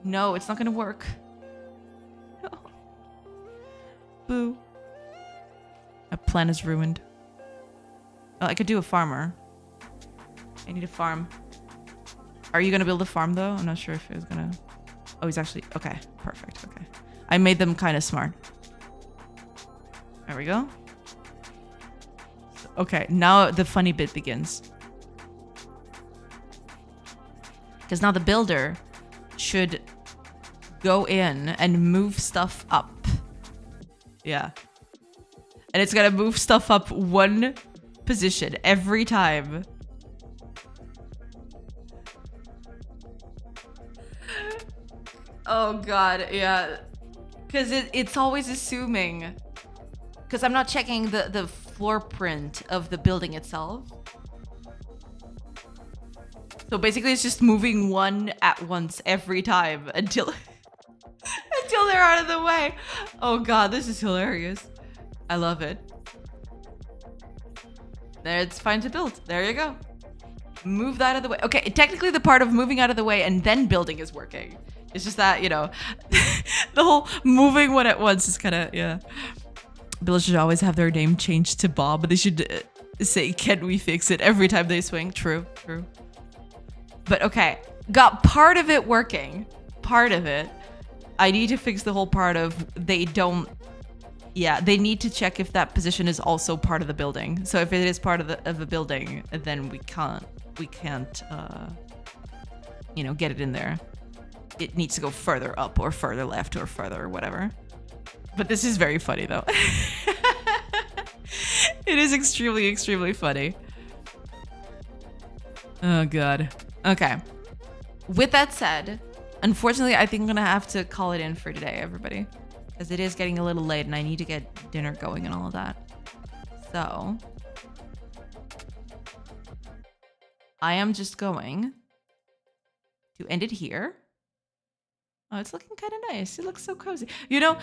No, it's not gonna work. No. Boo. My plan is ruined. Oh, I could do a farmer. I need a farm. Are you gonna build a farm though? I'm not sure if it was gonna... Oh, he's actually... Okay, perfect, okay. I made them kind of smart. There we go. Okay, now the funny bit begins. Because now the builder should go in and move stuff up. Yeah. And it's gonna move stuff up one position every time. Oh god, yeah. Because it's always assuming. Because I'm not checking the floor print of the building itself. So basically it's just moving one at once every time until until they're out of the way. Oh god, this is hilarious. I love it. There, it's fine to build. There you go. Move that out of the way. Okay, technically the part of moving out of the way and then building is working. It's just that, you know, the whole moving one at once is kind of, yeah. Builders should always have their name changed to Bob, but they should say, can we fix it every time they swing? True, true. But okay, got part of it working. Part of it. I need to fix the whole part of they don't... Yeah, they need to check if that position is also part of the building. So if it is part of the building, then we can't, you know, get it in there. It needs to go further up or further left or further or whatever. But this is very funny though. It is extremely, extremely funny. Oh god. Okay. With that said, unfortunately, I think I'm gonna have to call it in for today, everybody. Because it is getting a little late and I need to get dinner going and all of that. So I am just going to end it here. Oh, it's looking kind of nice. It looks so cozy. You know,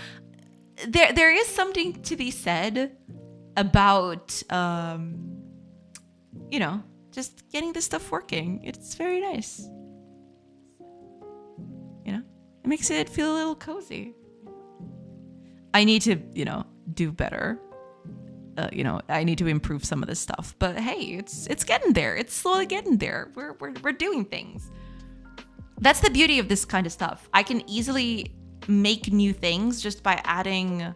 there is something to be said about, you know, just getting this stuff working. It's very nice. You know, it makes it feel a little cozy. I need to, you know, do better. You know, I need to improve some of this stuff. But hey, it's getting there. It's slowly getting there. We're doing things. That's the beauty of this kind of stuff. I can easily make new things just by adding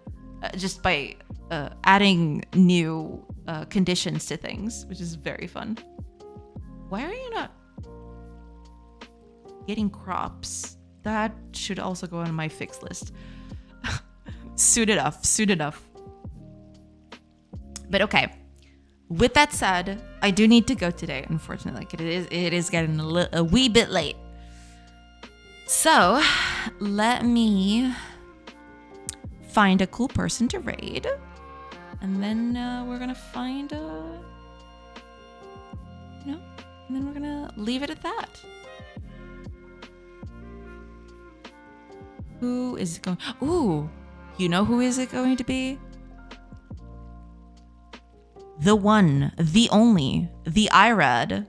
new conditions to things, which is very fun. Why are you not getting crops? That should also go on my fix list. Soon enough. But okay. With that said, I do need to go today, unfortunately. Like it is getting a wee bit late. So, let me find a cool person to raid. And then we're gonna find you know, and then we're gonna leave it at that. Who is it going? Ooh, you know who is it going to be? The one, the only, the IRAD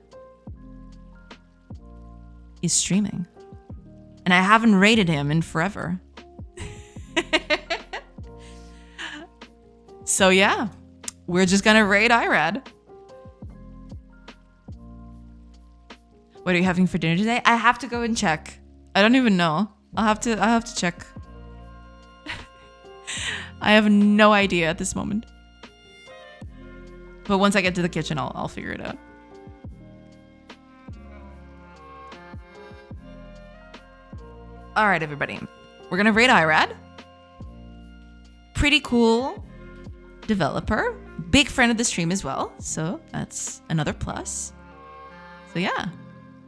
is streaming. And I haven't rated him in forever. So yeah, we're just gonna raid IRAD. What are you having for dinner today? I have to go and check. I don't even know. I'll have to check. I have no idea at this moment. But once I get to the kitchen, I'll figure it out. All right, everybody. We're gonna raid IRAD. Pretty cool developer. Big friend of the stream as well. So that's another plus. So yeah.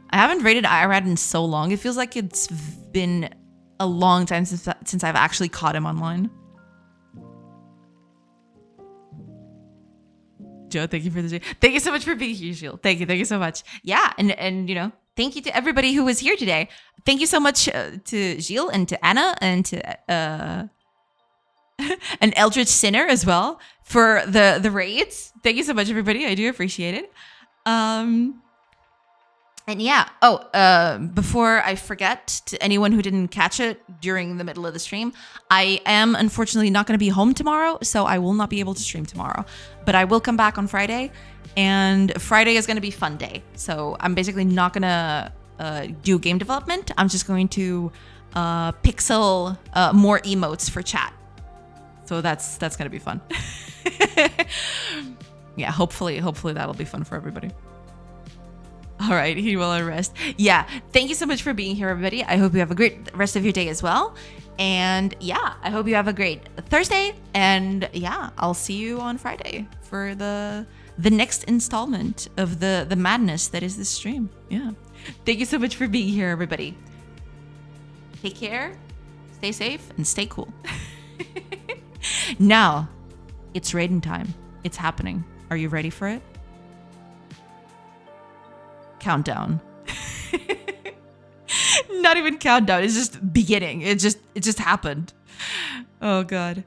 I haven't raided IRAD in so long. It feels like it's been a long time since I've actually caught him online. Joe, thank you for the... Thank you so much for being here, Gilles. Thank you so much. Yeah, and you know, thank you to everybody who was here today. Thank you so much to Gilles and to Anna and to an Eldritch Sinner as well for the raids. Thank you so much, everybody. I do appreciate it. And yeah, before I forget, to anyone who didn't catch it during the middle of the stream, I am unfortunately not going to be home tomorrow, so I will not be able to stream tomorrow. But I will come back on Friday, and Friday is going to be fun day. So I'm basically not going to do game development. I'm just going to pixel more emotes for chat. So that's going to be fun. Yeah, hopefully that'll be fun for everybody. All right, he will rest. Yeah, thank you so much for being here, everybody. I hope you have a great rest of your day as well. And yeah, I hope you have a great Thursday. And yeah, I'll see you on Friday for the next installment of the madness that is this stream. Yeah, thank you so much for being here, everybody. Take care, stay safe, and stay cool. Now, it's raiding time. It's happening. Are you ready for it? Countdown. Not even countdown. It's just beginning. It just happened. Oh God.